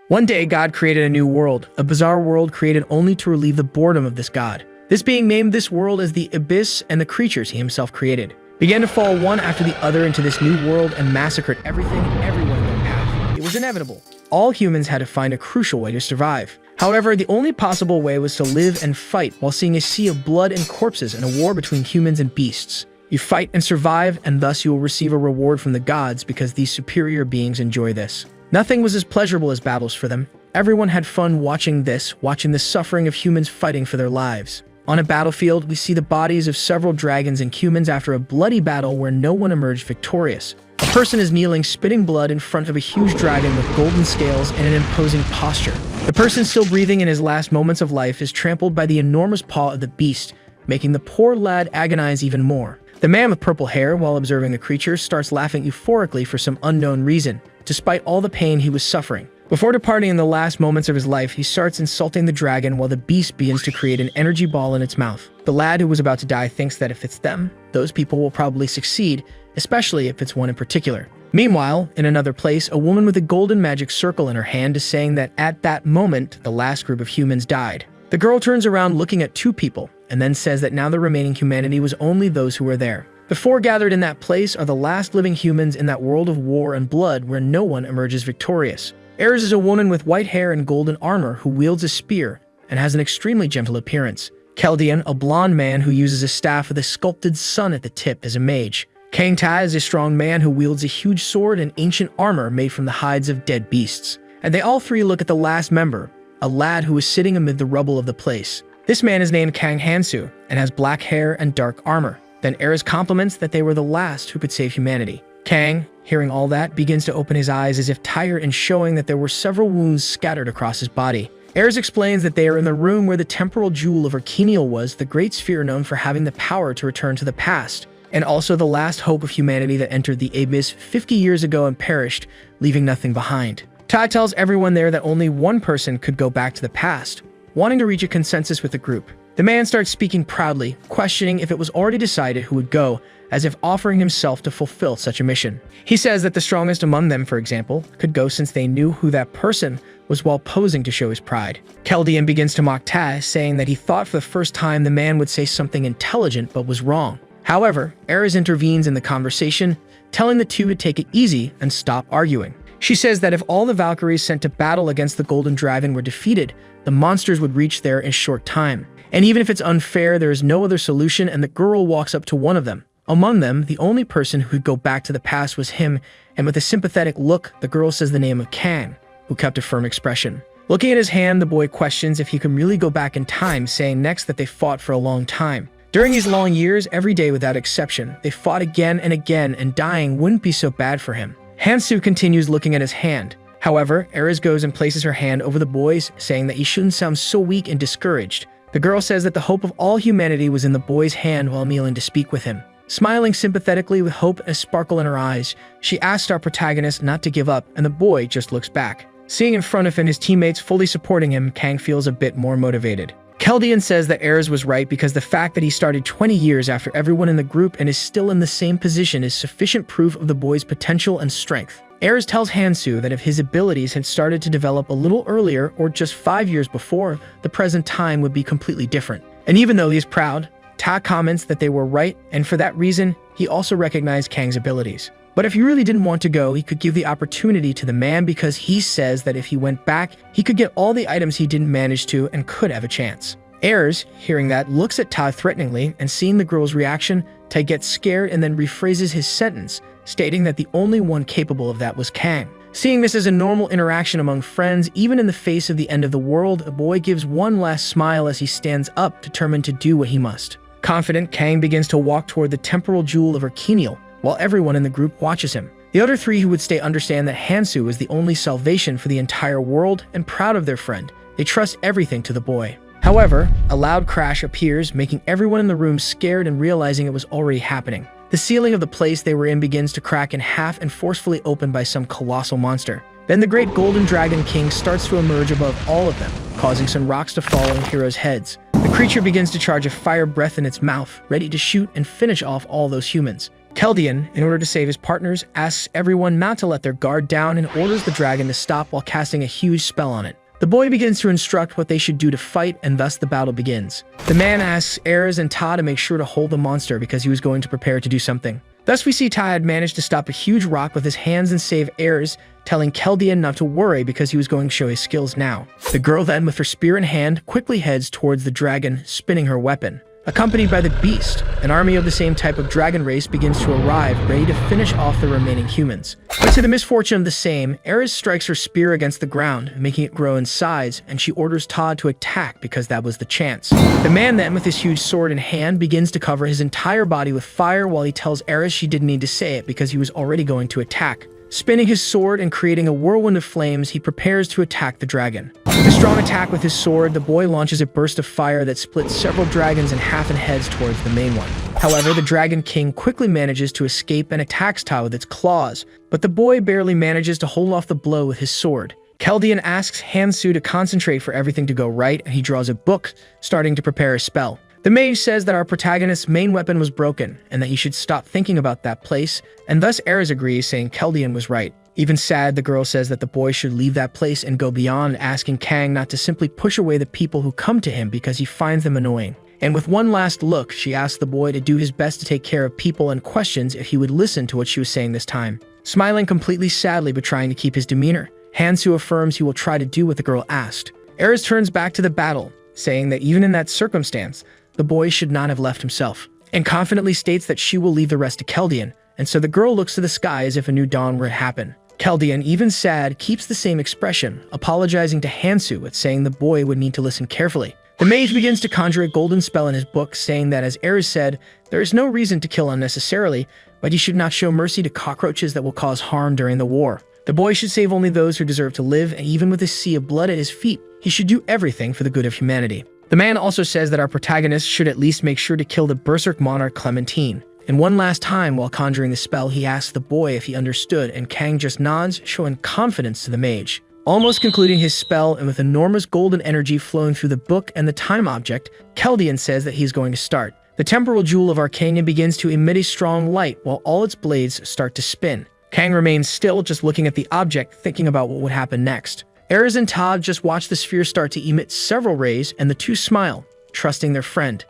One day, God created a new world, a bizarre world created only to relieve the boredom of this God. This being named this world as the Abyss, and the creatures he himself created began to fall one after the other into this new world and massacred everything and everyone in their path. It was inevitable. All humans had to find a crucial way to survive. However, the only possible way was to live and fight while seeing a sea of blood and corpses and a war between humans and beasts. You fight and survive, and thus you will receive a reward from the gods because these superior beings enjoy this. Nothing was as pleasurable as battles for them. Everyone had fun watching the suffering of humans fighting for their lives. On a battlefield, we see the bodies of several dragons and humans after a bloody battle where no one emerged victorious. A person is kneeling, spitting blood in front of a huge dragon with golden scales and an imposing posture. The person still breathing in his last moments of life is trampled by the enormous paw of the beast, making the poor lad agonize even more. The man with purple hair, while observing the creature, starts laughing euphorically for some unknown reason, despite all the pain he was suffering. Before departing in the last moments of his life, he starts insulting the dragon while the beast begins to create an energy ball in its mouth. The lad who was about to die thinks that if it's them, those people will probably succeed, especially if it's one in particular. Meanwhile, in another place, a woman with a golden magic circle in her hand is saying that at that moment, the last group of humans died. The girl turns around looking at two people, and then says that now the remaining humanity was only those who were there. The four gathered in that place are the last living humans in that world of war and blood where no one emerges victorious. Eris is a woman with white hair and golden armor who wields a spear and has an extremely gentle appearance. Keldian, a blonde man who uses a staff with a sculpted sun at the tip, is a mage. Kang Tai is a strong man who wields a huge sword and ancient armor made from the hides of dead beasts. And they all three look at the last member, a lad who is sitting amid the rubble of the place. This man is named Kang Hansu and has black hair and dark armor. Then Eris compliments that they were the last who could save humanity. Kang, hearing all that, begins to open his eyes as if tired and showing that there were several wounds scattered across his body. Eris explains that they are in the room where the temporal jewel of Archenial was, the great sphere known for having the power to return to the past, and also the last hope of humanity that entered the Abyss 50 years ago and perished, leaving nothing behind. Tai tells everyone there that only one person could go back to the past, wanting to reach a consensus with the group. The man starts speaking proudly, questioning if it was already decided who would go, as if offering himself to fulfill such a mission. He says that the strongest among them, for example, could go since they knew who that person was while posing to show his pride. Keldian begins to mock Taz, saying that he thought for the first time the man would say something intelligent but was wrong. However, Eris intervenes in the conversation, telling the two to take it easy and stop arguing. She says that if all the Valkyries sent to battle against the Golden Dragon were defeated, the monsters would reach there in a short time. And even if it's unfair, there is no other solution, and the girl walks up to one of them. Among them, the only person who could go back to the past was him, and with a sympathetic look, the girl says the name of Kang, who kept a firm expression. Looking at his hand, the boy questions if he can really go back in time, saying next that they fought for a long time. During these long years, every day without exception, they fought again and again, and dying wouldn't be so bad for him. Hansu continues looking at his hand. However, Eris goes and places her hand over the boy's, saying that he shouldn't sound so weak and discouraged. The girl says that the hope of all humanity was in the boy's hand while kneeling to speak with him. Smiling sympathetically with hope and a sparkle in her eyes, she asks our protagonist not to give up, and the boy just looks back. Seeing in front of him his teammates fully supporting him, Kang feels a bit more motivated. Keldian says that Eris was right because the fact that he started 20 years after everyone in the group and is still in the same position is sufficient proof of the boy's potential and strength. Eris tells Hansu that if his abilities had started to develop a little earlier or just 5 years before, the present time would be completely different. And even though he is proud, Ta comments that they were right, and for that reason, he also recognized Kang's abilities. But if he really didn't want to go, he could give the opportunity to the man because he says that if he went back, he could get all the items he didn't manage to and could have a chance. Eris, hearing that, looks at Ta threateningly, and seeing the girl's reaction, Ta gets scared and then rephrases his sentence, stating that the only one capable of that was Kang. Seeing this as a normal interaction among friends, even in the face of the end of the world, the boy gives one last smile as he stands up, determined to do what he must. Confident, Kang begins to walk toward the temporal jewel of Archenial, while everyone in the group watches him. The other three who would stay understand that Hansu is the only salvation for the entire world, and proud of their friend, they trust everything to the boy. However, a loud crash appears, making everyone in the room scared and realizing it was already happening. The ceiling of the place they were in begins to crack in half and forcefully opened by some colossal monster. Then the great Golden Dragon King starts to emerge above all of them, causing some rocks to fall on heroes' heads. The creature begins to charge a fire breath in its mouth, ready to shoot and finish off all those humans. Keldian, in order to save his partners, asks everyone not to let their guard down and orders the dragon to stop while casting a huge spell on it. The boy begins to instruct what they should do to fight, and thus the battle begins. The man asks Ares and Ta to make sure to hold the monster because he was going to prepare to do something. Thus we see Ta had managed to stop a huge rock with his hands and save Ares, telling Keldian not to worry because he was going to show his skills now. The girl then, with her spear in hand, quickly heads towards the dragon, spinning her weapon. Accompanied by the beast, an army of the same type of dragon race begins to arrive, ready to finish off the remaining humans. But to the misfortune of the same, Ares strikes her spear against the ground, making it grow in size, and she orders Todd to attack because that was the chance. The man then, with his huge sword in hand, begins to cover his entire body with fire while he tells Ares she didn't need to say it because he was already going to attack. Spinning his sword and creating a whirlwind of flames, he prepares to attack the dragon. With a strong attack with his sword, the boy launches a burst of fire that splits several dragons in half and heads towards the main one. However, the Dragon King quickly manages to escape and attacks Ta with its claws, but the boy barely manages to hold off the blow with his sword. Keldian asks Hansu to concentrate for everything to go right, and he draws a book, starting to prepare a spell. The mage says that our protagonist's main weapon was broken, and that he should stop thinking about that place, and thus Ares agrees, saying Keldian was right. Even sad, the girl says that the boy should leave that place and go beyond, asking Kang not to simply push away the people who come to him because he finds them annoying. And with one last look, she asks the boy to do his best to take care of people and questions if he would listen to what she was saying this time. Smiling completely sadly but trying to keep his demeanor, Hansu affirms he will try to do what the girl asked. Ares turns back to the battle, saying that even in that circumstance, the boy should not have left himself, and confidently states that she will leave the rest to Keldian, and so the girl looks to the sky as if a new dawn were to happen. Keldian, even sad, keeps the same expression, apologizing to Hansu but saying the boy would need to listen carefully. The mage begins to conjure a golden spell in his book, saying that, as Ares said, there is no reason to kill unnecessarily, but he should not show mercy to cockroaches that will cause harm during the war. The boy should save only those who deserve to live, and even with a sea of blood at his feet, he should do everything for the good of humanity. The man also says that our protagonist should at least make sure to kill the berserk monarch Clementine. And one last time, while conjuring the spell, he asks the boy if he understood, and Kang just nods, showing confidence to the mage. Almost concluding his spell, and with enormous golden energy flowing through the book and the time object, Keldian says that he is going to start. The temporal jewel of Arcania begins to emit a strong light while all its blades start to spin. Kang remains still, just looking at the object, thinking about what would happen next. Ares and Todd just watch the sphere start to emit several rays, and the two smile, trusting their friend.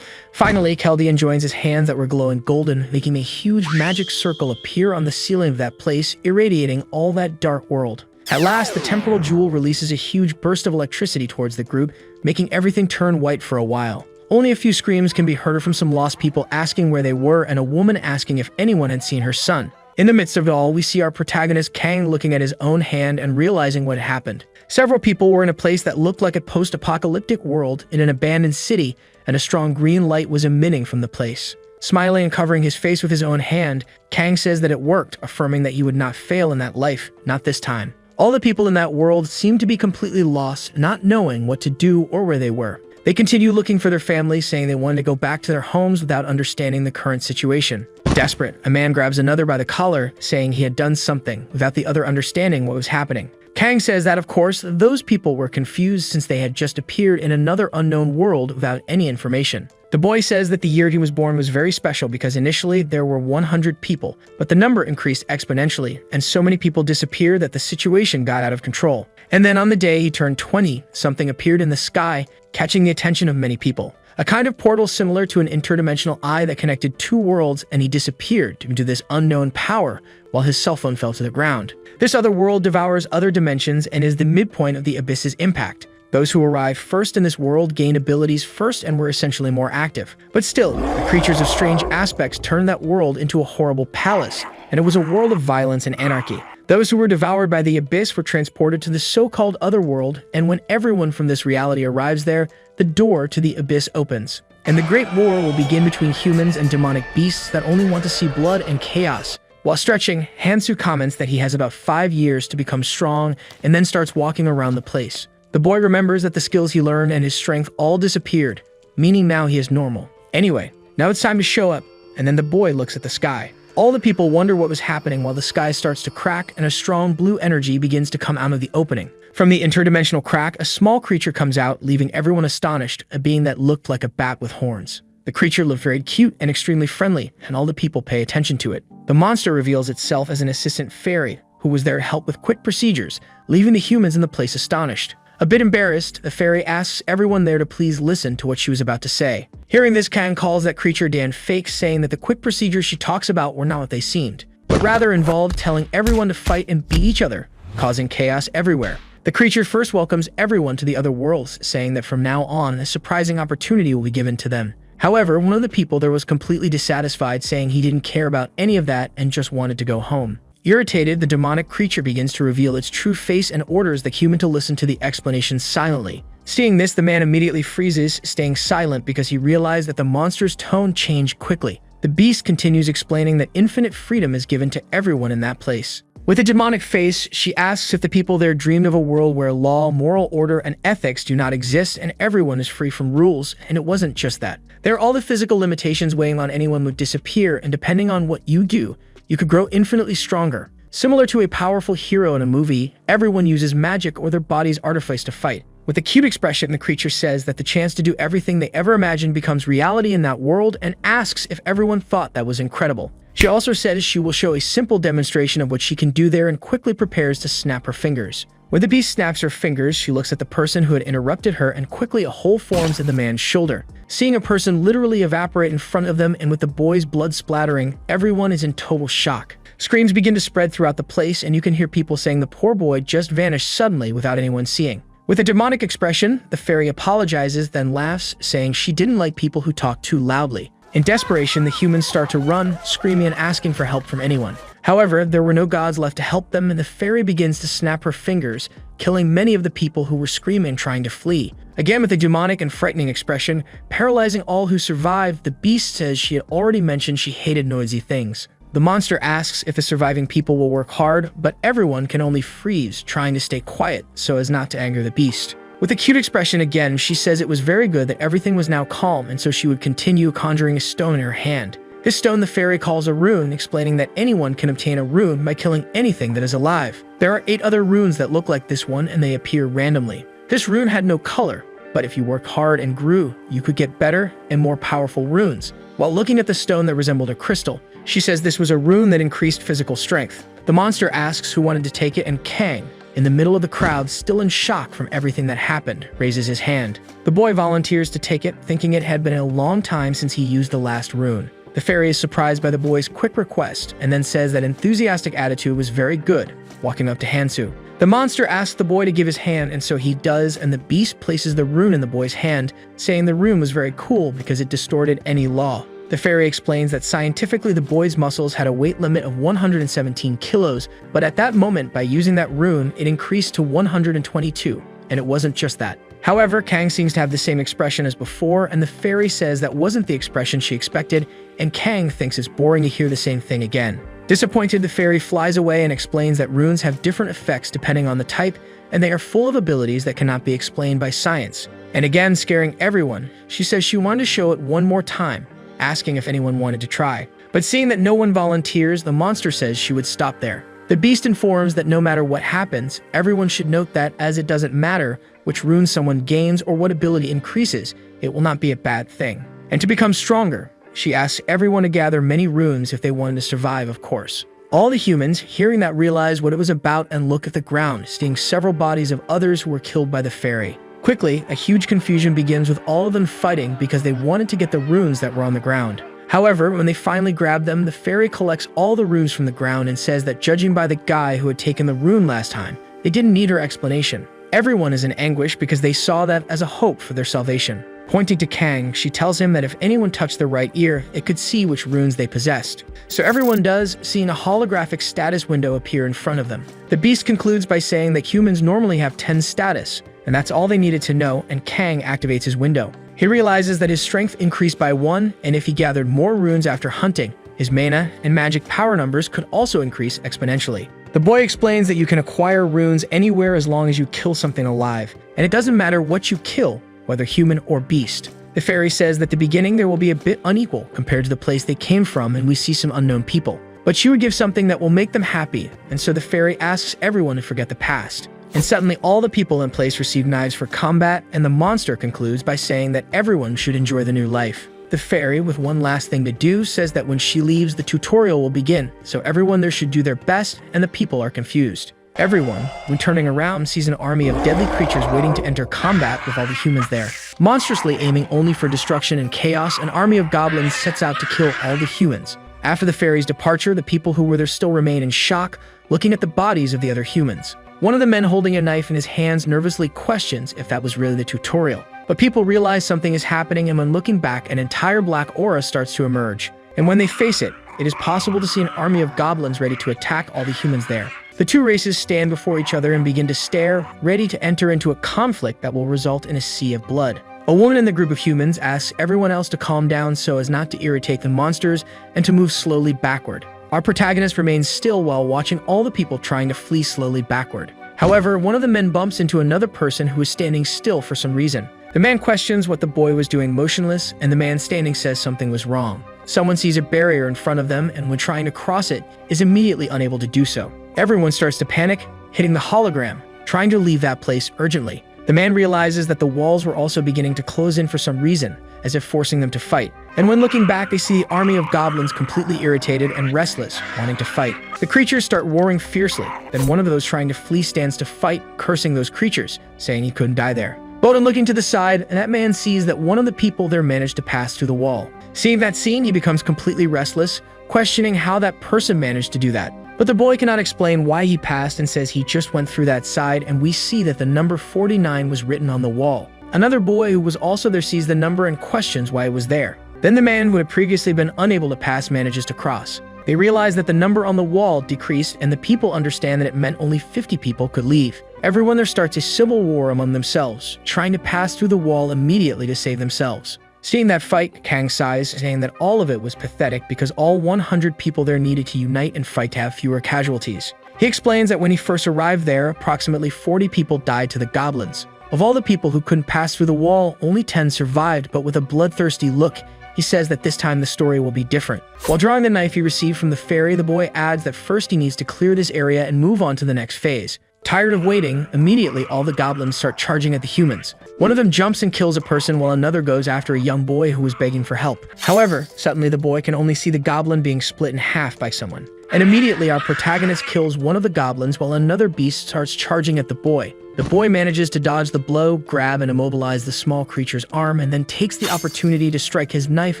Finally, Keldian joins his hands that were glowing golden, making a huge magic circle appear on the ceiling of that place, irradiating all that dark world. At last, the temporal jewel releases a huge burst of electricity towards the group, making everything turn white for a while. Only a few screams can be heard from some lost people asking where they were, and a woman asking if anyone had seen her son. In the midst of it all, we see our protagonist Kang looking at his own hand and realizing what had happened. Several people were in a place that looked like a post-apocalyptic world in an abandoned city, and a strong green light was emitting from the place. Smiling and covering his face with his own hand, Kang says that it worked, affirming that he would not fail in that life, not this time. All the people in that world seemed to be completely lost, not knowing what to do or where they were. They continue looking for their families, saying they wanted to go back to their homes without understanding the current situation. Desperate, a man grabs another by the collar, saying he had done something, without the other understanding what was happening. Kang says that, of course, those people were confused since they had just appeared in another unknown world without any information. The boy says that the year he was born was very special because initially there were 100 people, but the number increased exponentially, and so many people disappeared that the situation got out of control. And then on the day he turned 20, something appeared in the sky, catching the attention of many people. A kind of portal similar to an interdimensional eye that connected two worlds, and he disappeared due to this unknown power while his cell phone fell to the ground. This other world devours other dimensions and is the midpoint of the abyss's impact. Those who arrived first in this world gained abilities first and were essentially more active. But still, the creatures of strange aspects turned that world into a horrible palace, and it was a world of violence and anarchy. Those who were devoured by the abyss were transported to the so-called other world, and when everyone from this reality arrives there, the door to the abyss opens. And the great war will begin between humans and demonic beasts that only want to see blood and chaos. While stretching, Hansu comments that he has about 5 years to become strong and then starts walking around the place. The boy remembers that the skills he learned and his strength all disappeared, meaning now he is normal. Anyway, now it's time to show up, and then the boy looks at the sky. All the people wonder what was happening while the sky starts to crack and a strong blue energy begins to come out of the opening. From the interdimensional crack, a small creature comes out, leaving everyone astonished, a being that looked like a bat with horns. The creature looked very cute and extremely friendly, and all the people pay attention to it. The monster reveals itself as an assistant fairy who was there to help with quick procedures, leaving the humans in the place astonished. A bit embarrassed, the fairy asks everyone there to please listen to what she was about to say. Hearing this, Kang calls that creature Dan fake, saying that the quick procedures she talks about were not what they seemed, but rather involved telling everyone to fight and beat each other, causing chaos everywhere. The creature first welcomes everyone to the other worlds, saying that from now on, a surprising opportunity will be given to them. However, one of the people there was completely dissatisfied, saying he didn't care about any of that and just wanted to go home. Irritated, the demonic creature begins to reveal its true face and orders the human to listen to the explanation silently. Seeing this, the man immediately freezes, staying silent because he realized that the monster's tone changed quickly. The beast continues explaining that infinite freedom is given to everyone in that place. With a demonic face, she asks if the people there dreamed of a world where law, moral order, and ethics do not exist and everyone is free from rules, and it wasn't just that. There, all the physical limitations weighing on anyone would disappear, and depending on what you do, you could grow infinitely stronger. Similar to a powerful hero in a movie, everyone uses magic or their body's artifice to fight. With a cute expression, the creature says that the chance to do everything they ever imagined becomes reality in that world and asks if everyone thought that was incredible. She also says she will show a simple demonstration of what she can do there and quickly prepares to snap her fingers. When the beast snaps her fingers, she looks at the person who had interrupted her and quickly a hole forms in the man's shoulder. Seeing a person literally evaporate in front of them and with the boy's blood splattering, everyone is in total shock. Screams begin to spread throughout the place and you can hear people saying the poor boy just vanished suddenly without anyone seeing. With a demonic expression, the fairy apologizes, then laughs, saying she didn't like people who talked too loudly. In desperation, the humans start to run, screaming and asking for help from anyone. However, there were no gods left to help them, and the fairy begins to snap her fingers, killing many of the people who were screaming trying to flee. Again, with a demonic and frightening expression, paralyzing all who survived, the beast says she had already mentioned she hated noisy things. The monster asks if the surviving people will work hard, but everyone can only freeze, trying to stay quiet so as not to anger the beast. With a cute expression again, she says it was very good that everything was now calm, and so she would continue conjuring a stone in her hand. This stone the fairy calls a rune, explaining that anyone can obtain a rune by killing anything that is alive. There are 8 other runes that look like this one, and they appear randomly. This rune had no color, but if you worked hard and grew, you could get better and more powerful runes. While looking at the stone that resembled a crystal, she says this was a rune that increased physical strength. The monster asks who wanted to take it, and Kang, in the middle of the crowd, still in shock from everything that happened, raises his hand. The boy volunteers to take it, thinking it had been a long time since he used the last rune. The fairy is surprised by the boy's quick request, and then says that enthusiastic attitude was very good, walking up to Hansu. The monster asks the boy to give his hand, and so he does, and the beast places the rune in the boy's hand, saying the rune was very cool because it distorted any law. The fairy explains that scientifically the boy's muscles had a weight limit of 117 kilos, but at that moment, by using that rune, it increased to 122, and it wasn't just that. However, Kang seems to have the same expression as before, and the fairy says that wasn't the expression she expected, and Kang thinks it's boring to hear the same thing again. Disappointed, the fairy flies away and explains that runes have different effects depending on the type, and they are full of abilities that cannot be explained by science. And again, scaring everyone, she says she wanted to show it one more time, asking if anyone wanted to try. But seeing that no one volunteers, the monster says she would stop there. The beast informs that no matter what happens, everyone should note that, as it doesn't matter which rune someone gains or what ability increases, it will not be a bad thing. And to become stronger, she asks everyone to gather many runes if they wanted to survive, of course. All the humans, hearing that, realize what it was about and look at the ground, seeing several bodies of others who were killed by the fairy. Quickly, a huge confusion begins with all of them fighting because they wanted to get the runes that were on the ground. However, when they finally grab them, the fairy collects all the runes from the ground and says that judging by the guy who had taken the rune last time, they didn't need her explanation. Everyone is in anguish because they saw that as a hope for their salvation. Pointing to Kang, she tells him that if anyone touched their right ear, it could see which runes they possessed. So everyone does, seeing a holographic status window appear in front of them. The beast concludes by saying that humans normally have 10 status, and that's all they needed to know, and Kang activates his window. He realizes that his strength increased by 1, and if he gathered more runes after hunting, his mana and magic power numbers could also increase exponentially. The boy explains that you can acquire runes anywhere as long as you kill something alive, and it doesn't matter what you kill, whether human or beast. The fairy says that at the beginning there will be a bit unequal compared to the place they came from, and we see some unknown people. But she would give something that will make them happy, and so the fairy asks everyone to forget the past. And suddenly all the people in place receive knives for combat, and the monster concludes by saying that everyone should enjoy the new life. The fairy, with one last thing to do, says that when she leaves, the tutorial will begin, so everyone there should do their best, and the people are confused. Everyone, when turning around, sees an army of deadly creatures waiting to enter combat with all the humans there. Monstrously aiming only for destruction and chaos, an army of goblins sets out to kill all the humans. After the fairy's departure, the people who were there still remain in shock, looking at the bodies of the other humans. One of the men holding a knife in his hands nervously questions if that was really the tutorial. But people realize something is happening, and when looking back, an entire black aura starts to emerge. And when they face it, it is possible to see an army of goblins ready to attack all the humans there. The two races stand before each other and begin to stare, ready to enter into a conflict that will result in a sea of blood. A woman in the group of humans asks everyone else to calm down so as not to irritate the monsters and to move slowly backward. Our protagonist remains still while watching all the people trying to flee slowly backward. However, one of the men bumps into another person who is standing still for some reason. The man questions what the boy was doing motionless, and the man standing says something was wrong. Someone sees a barrier in front of them, and when trying to cross it, is immediately unable to do so. Everyone starts to panic, hitting the hologram, trying to leave that place urgently. The man realizes that the walls were also beginning to close in for some reason, as if forcing them to fight. And when looking back, they see the army of goblins completely irritated and restless, wanting to fight. The creatures start roaring fiercely. Then one of those trying to flee stands to fight, cursing those creatures, saying he couldn't die there. Bowden looking to the side, and that man sees that one of the people there managed to pass through the wall. Seeing that scene, he becomes completely restless, questioning how that person managed to do that. But the boy cannot explain why he passed and says he just went through that side, and we see that the number 49 was written on the wall. Another boy who was also there sees the number and questions why it was there. Then the man who had previously been unable to pass manages to cross. They realize that the number on the wall decreased, and the people understand that it meant only 50 people could leave. Everyone there starts a civil war among themselves, trying to pass through the wall immediately to save themselves. Seeing that fight, Kang sighs, saying that all of it was pathetic because all 100 people there needed to unite and fight to have fewer casualties. He explains that when he first arrived there, approximately 40 people died to the goblins. Of all the people who couldn't pass through the wall, only 10 survived, but with a bloodthirsty look, he says that this time the story will be different. While drawing the knife he received from the fairy, the boy adds that first he needs to clear this area and move on to the next phase. Tired of waiting, immediately all the goblins start charging at the humans. One of them jumps and kills a person while another goes after a young boy who was begging for help. However, suddenly the boy can only see the goblin being split in half by someone. And immediately our protagonist kills one of the goblins while another beast starts charging at the boy. The boy manages to dodge the blow, grab and immobilize the small creature's arm, and then takes the opportunity to strike his knife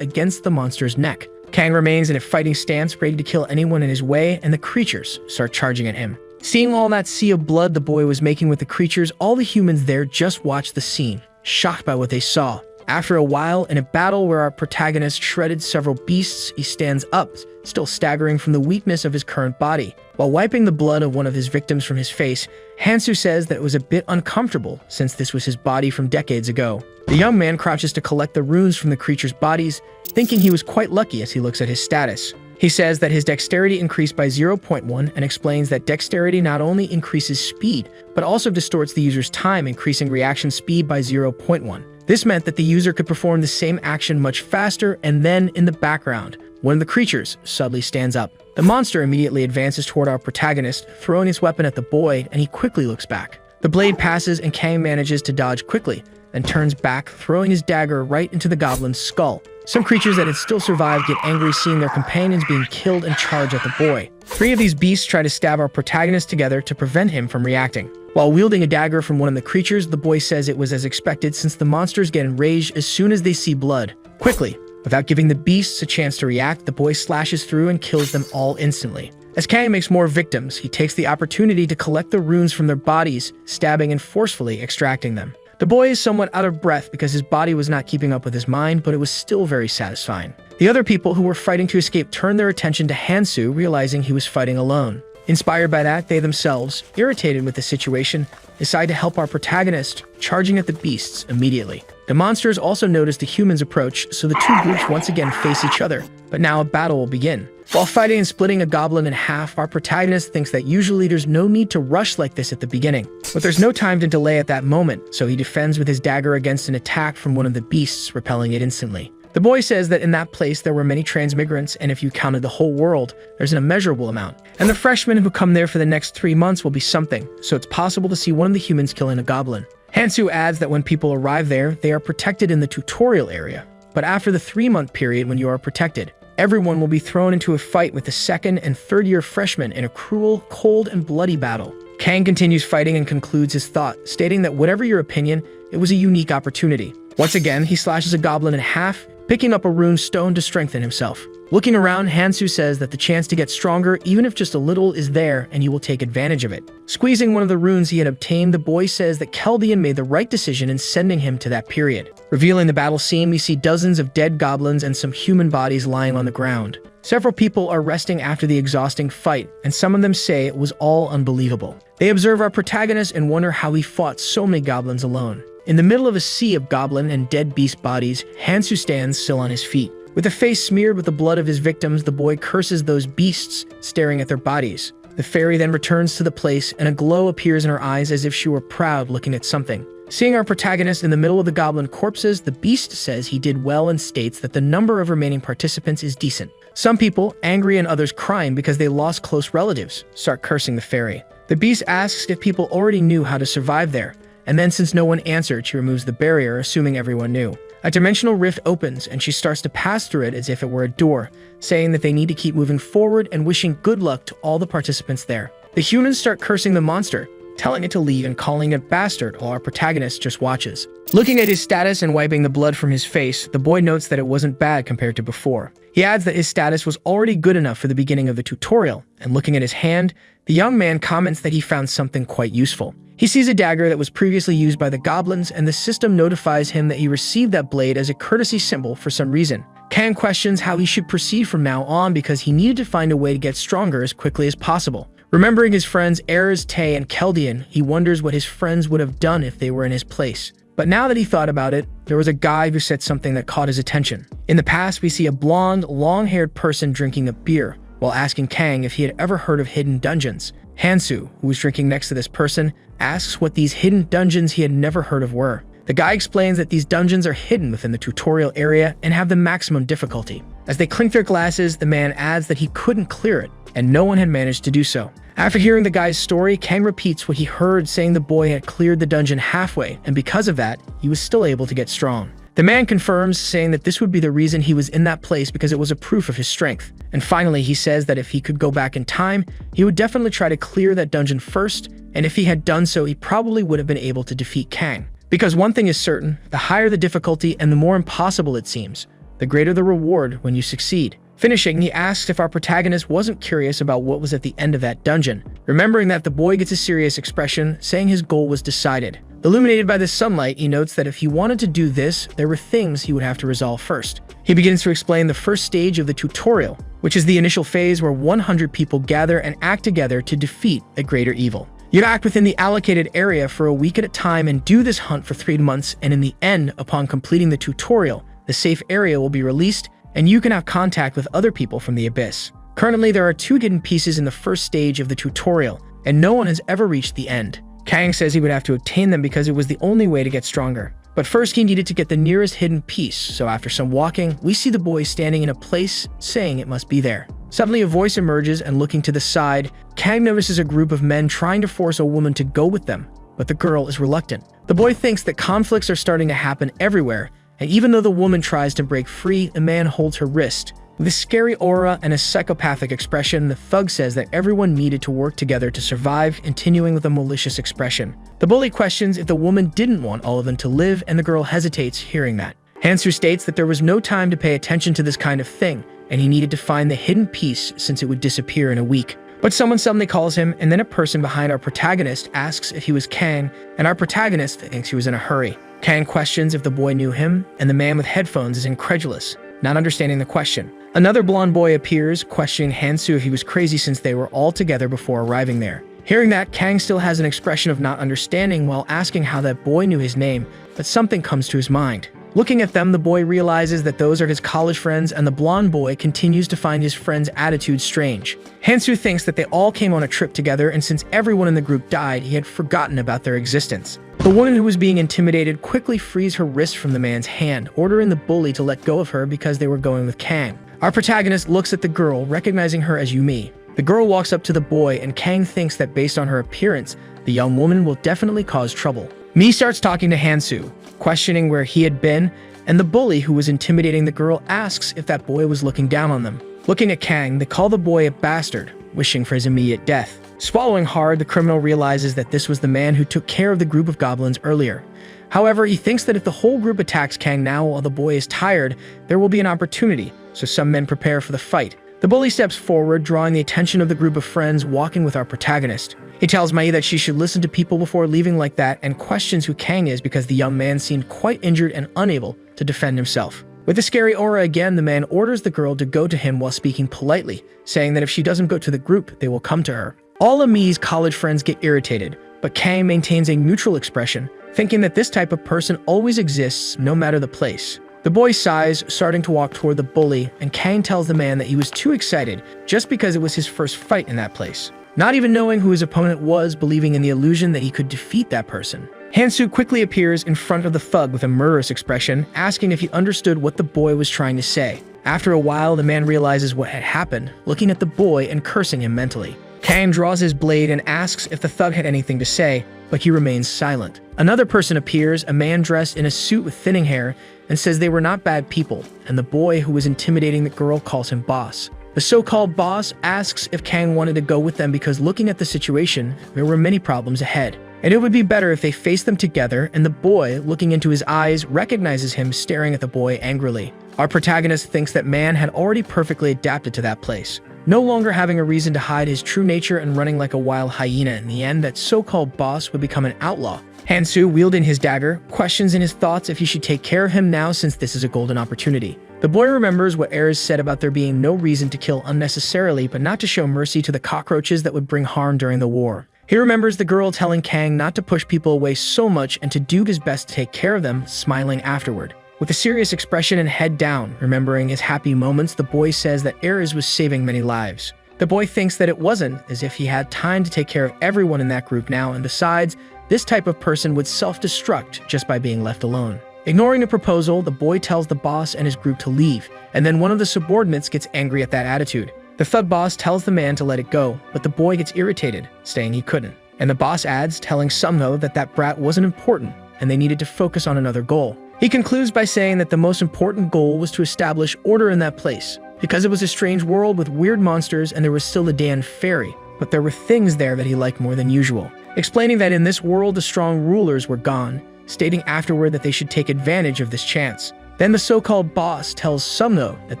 against the monster's neck. Kang remains in a fighting stance, ready to kill anyone in his way, and the creatures start charging at him. Seeing all that sea of blood the boy was making with the creatures, all the humans there just watched the scene, shocked by what they saw. After a while, in a battle where our protagonist shredded several beasts, he stands up, still staggering from the weakness of his current body. While wiping the blood of one of his victims from his face, Hansu says that it was a bit uncomfortable since this was his body from decades ago. The young man crouches to collect the runes from the creatures' bodies, thinking he was quite lucky as he looks at his status. He says that his dexterity increased by 0.1 and explains that dexterity not only increases speed, but also distorts the user's time, increasing reaction speed by 0.1. This meant that the user could perform the same action much faster, and then, in the background, one of the creatures suddenly stands up. The monster immediately advances toward our protagonist, throwing his weapon at the boy, and he quickly looks back. The blade passes and Kang manages to dodge quickly, then turns back, throwing his dagger right into the goblin's skull. Some creatures that had still survived get angry seeing their companions being killed and charge at the boy. 3 of these beasts try to stab our protagonist together to prevent him from reacting. While wielding a dagger from one of the creatures, the boy says it was as expected since the monsters get enraged as soon as they see blood. Quickly, without giving the beasts a chance to react, the boy slashes through and kills them all instantly. As Kang makes more victims, he takes the opportunity to collect the runes from their bodies, stabbing and forcefully extracting them. The boy is somewhat out of breath because his body was not keeping up with his mind, but it was still very satisfying. The other people who were fighting to escape turned their attention to Hansu, realizing he was fighting alone. Inspired by that, they themselves, irritated with the situation, decide to help our protagonist, charging at the beasts immediately. The monsters also notice the humans approach, so the two groups once again face each other, but now a battle will begin. While fighting and splitting a goblin in half, our protagonist thinks that usually there's no need to rush like this at the beginning. But there's no time to delay at that moment, so he defends with his dagger against an attack from one of the beasts, repelling it instantly. The boy says that in that place there were many transmigrants, and if you counted the whole world, there's an immeasurable amount. And the freshmen who come there for the next 3 months will be something, so it's possible to see one of the humans killing a goblin. Hansu adds that when people arrive there, they are protected in the tutorial area. but after the 3-month period when you are protected, everyone will be thrown into a fight with the 2nd and 3rd-year freshmen in a cruel, cold, and bloody battle. Kang continues fighting and concludes his thought, stating that whatever your opinion, it was a unique opportunity. Once again, he slashes a goblin in half, picking up a rune stone to strengthen himself. Looking around, Hansu says that the chance to get stronger, even if just a little, is there and you will take advantage of it. Squeezing one of the runes he had obtained, the boy says that Keldian made the right decision in sending him to that period. Revealing the battle scene, we see dozens of dead goblins and some human bodies lying on the ground. Several people are resting after the exhausting fight, and some of them say it was all unbelievable. They observe our protagonist and wonder how he fought so many goblins alone. In the middle of a sea of goblin and dead beast bodies, Hansu stands still on his feet. With a face smeared with the blood of his victims, the boy curses those beasts, staring at their bodies. The fairy then returns to the place, and a glow appears in her eyes as if she were proud looking at something. Seeing our protagonist in the middle of the goblin corpses, the beast says he did well and states that the number of remaining participants is decent. Some people, angry and others crying because they lost close relatives, start cursing the fairy. The beast asks if people already knew how to survive there, and then since no one answered, she removes the barrier, assuming everyone knew. A dimensional rift opens, and she starts to pass through it as if it were a door, saying that they need to keep moving forward and wishing good luck to all the participants there. The humans start cursing the monster, telling it to leave and calling it bastard, while our protagonist just watches. Looking at his status and wiping the blood from his face, the boy notes that it wasn't bad compared to before. He adds that his status was already good enough for the beginning of the tutorial, and looking at his hand, the young man comments that he found something quite useful. He sees a dagger that was previously used by the goblins, and the system notifies him that he received that blade as a courtesy symbol for some reason. Kang questions how he should proceed from now on because he needed to find a way to get stronger as quickly as possible. Remembering his friends Erz, Tay, and Keldian, he wonders what his friends would have done if they were in his place. But now that he thought about it, there was a guy who said something that caught his attention. In the past, we see a blonde, long-haired person drinking a beer, while asking Kang if he had ever heard of hidden dungeons. Hansu, who was drinking next to this person, asks what these hidden dungeons he had never heard of were. The guy explains that these dungeons are hidden within the tutorial area and have the maximum difficulty. As they clink their glasses, the man adds that he couldn't clear it, and no one had managed to do so. After hearing the guy's story, Kang repeats what he heard, saying the boy had cleared the dungeon halfway, and because of that, he was still able to get strong. The man confirms, saying that this would be the reason he was in that place because it was a proof of his strength. And finally, he says that if he could go back in time, he would definitely try to clear that dungeon first, and if he had done so, he probably would have been able to defeat Kang. Because one thing is certain, the higher the difficulty and the more impossible it seems, the greater the reward when you succeed. Finishing, he asks if our protagonist wasn't curious about what was at the end of that dungeon. Remembering that, the boy gets a serious expression, saying his goal was decided. Illuminated by the sunlight, he notes that if he wanted to do this, there were things he would have to resolve first. He begins to explain the first stage of the tutorial, which is the initial phase where 100 people gather and act together to defeat a greater evil. You act within the allocated area for a week at a time and do this hunt for 3 months, and in the end, upon completing the tutorial, the safe area will be released and you can have contact with other people from the Abyss. Currently, there are 2 hidden pieces in the first stage of the tutorial, and no one has ever reached the end. Kang says he would have to obtain them because it was the only way to get stronger. But first he needed to get the nearest hidden piece, so after some walking, we see the boy standing in a place, saying it must be there. Suddenly a voice emerges, and looking to the side, Kang notices a group of men trying to force a woman to go with them, but the girl is reluctant. The boy thinks that conflicts are starting to happen everywhere, and even though the woman tries to break free, the man holds her wrist. With a scary aura and a psychopathic expression, the thug says that everyone needed to work together to survive, continuing with a malicious expression. The bully questions if the woman didn't want all of them to live, and the girl hesitates hearing that. Hansu states that there was no time to pay attention to this kind of thing, and he needed to find the hidden piece since it would disappear in a week. But someone suddenly calls him, and then a person behind our protagonist asks if he was Kang, and our protagonist thinks he was in a hurry. Kang questions if the boy knew him, and the man with headphones is incredulous, not understanding the question. Another blonde boy appears, questioning Hansu if he was crazy since they were all together before arriving there. Hearing that, Kang still has an expression of not understanding while asking how that boy knew his name, but something comes to his mind. Looking at them, the boy realizes that those are his college friends, and the blonde boy continues to find his friend's attitude strange. Hansu thinks that they all came on a trip together, and since everyone in the group died, he had forgotten about their existence. The woman who was being intimidated quickly frees her wrist from the man's hand, ordering the bully to let go of her because they were going with Kang. Our protagonist looks at the girl, recognizing her as Yumi. The girl walks up to the boy, and Kang thinks that based on her appearance, the young woman will definitely cause trouble. Mi starts talking to Hansu, questioning where he had been, and the bully who was intimidating the girl asks if that boy was looking down on them. Looking at Kang, they call the boy a bastard, wishing for his immediate death. Swallowing hard, the criminal realizes that this was the man who took care of the group of goblins earlier. However, he thinks that if the whole group attacks Kang now while the boy is tired, there will be an opportunity, so some men prepare for the fight. The bully steps forward, drawing the attention of the group of friends walking with our protagonist. He tells Mai that she should listen to people before leaving like that and questions who Kang is because the young man seemed quite injured and unable to defend himself. With a scary aura again, the man orders the girl to go to him while speaking politely, saying that if she doesn't go to the group, they will come to her. All of Mi's college friends get irritated, but Kang maintains a neutral expression, thinking that this type of person always exists no matter the place. The boy sighs, starting to walk toward the bully, and Kang tells the man that he was too excited just because it was his first fight in that place. Not even knowing who his opponent was, believing in the illusion that he could defeat that person. Hansu quickly appears in front of the thug with a murderous expression, asking if he understood what the boy was trying to say. After a while, the man realizes what had happened, looking at the boy and cursing him mentally. Kang draws his blade and asks if the thug had anything to say, but he remains silent. Another person appears, a man dressed in a suit with thinning hair, and says they were not bad people, and the boy who was intimidating the girl calls him boss. The so-called boss asks if Kang wanted to go with them because looking at the situation, there were many problems ahead, and it would be better if they faced them together, and the boy, looking into his eyes, recognizes him staring at the boy angrily. Our protagonist thinks that man had already perfectly adapted to that place, no longer having a reason to hide his true nature and running like a wild hyena. In the end, that so-called boss would become an outlaw. Hansu, wielding his dagger, questions in his thoughts if he should take care of him now since this is a golden opportunity. The boy remembers what Erez said about there being no reason to kill unnecessarily, but not to show mercy to the cockroaches that would bring harm during the war. He remembers the girl telling Kang not to push people away so much and to do his best to take care of them, smiling afterward. With a serious expression and head down, remembering his happy moments, the boy says that Erez was saving many lives. The boy thinks that it wasn't, as if he had time to take care of everyone in that group now, and besides, this type of person would self-destruct just by being left alone. Ignoring the proposal, the boy tells the boss and his group to leave, and then one of the subordinates gets angry at that attitude. The thug boss tells the man to let it go, but the boy gets irritated, saying he couldn't. And the boss adds, telling Sumno that that brat wasn't important, and they needed to focus on another goal. He concludes by saying that the most important goal was to establish order in that place, because it was a strange world with weird monsters and there was still a damn fairy, but there were things there that he liked more than usual. Explaining that in this world the strong rulers were gone, stating afterward that they should take advantage of this chance. Then the so-called boss tells Sumno that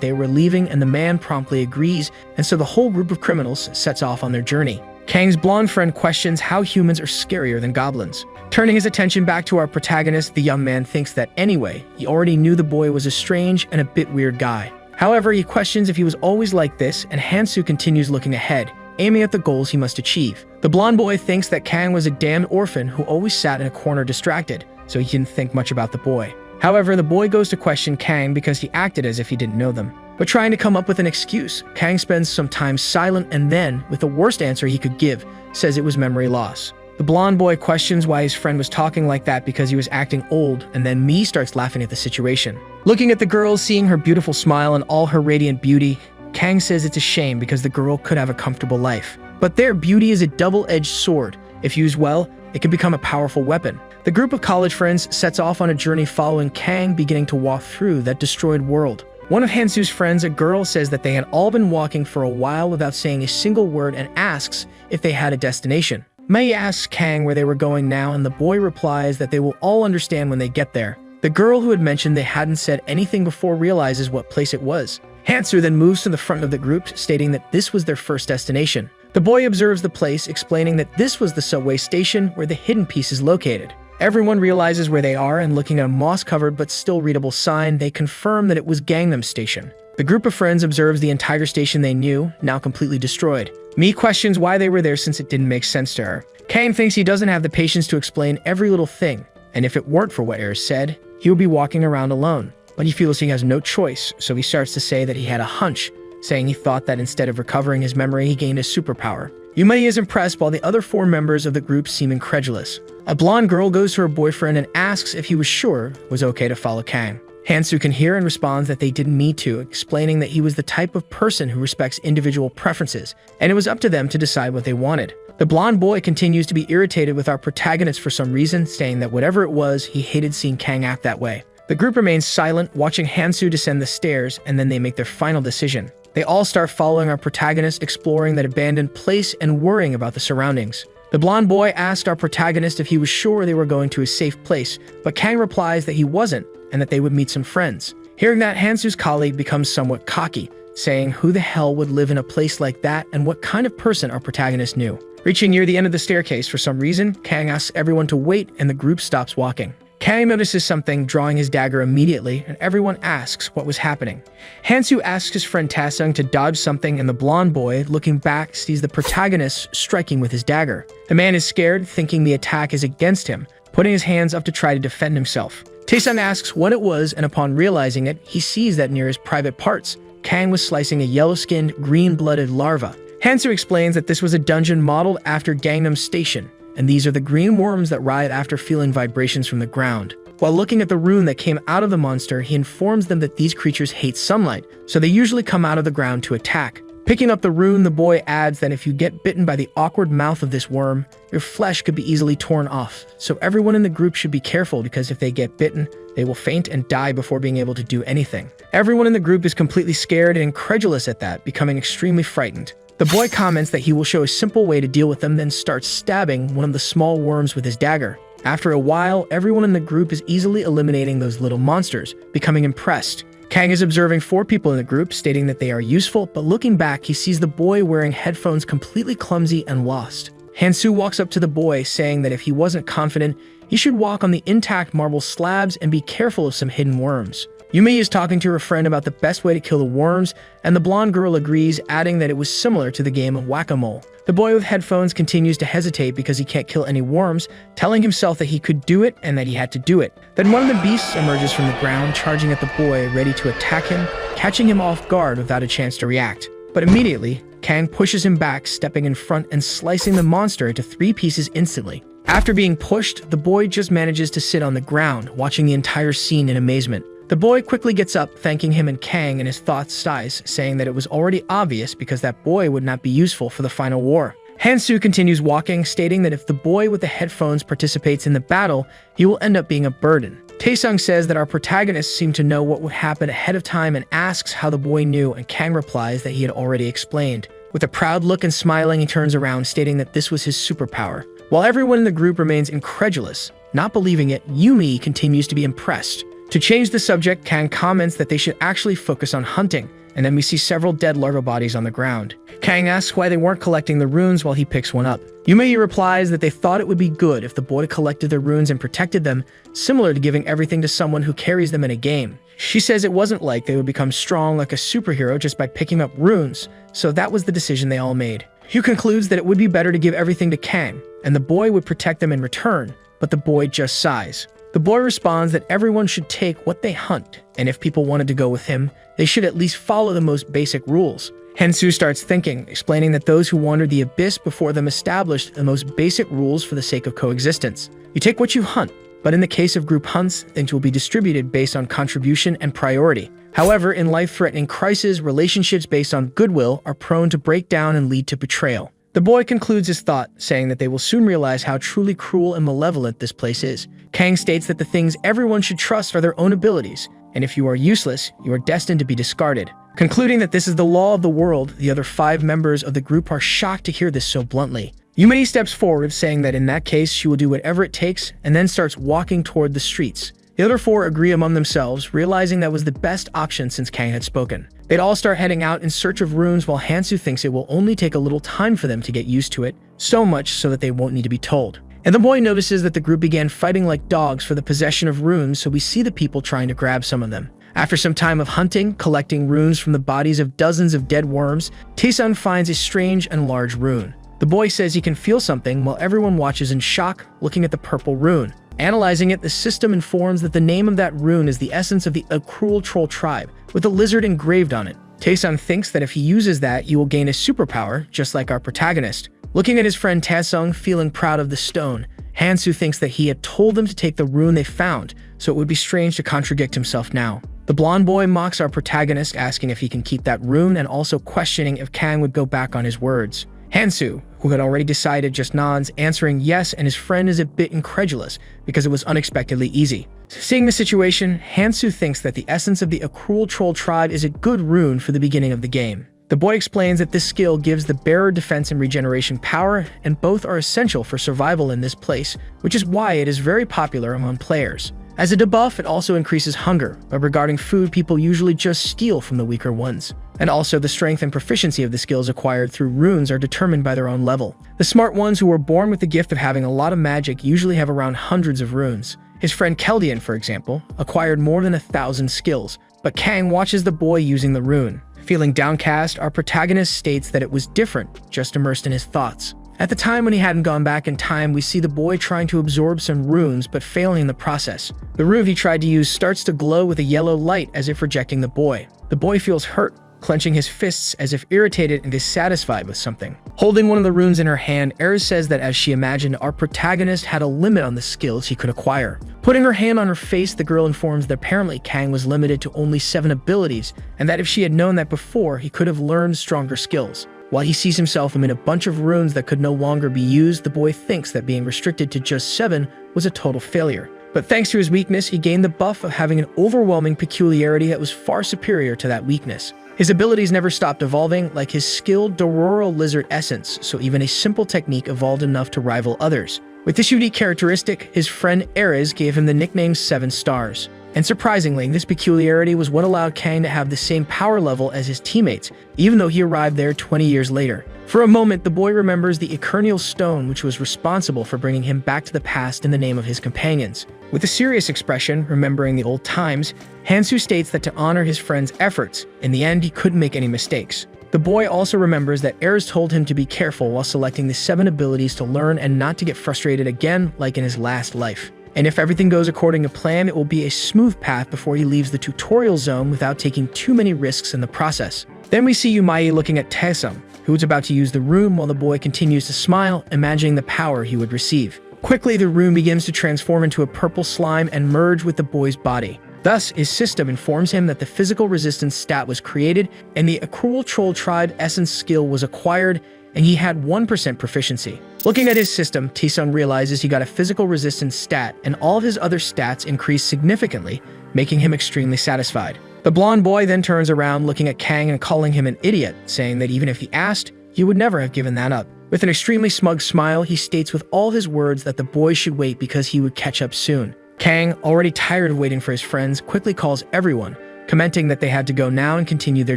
they were leaving and the man promptly agrees, and so the whole group of criminals sets off on their journey. Kang's blonde friend questions how humans are scarier than goblins. Turning his attention back to our protagonist, the young man thinks that anyway, he already knew the boy was a strange and a bit weird guy. However, he questions if he was always like this, and Hansu continues looking ahead, aiming at the goals he must achieve. The blonde boy thinks that Kang was a damned orphan who always sat in a corner distracted, so he didn't think much about the boy. However, the boy goes to question Kang because he acted as if he didn't know them. But trying to come up with an excuse, Kang spends some time silent and then, with the worst answer he could give, says it was memory loss. The blonde boy questions why his friend was talking like that because he was acting old, and then Mi starts laughing at the situation. Looking at the girl, seeing her beautiful smile and all her radiant beauty, Kang says it's a shame because the girl could have a comfortable life. But their beauty is a double-edged sword. If used well, it can become a powerful weapon. The group of college friends sets off on a journey following Kang beginning to walk through that destroyed world. One of Hansu's friends, a girl, says that they had all been walking for a while without saying a single word and asks if they had a destination. Mei asks Kang where they were going now, and the boy replies that they will all understand when they get there. The girl who had mentioned they hadn't said anything before realizes what place it was. Hansu then moves to the front of the group, stating that this was their first destination. The boy observes the place, explaining that this was the subway station where the hidden piece is located. Everyone realizes where they are, and looking at a moss-covered but still readable sign, they confirm that it was Gangnam Station. The group of friends observes the entire station they knew, now completely destroyed. Mi questions why they were there since it didn't make sense to her. Kang thinks he doesn't have the patience to explain every little thing, and if it weren't for what Erez said, he would be walking around alone. But he feels he has no choice, so he starts to say that he had a hunch, saying he thought that instead of recovering his memory, he gained a superpower. Yumei is impressed while the other 4 members of the group seem incredulous. A blonde girl goes to her boyfriend and asks if he was sure it was okay to follow Kang. Hansu can hear and responds that they didn't need to, explaining that he was the type of person who respects individual preferences, and it was up to them to decide what they wanted. The blonde boy continues to be irritated with our protagonist for some reason, saying that whatever it was, he hated seeing Kang act that way. The The group remains silent, watching Hansu descend the stairs, and then they make their final decision. They all start following our protagonist, exploring that abandoned place and worrying about the surroundings. The blonde boy asked our protagonist if he was sure they were going to a safe place, but Kang replies that he wasn't and that they would meet some friends. Hearing that, Hansu's colleague becomes somewhat cocky, saying who the hell would live in a place like that and what kind of person our protagonist knew. Reaching near the end of the staircase, for some reason, Kang asks everyone to wait and the group stops walking. Kang notices something, drawing his dagger immediately, and everyone asks what was happening. Hansu asks his friend Taesung to dodge something, and the blonde boy, looking back, sees the protagonist striking with his dagger. The man is scared, thinking the attack is against him, putting his hands up to try to defend himself. Taesung asks what it was, and upon realizing it, he sees that near his private parts, Kang was slicing a yellow-skinned, green-blooded larva. Hansu explains that this was a dungeon modeled after Gangnam Station, and these are the green worms that writhe after feeling vibrations from the ground. While looking at the rune that came out of the monster, he informs them that these creatures hate sunlight, so they usually come out of the ground to attack. Picking up the rune, the boy adds that if you get bitten by the awkward mouth of this worm, your flesh could be easily torn off, so everyone in the group should be careful because if they get bitten, they will faint and die before being able to do anything. Everyone in the group is completely scared and incredulous at that, becoming extremely frightened. The boy comments that he will show a simple way to deal with them, then starts stabbing one of the small worms with his dagger. After a while, everyone in the group is easily eliminating those little monsters, becoming impressed. Kang is observing 4 people in the group, stating that they are useful, but looking back, he sees the boy wearing headphones completely clumsy and lost. Hansu walks up to the boy, saying that if he wasn't confident, he should walk on the intact marble slabs and be careful of some hidden worms. Yumi is talking to her friend about the best way to kill the worms, and the blonde girl agrees, adding that it was similar to the game of whack-a-mole. The boy with headphones continues to hesitate because he can't kill any worms, telling himself that he could do it and that he had to do it. Then one of the beasts emerges from the ground, charging at the boy, ready to attack him, catching him off guard without a chance to react. But immediately, Kang pushes him back, stepping in front and slicing the monster into 3 pieces instantly. After being pushed, the boy just manages to sit on the ground, watching the entire scene in amazement. The boy quickly gets up, thanking him and Kang, and his thoughts dies, saying that it was already obvious because that boy would not be useful for the final war. Hansu continues walking, stating that if the boy with the headphones participates in the battle, he will end up being a burden. Taesung says that our protagonist seemed to know what would happen ahead of time and asks how the boy knew, and Kang replies that he had already explained. With a proud look and smiling, he turns around, stating that this was his superpower. While everyone in the group remains incredulous, not believing it, Yumi continues to be impressed. To change the subject, Kang comments that they should actually focus on hunting, and then we see several dead larva bodies on the ground. Kang asks why they weren't collecting the runes while he picks one up. Yumi replies that they thought it would be good if the boy collected the runes and protected them, similar to giving everything to someone who carries them in a game. She says it wasn't like they would become strong like a superhero just by picking up runes, so that was the decision they all made. Hugh concludes that it would be better to give everything to Kang, and the boy would protect them in return, but the boy just sighs. The boy responds that everyone should take what they hunt, and if people wanted to go with him, they should at least follow the most basic rules. Hansu starts thinking, explaining that those who wandered the abyss before them established the most basic rules for the sake of coexistence. You take what you hunt, but in the case of group hunts, things will be distributed based on contribution and priority. However, in life-threatening crises, relationships based on goodwill are prone to break down and lead to betrayal. The boy concludes his thought, saying that they will soon realize how truly cruel and malevolent this place is. Kang states that the things everyone should trust are their own abilities, and if you are useless, you are destined to be discarded. Concluding that this is the law of the world, the other 5 members of the group are shocked to hear this so bluntly. Yumi steps forward, saying that in that case, she will do whatever it takes, and then starts walking toward the streets. The other 4 agree among themselves, realizing that was the best option since Kang had spoken. They'd all start heading out in search of runes, while Hansu thinks it will only take a little time for them to get used to it, so much so that they won't need to be told. And the boy notices that the group began fighting like dogs for the possession of runes, so we see the people trying to grab some of them. After some time of hunting, collecting runes from the bodies of dozens of dead worms, Taesung finds a strange and large rune. The boy says he can feel something while everyone watches in shock, looking at the purple rune. Analyzing it, the system informs that the name of that rune is the essence of the cruel troll tribe, with a lizard engraved on it. Taesung thinks that if he uses that, he will gain a superpower, just like our protagonist. Looking at his friend Taesung, feeling proud of the stone, Hansu thinks that he had told them to take the rune they found, so it would be strange to contradict himself now. The blonde boy mocks our protagonist, asking if he can keep that rune and also questioning if Kang would go back on his words. Hansu, who had already decided, just nods, answering yes, and his friend is a bit incredulous because it was unexpectedly easy. Seeing the situation, Hansu thinks that the essence of the Accrual Troll tribe is a good rune for the beginning of the game. The boy explains that this skill gives the bearer defense and regeneration power, and both are essential for survival in this place, which is why it is very popular among players. As a debuff, it also increases hunger, but regarding food, people usually just steal from the weaker ones. And also, the strength and proficiency of the skills acquired through runes are determined by their own level. The smart ones who were born with the gift of having a lot of magic usually have around hundreds of runes. His friend Keldian, for example, acquired more than 1,000 skills, but Kang watches the boy using the rune. Feeling downcast, our protagonist states that it was different, just immersed in his thoughts. At the time when he hadn't gone back in time, we see the boy trying to absorb some runes but failing in the process. The rune he tried to use starts to glow with a yellow light as if rejecting the boy. The boy feels hurt, clenching his fists as if irritated and dissatisfied with something. Holding one of the runes in her hand, Eris says that as she imagined, our protagonist had a limit on the skills he could acquire. Putting her hand on her face, the girl informs that apparently Kang was limited to only 7 abilities, and that if she had known that before, he could have learned stronger skills. While he sees himself amid a bunch of runes that could no longer be used, the boy thinks that being restricted to just 7 was a total failure. But thanks to his weakness, he gained the buff of having an overwhelming peculiarity that was far superior to that weakness. His abilities never stopped evolving, like his skilled Dororo Lizard Essence, so even a simple technique evolved enough to rival others. With this unique characteristic, his friend Ares gave him the nickname 7 Stars. And surprisingly, this peculiarity was what allowed Kang to have the same power level as his teammates, even though he arrived there 20 years later. For a moment, the boy remembers the Eternial Stone, which was responsible for bringing him back to the past in the name of his companions. With a serious expression, remembering the old times, Hansu states that to honor his friend's efforts, in the end he couldn't make any mistakes. The boy also remembers that Ares told him to be careful while selecting the 7 abilities to learn and not to get frustrated again like in his last life. And if everything goes according to plan, it will be a smooth path before he leaves the tutorial zone without taking too many risks in the process. Then we see Yumai looking at Taesum, who is about to use the rune while the boy continues to smile, imagining the power he would receive. Quickly, the rune begins to transform into a purple slime and merge with the boy's body. Thus, his system informs him that the physical resistance stat was created and the Accrual Troll tribe essence skill was acquired, and he had 1% proficiency. Looking at his system, Taesung realizes he got a physical resistance stat and all of his other stats increased significantly, making him extremely satisfied. The blonde boy then turns around looking at Kang and calling him an idiot, saying that even if he asked, he would never have given that up. With an extremely smug smile, he states with all his words that the boy should wait because he would catch up soon. Kang, already tired of waiting for his friends, quickly calls everyone, commenting that they had to go now and continue their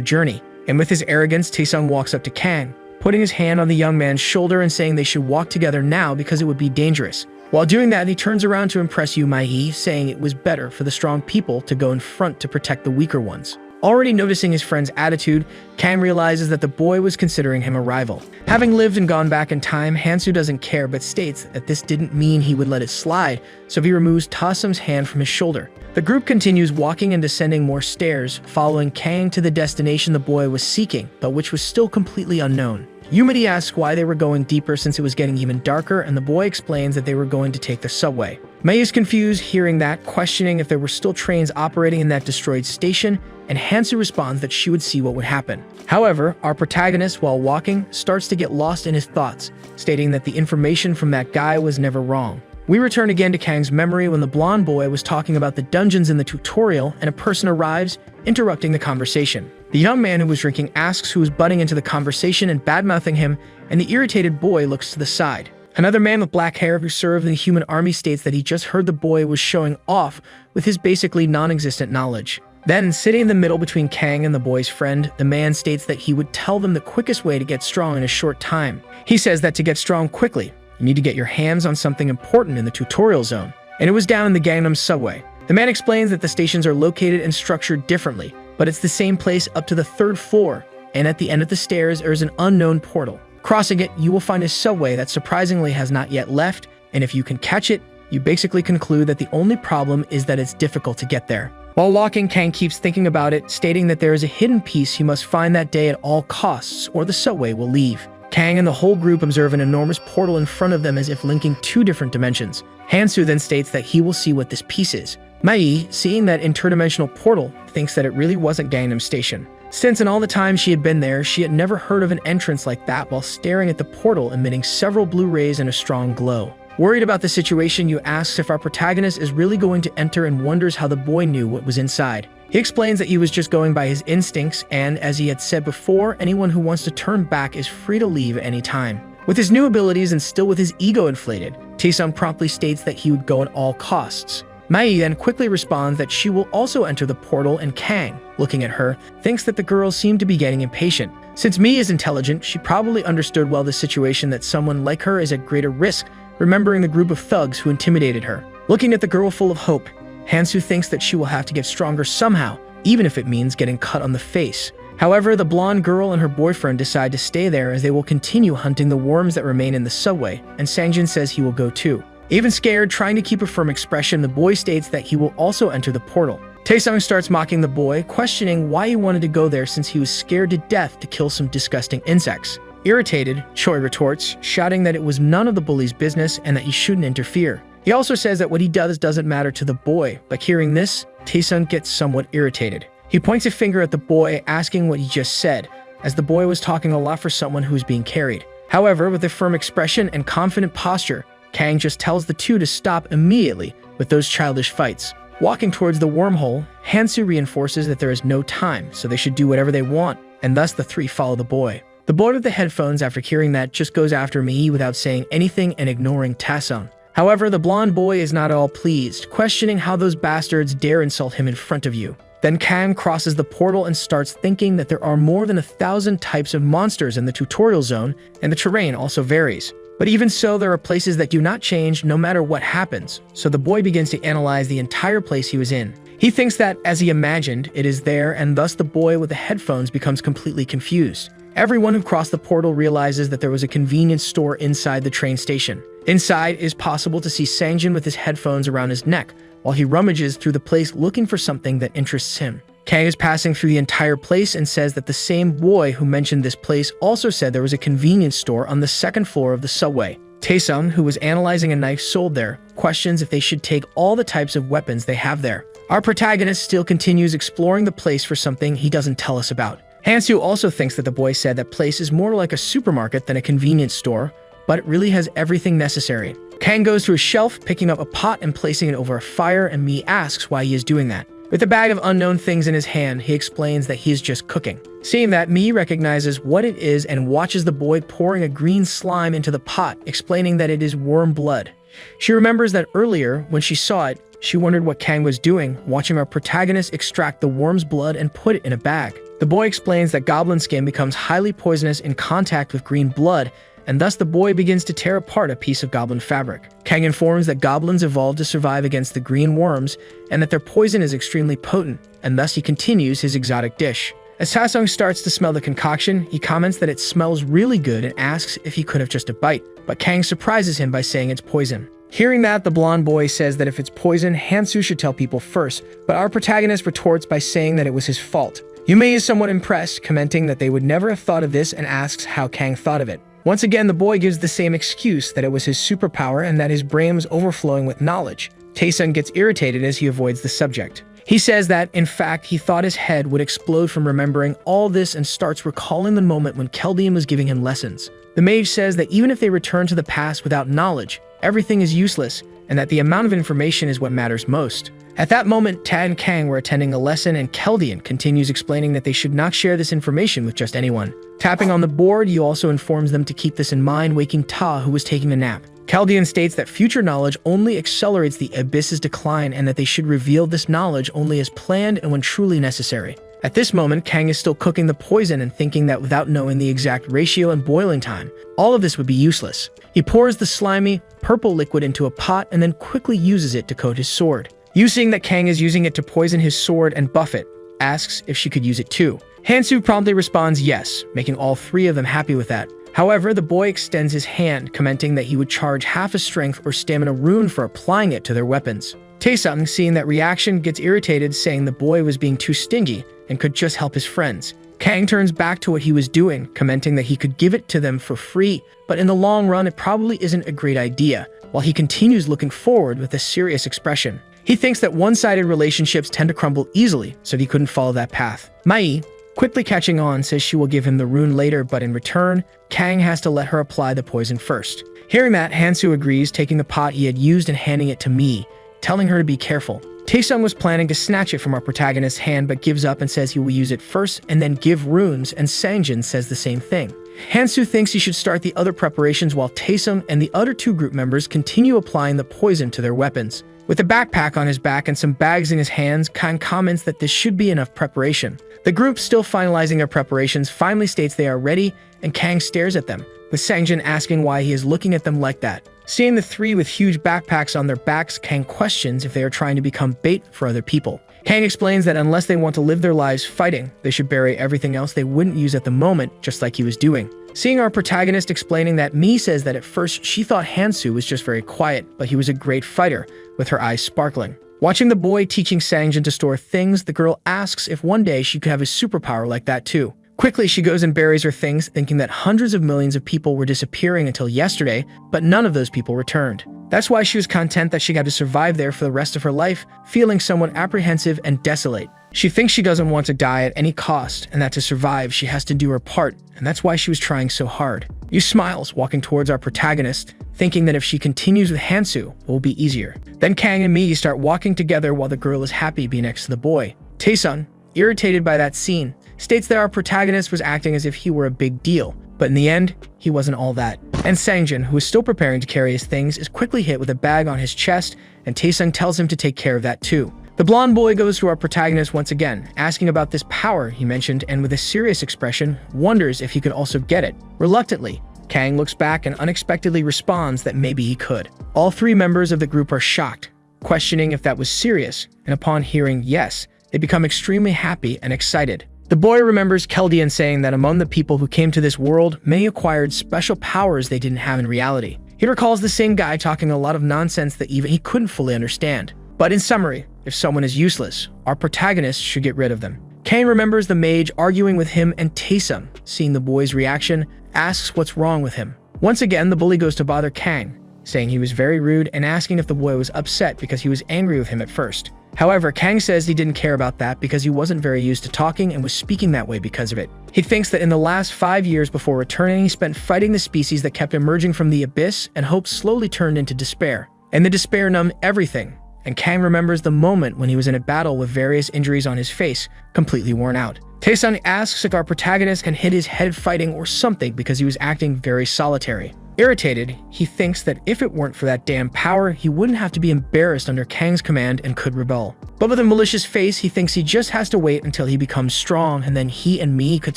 journey. And with his arrogance, Taesung walks up to Kang, putting his hand on the young man's shoulder and saying they should walk together now because it would be dangerous. While doing that, he turns around to impress Yumai, saying it was better for the strong people to go in front to protect the weaker ones. Already noticing his friend's attitude, Kang realizes that the boy was considering him a rival. Having lived and gone back in time, Hansu doesn't care but states that this didn't mean he would let it slide, so he removes Taesum's hand from his shoulder. The group continues walking and descending more stairs, following Kang to the destination the boy was seeking, but which was still completely unknown. Yumari asks why they were going deeper since it was getting even darker, and the boy explains that they were going to take the subway. Mei is confused hearing that, questioning if there were still trains operating in that destroyed station, and Hansu responds that she would see what would happen. However, our protagonist, while walking, starts to get lost in his thoughts, stating that the information from that guy was never wrong. We return again to Kang's memory when the blonde boy was talking about the dungeons in the tutorial and a person arrives, interrupting the conversation. The young man who was drinking asks who was butting into the conversation and badmouthing him, and the irritated boy looks to the side. Another man with black hair who served in the human army states that he just heard the boy was showing off with his basically non-existent knowledge. Then, sitting in the middle between Kang and the boy's friend, the man states that he would tell them the quickest way to get strong in a short time. He says that to get strong quickly, you need to get your hands on something important in the tutorial zone, and it was down in the Gangnam subway. The man explains that the stations are located and structured differently, but it's the same place up to the 3rd floor, and at the end of the stairs there is an unknown portal. Crossing it, you will find a subway that surprisingly has not yet left, and if you can catch it, you basically conclude that the only problem is that it's difficult to get there. While walking, Kang keeps thinking about it, stating that there is a hidden piece he must find that day at all costs, or the subway will leave. Kang and the whole group observe an enormous portal in front of them as if linking 2 different dimensions. Hansu then states that he will see what this piece is. Mei, seeing that interdimensional portal, thinks that it really wasn't Gangnam Station. since in all the time she had been there, she had never heard of an entrance like that while staring at the portal emitting several blue rays and a strong glow. Worried about the situation, Yu asks if our protagonist is really going to enter and wonders how the boy knew what was inside. He explains that he was just going by his instincts and, as he had said before, anyone who wants to turn back is free to leave at any time. With his new abilities and still with his ego inflated, Taesung promptly states that he would go at all costs. Mai then quickly responds that she will also enter the portal, and Kang, looking at her, thinks that the girls seem to be getting impatient. Since Mi is intelligent, she probably understood well the situation that someone like her is at greater risk, remembering the group of thugs who intimidated her. Looking at the girl full of hope, Hansu thinks that she will have to get stronger somehow, even if it means getting cut on the face. However, the blonde girl and her boyfriend decide to stay there as they will continue hunting the worms that remain in the subway, and Sangjin says he will go too. Even scared, trying to keep a firm expression, the boy states that he will also enter the portal. Taesung starts mocking the boy, questioning why he wanted to go there since he was scared to death to kill some disgusting insects. Irritated, Choi retorts, shouting that it was none of the bully's business and that he shouldn't interfere. He also says that what he does doesn't matter to the boy, but hearing this, Taesung gets somewhat irritated. He points a finger at the boy, asking what he just said, as the boy was talking a lot for someone who was being carried. However, with a firm expression and confident posture, Kang just tells the two to stop immediately with those childish fights. Walking towards the wormhole, Hansu reinforces that there is no time, so they should do whatever they want, and thus the three follow the boy. The boy with the headphones, after hearing that, just goes after Mi without saying anything and ignoring Taesung. However, the blonde boy is not at all pleased, questioning how those bastards dare insult him in front of you. Then Kang crosses the portal and starts thinking that there are more than 1,000 types of monsters in the tutorial zone, and the terrain also varies. But even so, there are places that do not change no matter what happens, so the boy begins to analyze the entire place he was in. He thinks that, as he imagined, it is there, and thus the boy with the headphones becomes completely confused. Everyone who crossed the portal realizes that there was a convenience store inside the train station. Inside, it is possible to see Sangjin with his headphones around his neck, while he rummages through the place looking for something that interests him. Kang is passing through the entire place and says that the same boy who mentioned this place also said there was a convenience store on the second floor of the subway. Taesung, who was analyzing a knife sold there, questions if they should take all the types of weapons they have there. Our protagonist still continues exploring the place for something he doesn't tell us about. Hansu also thinks that the boy said that place is more like a supermarket than a convenience store, but it really has everything necessary. Kang goes to a shelf, picking up a pot and placing it over a fire, and Mi asks why he is doing that. With a bag of unknown things in his hand, he explains that he is just cooking. Seeing that, Mi recognizes what it is and watches the boy pouring a green slime into the pot, explaining that it is worm blood. She remembers that earlier, when she saw it, she wondered what Kang was doing, watching our protagonist extract the worm's blood and put it in a bag. The boy explains that goblin skin becomes highly poisonous in contact with green blood, and thus the boy begins to tear apart a piece of goblin fabric. Kang informs that goblins evolved to survive against the green worms, and that their poison is extremely potent, and thus he continues his exotic dish. As Taesung starts to smell the concoction, he comments that it smells really good and asks if he could have just a bite, but Kang surprises him by saying it's poison. Hearing that, the blonde boy says that if it's poison, Hansu should tell people first, but our protagonist retorts by saying that it was his fault. Yume is somewhat impressed, commenting that they would never have thought of this and asks how Kang thought of it. Once again, the boy gives the same excuse that it was his superpower and that his brain was overflowing with knowledge. Taesung gets irritated as he avoids the subject. He says that, in fact, he thought his head would explode from remembering all this and starts recalling the moment when Keldian was giving him lessons. The mage says that even if they return to the past without knowledge, everything is useless, and that the amount of information is what matters most. At that moment, Tad and Kang were attending a lesson, and Keldian continues explaining that they should not share this information with just anyone. Tapping on the board, he also informs them to keep this in mind, waking Ta, who was taking a nap. Keldian states that future knowledge only accelerates the abyss's decline and that they should reveal this knowledge only as planned and when truly necessary. At this moment, Kang is still cooking the poison and thinking that without knowing the exact ratio and boiling time, all of this would be useless. He pours the slimy, purple liquid into a pot and then quickly uses it to coat his sword. Yu, seeing that Kang is using it to poison his sword and buff it, asks if she could use it too. Hansu promptly responds yes, making all three of them happy with that. However, the boy extends his hand, commenting that he would charge half a strength or stamina rune for applying it to their weapons. Taesung, seeing that reaction, gets irritated, saying the boy was being too stingy and could just help his friends. Kang turns back to what he was doing, commenting that he could give it to them for free, but in the long run it probably isn't a great idea, while he continues looking forward with a serious expression. He thinks that one-sided relationships tend to crumble easily, so he couldn't follow that path. Mai, quickly catching on, says she will give him the rune later, but in return, Kang has to let her apply the poison first. Hearing that, Hansu agrees, taking the pot he had used and handing it to Mi, telling her to be careful. Taesung was planning to snatch it from our protagonist's hand but gives up and says he will use it first and then give runes, and Sangjin says the same thing. Hansu thinks he should start the other preparations while Taesung and the other two group members continue applying the poison to their weapons. With a backpack on his back and some bags in his hands, Kang comments that this should be enough preparation. The group, still finalizing their preparations, finally states they are ready, and Kang stares at them, with Sangjin asking why he is looking at them like that. Seeing the three with huge backpacks on their backs, Kang questions if they are trying to become bait for other people. Kang explains that unless they want to live their lives fighting, they should bury everything else they wouldn't use at the moment, just like he was doing. Seeing our protagonist explaining that, Mi says that at first she thought Hansu was just very quiet, but he was a great fighter, with her eyes sparkling. Watching the boy teaching Sangjin to store things, the girl asks if one day she could have a superpower like that too. Quickly, she goes and buries her things, thinking that hundreds of millions of people were disappearing until yesterday, but none of those people returned. That's why she was content that she got to survive there for the rest of her life, feeling somewhat apprehensive and desolate. She thinks she doesn't want to die at any cost, and that to survive, she has to do her part, and that's why she was trying so hard. Yu smiles, walking towards our protagonist, thinking that if she continues with Hansu, it will be easier. Then Kang and Mi start walking together while the girl is happy being next to the boy. Taesung, irritated by that scene, states that our protagonist was acting as if he were a big deal, but in the end, he wasn't all that. And Sangjin, who is still preparing to carry his things, is quickly hit with a bag on his chest, and Taesung tells him to take care of that too. The blonde boy goes to our protagonist once again, asking about this power he mentioned, and with a serious expression, wonders if he could also get it. Reluctantly, Kang looks back and unexpectedly responds that maybe he could. All three members of the group are shocked, questioning if that was serious, and upon hearing yes, they become extremely happy and excited. The boy remembers Keldian saying that among the people who came to this world, many acquired special powers they didn't have in reality. He recalls the same guy talking a lot of nonsense that even he couldn't fully understand. But in summary, if someone is useless, our protagonist should get rid of them. Kang remembers the mage arguing with him, and Taesung, seeing the boy's reaction, asks what's wrong with him. Once again, the bully goes to bother Kang, saying he was very rude and asking if the boy was upset because he was angry with him at first. However, Kang says he didn't care about that because he wasn't very used to talking and was speaking that way because of it. He thinks that in the last 5 years before returning, he spent fighting the species that kept emerging from the abyss, and hope slowly turned into despair. And the despair numbed everything. And Kang remembers the moment when he was in a battle with various injuries on his face, completely worn out. Taesung asks if our protagonist can hit his head fighting or something because he was acting very solitary. Irritated, he thinks that if it weren't for that damn power, he wouldn't have to be embarrassed under Kang's command and could rebel. But with a malicious face, he thinks he just has to wait until he becomes strong, and then he and Mi could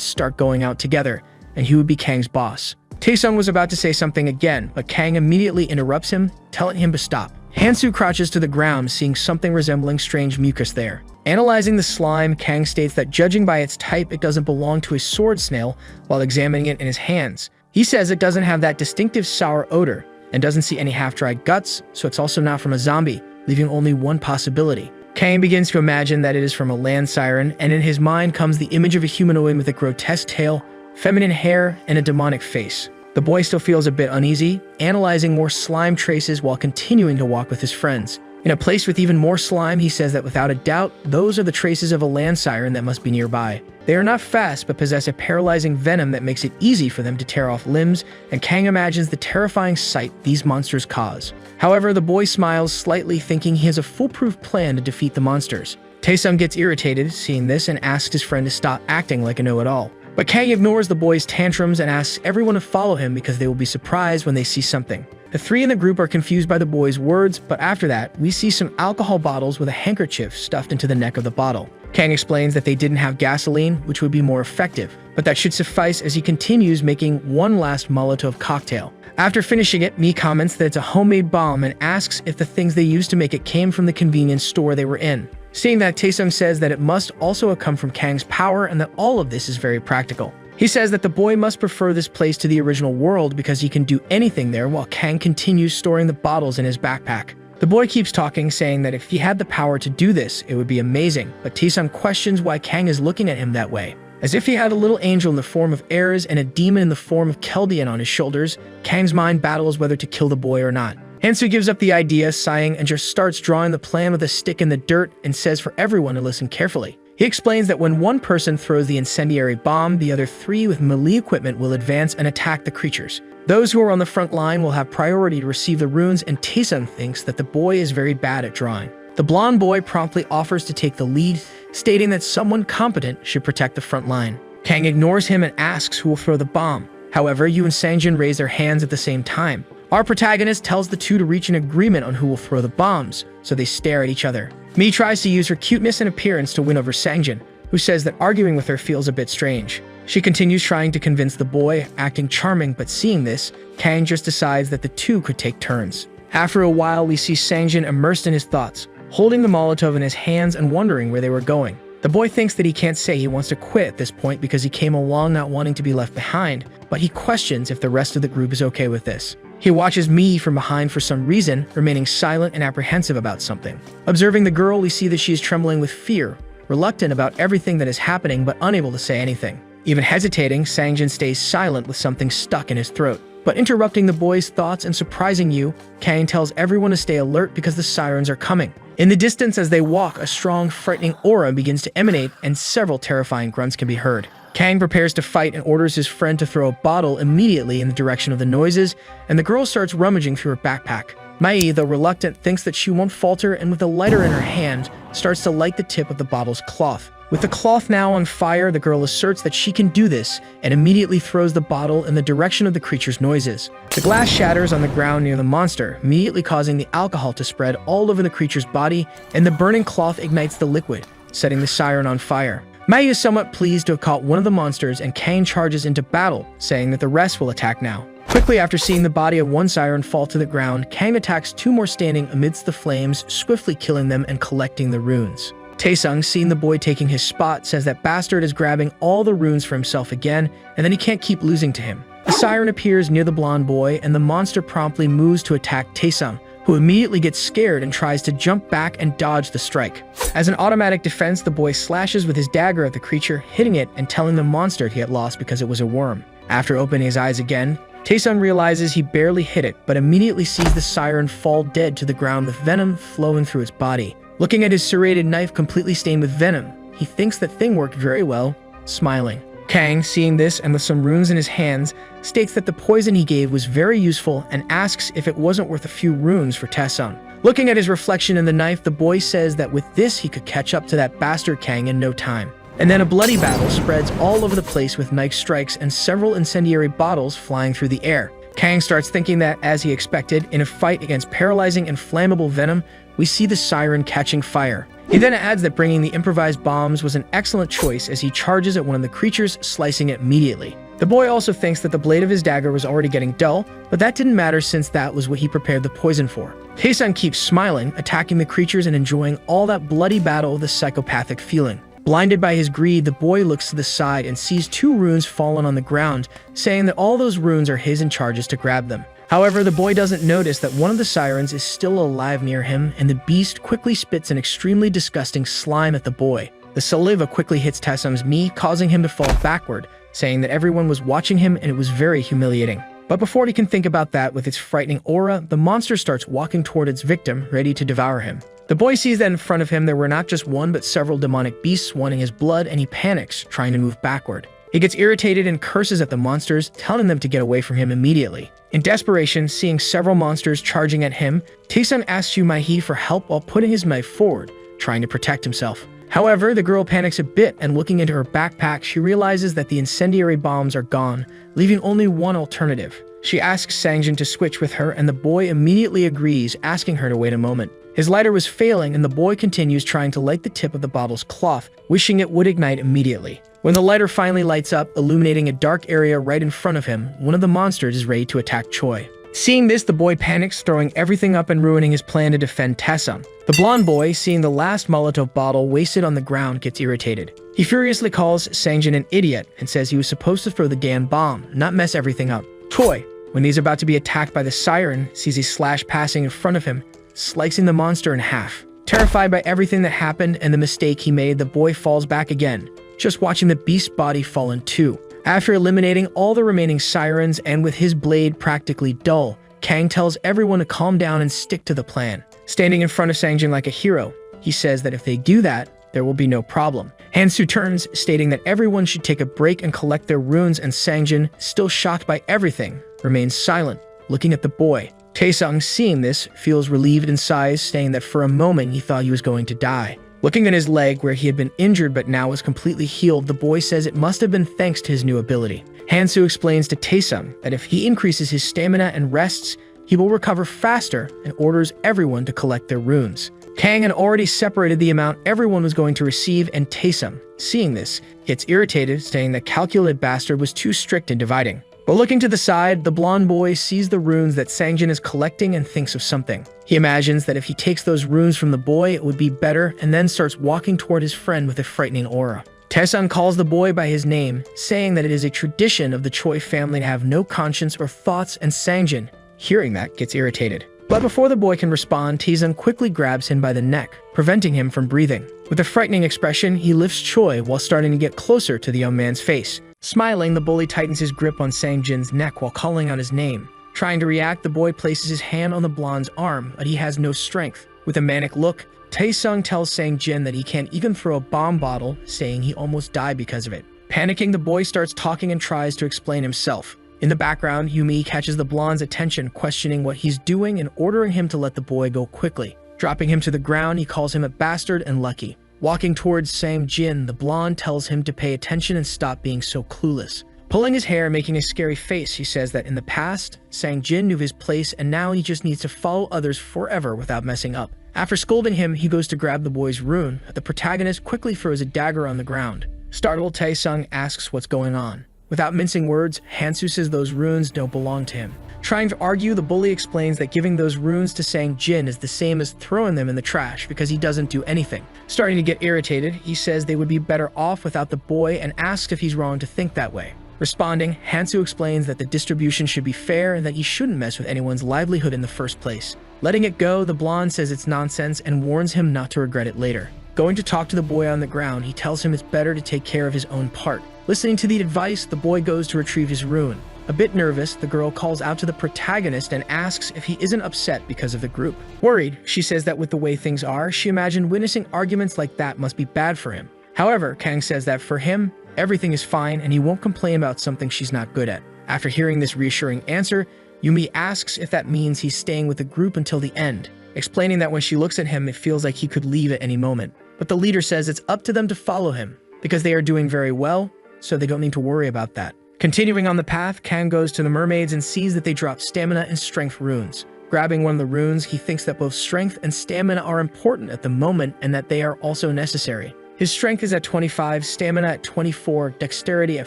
start going out together, and he would be Kang's boss. Taesung was about to say something again, but Kang immediately interrupts him, telling him to stop. Hansu crouches to the ground, seeing something resembling strange mucus there. Analyzing the slime, Kang states that judging by its type, it doesn't belong to a sword snail while examining it in his hands. He says it doesn't have that distinctive sour odor and doesn't see any half-dried guts, so it's also not from a zombie, leaving only one possibility. Kang begins to imagine that it is from a land siren, and in his mind comes the image of a humanoid with a grotesque tail, feminine hair, and a demonic face. The boy still feels a bit uneasy, analyzing more slime traces while continuing to walk with his friends. In a place with even more slime, he says that without a doubt, those are the traces of a land siren that must be nearby. They are not fast, but possess a paralyzing venom that makes it easy for them to tear off limbs, and Kang imagines the terrifying sight these monsters cause. However, the boy smiles slightly, thinking he has a foolproof plan to defeat the monsters. Taesung gets irritated, seeing this, and asks his friend to stop acting like a know-it-all. But Kang ignores the boy's tantrums and asks everyone to follow him because they will be surprised when they see something. The three in the group are confused by the boy's words, but after that, we see some alcohol bottles with a handkerchief stuffed into the neck of the bottle. Kang explains that they didn't have gasoline, which would be more effective, but that should suffice as he continues making one last Molotov cocktail. After finishing it, Mi comments that it's a homemade bomb and asks if the things they used to make it came from the convenience store they were in. Seeing that, Taesung says that it must also have come from Kang's power and that all of this is very practical. He says that the boy must prefer this place to the original world because he can do anything there, while Kang continues storing the bottles in his backpack. The boy keeps talking, saying that if he had the power to do this, it would be amazing, but Taesung questions why Kang is looking at him that way. As if he had a little angel in the form of Ares and a demon in the form of Keldian on his shoulders, Kang's mind battles whether to kill the boy or not. Hansu gives up the idea, sighing, and just starts drawing the plan with a stick in the dirt and says for everyone to listen carefully. He explains that when one person throws the incendiary bomb, the other 3 with melee equipment will advance and attack the creatures. Those who are on the front line will have priority to receive the runes, and Taesung thinks that the boy is very bad at drawing. The blonde boy promptly offers to take the lead, stating that someone competent should protect the front line. Kang ignores him and asks who will throw the bomb. However, Yu and Sangjin raise their hands at the same time. Our protagonist tells the two to reach an agreement on who will throw the bombs, so they stare at each other. Mi tries to use her cuteness and appearance to win over Sangjin, who says that arguing with her feels a bit strange. She continues trying to convince the boy, acting charming, but seeing this, Kang just decides that the two could take turns. After a while, we see Sangjin immersed in his thoughts, holding the Molotov in his hands and wondering where they were going. The boy thinks that he can't say he wants to quit at this point because he came along not wanting to be left behind, but he questions if the rest of the group is okay with this. He watches Mi from behind for some reason, remaining silent and apprehensive about something. Observing the girl, we see that she is trembling with fear, reluctant about everything that is happening but unable to say anything. Even hesitating, Sangjin stays silent with something stuck in his throat. But interrupting the boy's thoughts and surprising Yu, Kang tells everyone to stay alert because the sirens are coming. In the distance as they walk, a strong, frightening aura begins to emanate and several terrifying grunts can be heard. Kang prepares to fight and orders his friend to throw a bottle immediately in the direction of the noises, and the girl starts rummaging through her backpack. Mai, though reluctant, thinks that she won't falter and with a lighter in her hand, starts to light the tip of the bottle's cloth. With the cloth now on fire, the girl asserts that she can do this and immediately throws the bottle in the direction of the creature's noises. The glass shatters on the ground near the monster, immediately causing the alcohol to spread all over the creature's body, and the burning cloth ignites the liquid, setting the siren on fire. Mai is somewhat pleased to have caught one of the monsters, and Kang charges into battle, saying that the rest will attack now. Quickly after seeing the body of one siren fall to the ground, Kang attacks 2 more standing amidst the flames, swiftly killing them and collecting the runes. Taesung, seeing the boy taking his spot, says that bastard is grabbing all the runes for himself again, and then he can't keep losing to him. A siren appears near the blonde boy, and the monster promptly moves to attack Taesung, who immediately gets scared and tries to jump back and dodge the strike. As an automatic defense, the boy slashes with his dagger at the creature, hitting it and telling the monster he had lost because it was a worm. After opening his eyes again, Taesung realizes he barely hit it, but immediately sees the siren fall dead to the ground with venom flowing through its body. Looking at his serrated knife completely stained with venom, he thinks that thing worked very well, smiling. Kang, seeing this and with some runes in his hands, states that the poison he gave was very useful and asks if it wasn't worth a few runes for Taesung. Looking at his reflection in the knife, the boy says that with this he could catch up to that bastard Kang in no time. And then a bloody battle spreads all over the place with knife strikes and several incendiary bottles flying through the air. Kang starts thinking that, as he expected, in a fight against paralyzing and flammable venom, we see the siren catching fire. He then adds that bringing the improvised bombs was an excellent choice as he charges at one of the creatures, slicing it immediately. The boy also thinks that the blade of his dagger was already getting dull, but that didn't matter since that was what he prepared the poison for. Taesung keeps smiling, attacking the creatures and enjoying all that bloody battle with a psychopathic feeling. Blinded by his greed, the boy looks to the side and sees 2 runes fallen on the ground, saying that all those runes are his and charges to grab them. However, the boy doesn't notice that one of the sirens is still alive near him, and the beast quickly spits an extremely disgusting slime at the boy. The saliva quickly hits Taesung's Mi, causing him to fall backward, saying that everyone was watching him and it was very humiliating. But before he can think about that, with its frightening aura, the monster starts walking toward its victim, ready to devour him. The boy sees that in front of him there were not just one but several demonic beasts wanting his blood, and he panics, trying to move backward. He gets irritated and curses at the monsters, telling them to get away from him immediately. In desperation, seeing several monsters charging at him, Taesung asks Yu Mai-hee for help while putting his knife forward, trying to protect himself. However, the girl panics a bit, and looking into her backpack, she realizes that the incendiary bombs are gone, leaving only one alternative. She asks Sangjin to switch with her, and the boy immediately agrees, asking her to wait a moment. His lighter was failing, and the boy continues trying to light the tip of the bottle's cloth, wishing it would ignite immediately. When the lighter finally lights up, illuminating a dark area right in front of him, one of the monsters is ready to attack Choi. Seeing this, the boy panics, throwing everything up and ruining his plan to defend Taesung. The blonde boy, seeing the last Molotov bottle wasted on the ground, gets irritated. He furiously calls Sangjin an idiot and says he was supposed to throw the damn bomb, not mess everything up. Choi, when he's about to be attacked by the siren, sees a slash passing in front of him, slicing the monster in half. Terrified by everything that happened and the mistake he made, the boy falls back again, just watching the beast's body fall in 2. After eliminating all the remaining sirens and with his blade practically dull, Kang tells everyone to calm down and stick to the plan. Standing in front of Sangjin like a hero, he says that if they do that, there will be no problem. Hansu turns, stating that everyone should take a break and collect their runes, and Sangjin, still shocked by everything, remains silent, looking at the boy. Taesung, seeing this, feels relieved and sighs, saying that for a moment he thought he was going to die. Looking at his leg where he had been injured but now was completely healed, the boy says it must have been thanks to his new ability. Hansu explains to Taesung that if he increases his stamina and rests, he will recover faster, and orders everyone to collect their runes. Kang had already separated the amount everyone was going to receive, and Taesung, seeing this, gets irritated, saying that calculated bastard was too strict in dividing. But looking to the side, the blonde boy sees the runes that Sangjin is collecting and thinks of something. He imagines that if he takes those runes from the boy, it would be better, and then starts walking toward his friend with a frightening aura. Taesung calls the boy by his name, saying that it is a tradition of the Choi family to have no conscience or thoughts, and Sangjin, hearing that, gets irritated. But before the boy can respond, Taesung quickly grabs him by the neck, preventing him from breathing. With a frightening expression, he lifts Choi while starting to get closer to the young man's face. Smiling, the bully tightens his grip on Sangjin's neck while calling out his name. Trying to react, the boy places his hand on the blonde's arm, but he has no strength. With a manic look, Taesung tells Sangjin that he can't even throw a bomb bottle, saying he almost died because of it. Panicking, the boy starts talking and tries to explain himself. In the background, Yumi catches the blonde's attention, questioning what he's doing and ordering him to let the boy go quickly. Dropping him to the ground, he calls him a bastard and lucky. Walking towards Sangjin, the blonde tells him to pay attention and stop being so clueless. Pulling his hair, making a scary face, he says that in the past, Sangjin knew his place and now he just needs to follow others forever without messing up. After scolding him, he goes to grab the boy's rune. The protagonist quickly throws a dagger on the ground. Startled, Taesung asks what's going on. Without mincing words, Hansu says those runes don't belong to him. Trying to argue, the bully explains that giving those runes to Sangjin is the same as throwing them in the trash because he doesn't do anything. Starting to get irritated, he says they would be better off without the boy and asks if he's wrong to think that way. Responding, Hansu explains that the distribution should be fair and that he shouldn't mess with anyone's livelihood in the first place. Letting it go, the blonde says it's nonsense and warns him not to regret it later. Going to talk to the boy on the ground, he tells him it's better to take care of his own part. Listening to the advice, the boy goes to retrieve his rune. A bit nervous, the girl calls out to the protagonist and asks if he isn't upset because of the group. Worried, she says that with the way things are, she imagined witnessing arguments like that must be bad for him. However, Kang says that for him, everything is fine and he won't complain about something she's not good at. After hearing this reassuring answer, Yumi asks if that means he's staying with the group until the end, explaining that when she looks at him, it feels like he could leave at any moment. But the leader says it's up to them to follow him, because they are doing very well, so they don't need to worry about that. Continuing on the path, Kang goes to the mermaids and sees that they drop stamina and strength runes. Grabbing one of the runes, he thinks that both strength and stamina are important at the moment and that they are also necessary. His strength is at 25, stamina at 24, dexterity at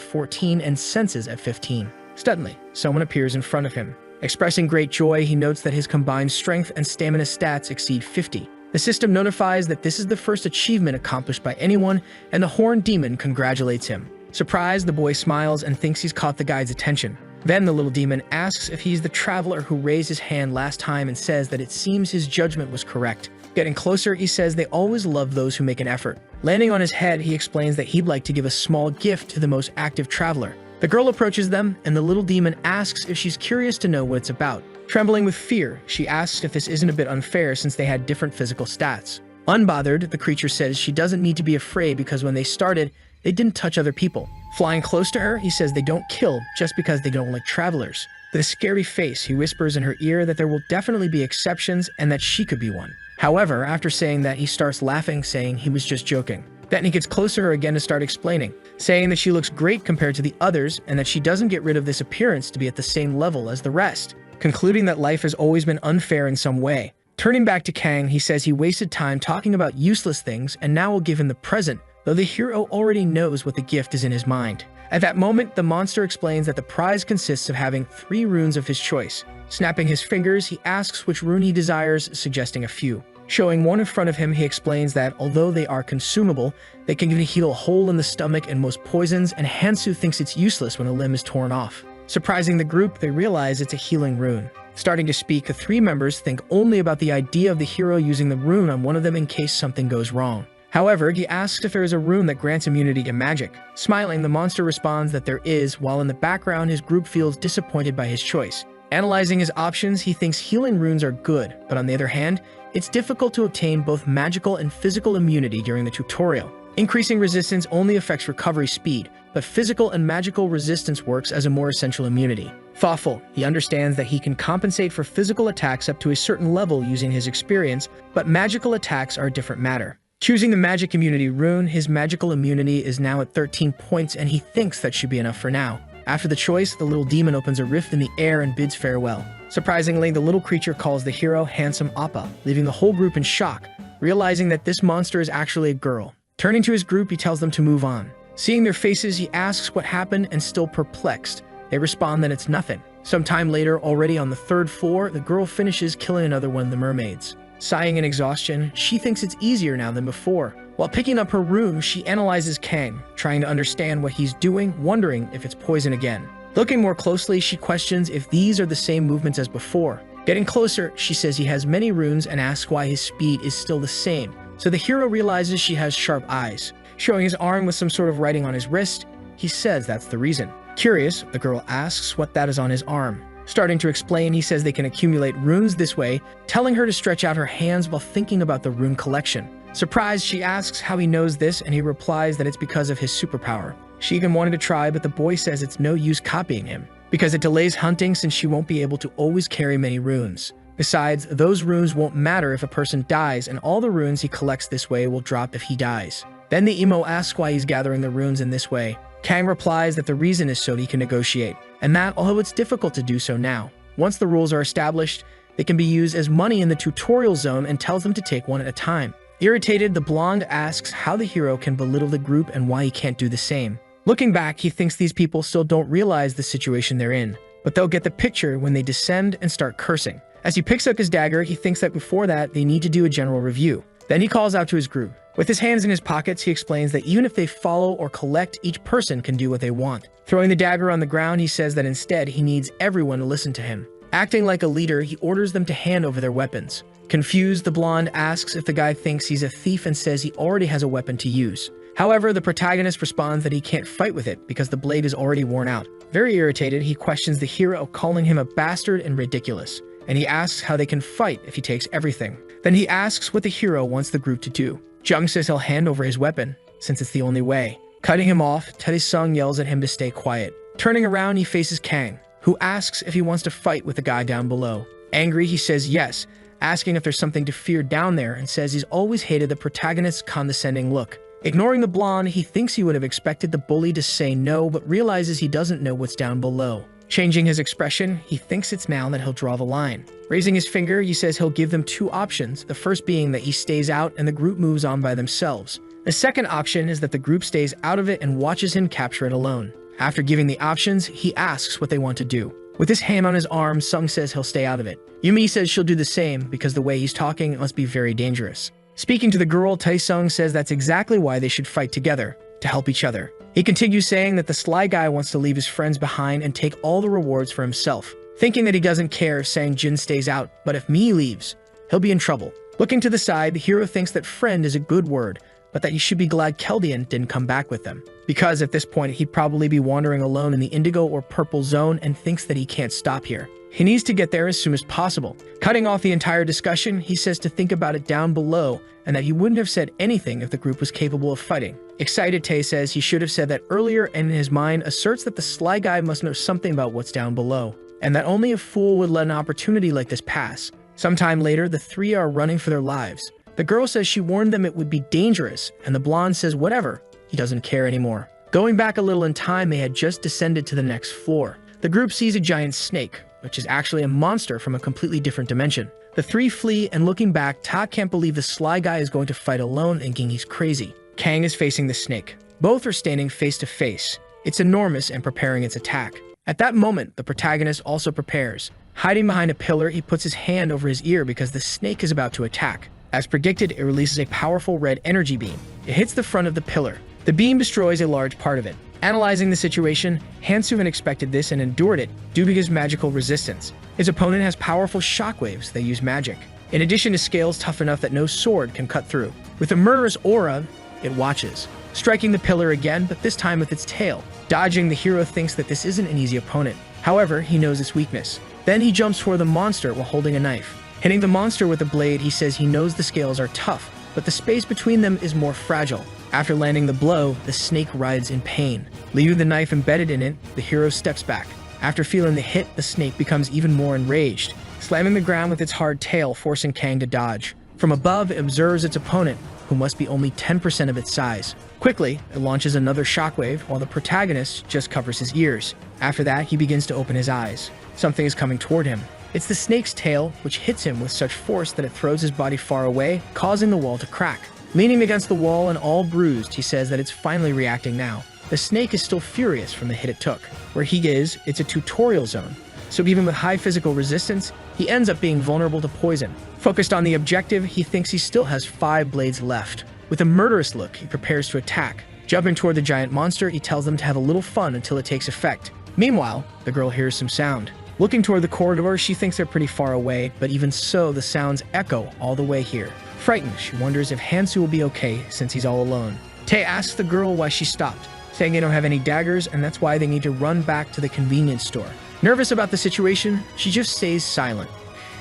14, and senses at 15. Suddenly, someone appears in front of him. Expressing great joy, he notes that his combined strength and stamina stats exceed 50. The system notifies that this is the first achievement accomplished by anyone, and the Horned Demon congratulates him. Surprised, the boy smiles and thinks he's caught the guide's attention. Then the little demon asks if he's the traveler who raised his hand last time and says that it seems his judgment was correct. Getting closer, he says they always love those who make an effort. Landing on his head, he explains that he'd like to give a small gift to the most active traveler. The girl approaches them, and the little demon asks if she's curious to know what it's about. Trembling with fear, she asks if this isn't a bit unfair since they had different physical stats. Unbothered, the creature says she doesn't need to be afraid because when they started, they didn't touch other people. Flying close to her, he says they don't kill just because they don't like travelers. With a scary face, he whispers in her ear that there will definitely be exceptions and that she could be one. However, after saying that, he starts laughing, saying he was just joking. Then he gets closer to her again to start explaining, saying that she looks great compared to the others and that she doesn't get rid of this appearance to be at the same level as the rest, concluding that life has always been unfair in some way. Turning back to Kang, he says he wasted time talking about useless things and now will give him the present, though the hero already knows what the gift is in his mind. At that moment, the monster explains that the prize consists of having 3 runes of his choice. Snapping his fingers, he asks which rune he desires, suggesting a few. Showing one in front of him, he explains that although they are consumable, they can even heal a hole in the stomach and most poisons, and Hansu thinks it's useless when a limb is torn off. Surprising the group, they realize it's a healing rune. Starting to speak, the 3 members think only about the idea of the hero using the rune on one of them in case something goes wrong. However, he asks if there is a rune that grants immunity to magic. Smiling, the monster responds that there is, while in the background his group feels disappointed by his choice. Analyzing his options, he thinks healing runes are good, but on the other hand, It's difficult to obtain both magical and physical immunity during the tutorial. Increasing resistance only affects recovery speed, but physical and magical resistance works as a more essential immunity. Thoughtful, he understands that he can compensate for physical attacks up to a certain level using his experience, but magical attacks are a different matter. Choosing the magic immunity rune, his magical immunity is now at 13 points and he thinks that should be enough for now. After the choice, the little demon opens a rift in the air and bids farewell. Surprisingly, the little creature calls the hero handsome Appa, leaving the whole group in shock, realizing that this monster is actually a girl. Turning to his group, he tells them to move on. Seeing their faces, he asks what happened and still perplexed. They respond that it's nothing. Sometime later, already on the 3rd floor, the girl finishes killing another one of the mermaids. Sighing in exhaustion, she thinks it's easier now than before. While picking up her rune, she analyzes Kang, trying to understand what he's doing, wondering if it's poison again. Looking more closely, she questions if these are the same movements as before. Getting closer, she says he has many runes and asks why his speed is still the same. So the hero realizes she has sharp eyes. Showing his arm with some sort of writing on his wrist, he says that's the reason. Curious, the girl asks what that is on his arm. Starting to explain, he says they can accumulate runes this way, telling her to stretch out her hands while thinking about the rune collection. Surprised, she asks how he knows this, and he replies that it's because of his superpower. She even wanted to try, but the boy says it's no use copying him, because it delays hunting since she won't be able to always carry many runes. Besides, those runes won't matter if a person dies, and all the runes he collects this way will drop if he dies. Then the emo asks why he's gathering the runes in this way. Kang replies that the reason is so he can negotiate, and that although it's difficult to do so now, once the rules are established, they can be used as money in the tutorial zone and tells them to take one at a time. Irritated, the blonde asks how the hero can belittle the group and why he can't do the same. Looking back, he thinks these people still don't realize the situation they're in, but they'll get the picture when they descend and start cursing. As he picks up his dagger, he thinks that before that, they need to do a general review. Then he calls out to his group. With his hands in his pockets, he explains that even if they follow or collect, each person can do what they want. Throwing the dagger on the ground, he says that instead, he needs everyone to listen to him. Acting like a leader, he orders them to hand over their weapons. Confused, the blonde asks if the guy thinks he's a thief and says he already has a weapon to use. However, the protagonist responds that he can't fight with it because the blade is already worn out. Very irritated, he questions the hero, calling him a bastard and ridiculous, and he asks how they can fight if he takes everything. Then he asks what the hero wants the group to do. Jung says he'll hand over his weapon, since it's the only way. Cutting him off, Tae-sung yells at him to stay quiet. Turning around, he faces Kang, who asks if he wants to fight with the guy down below. Angry, he says yes, asking if there's something to fear down there, and says he's always hated the protagonist's condescending look. Ignoring the blonde, he thinks he would have expected the bully to say no, but realizes he doesn't know what's down below. Changing his expression, he thinks it's now that he'll draw the line. Raising his finger, he says he'll give them 2 options, the first being that he stays out and the group moves on by themselves. The second option is that the group stays out of it and watches him capture it alone. After giving the options, he asks what they want to do. With his hand on his arm, Sung says he'll stay out of it. Yumi says she'll do the same because the way he's talking it must be very dangerous. Speaking to the girl, Tae-sung says that's exactly why they should fight together, to help each other. He continues saying that the sly guy wants to leave his friends behind and take all the rewards for himself. Thinking that he doesn't care, saying Jin stays out, but if Mi leaves, he'll be in trouble. Looking to the side, the hero thinks that friend is a good word, but that he should be glad Keldian didn't come back with them, because at this point he'd probably be wandering alone in the indigo or purple zone and thinks that he can't stop here. He needs to get there as soon as possible. Cutting off the entire discussion, he says to think about it down below and that he wouldn't have said anything if the group was capable of fighting. Excited, Tae says he should have said that earlier and in his mind asserts that the sly guy must know something about what's down below, and that only a fool would let an opportunity like this pass. Sometime later, the 3 are running for their lives. The girl says she warned them it would be dangerous, and the blonde says whatever, he doesn't care anymore. Going back a little in time, they had just descended to the next floor. The group sees a giant snake, which is actually a monster from a completely different dimension. The 3 flee, and looking back, Ta can't believe the sly guy is going to fight alone, thinking he's crazy. Kang is facing the snake. Both are standing face to face. It's enormous and preparing its attack. At that moment, the protagonist also prepares. Hiding behind a pillar, he puts his hand over his ear because the snake is about to attack. As predicted, it releases a powerful red energy beam. It hits the front of the pillar. The beam destroys a large part of it. Analyzing the situation, Hansuhan expected this and endured it due to his magical resistance. His opponent has powerful shockwaves that use magic, in addition to scales tough enough that no sword can cut through. With a murderous aura, it watches, striking the pillar again, but this time with its tail. Dodging, the hero thinks that this isn't an easy opponent. However, he knows its weakness. Then he jumps toward the monster while holding a knife. Hitting the monster with the blade, he says he knows the scales are tough, but the space between them is more fragile. After landing the blow, the snake writhes in pain. Leaving the knife embedded in it, the hero steps back. After feeling the hit, the snake becomes even more enraged, slamming the ground with its hard tail, forcing Kang to dodge. From above, it observes its opponent, who must be only 10% of its size. Quickly, it launches another shockwave, while the protagonist just covers his ears. After that, he begins to open his eyes. Something is coming toward him. It's the snake's tail, which hits him with such force that it throws his body far away, causing the wall to crack. Leaning against the wall and all bruised, he says that it's finally reacting now. The snake is still furious from the hit it took. Where he is, it's a tutorial zone, so even with high physical resistance, he ends up being vulnerable to poison. Focused on the objective, he thinks he still has 5 blades left. With a murderous look, he prepares to attack. Jumping toward the giant monster, he tells them to have a little fun until it takes effect. Meanwhile, the girl hears some sound. Looking toward the corridor, she thinks they're pretty far away, but even so, the sounds echo all the way here. Frightened, she wonders if Hansu will be okay since he's all alone. Tae asks the girl why she stopped, saying they don't have any daggers and that's why they need to run back to the convenience store. Nervous about the situation, she just stays silent.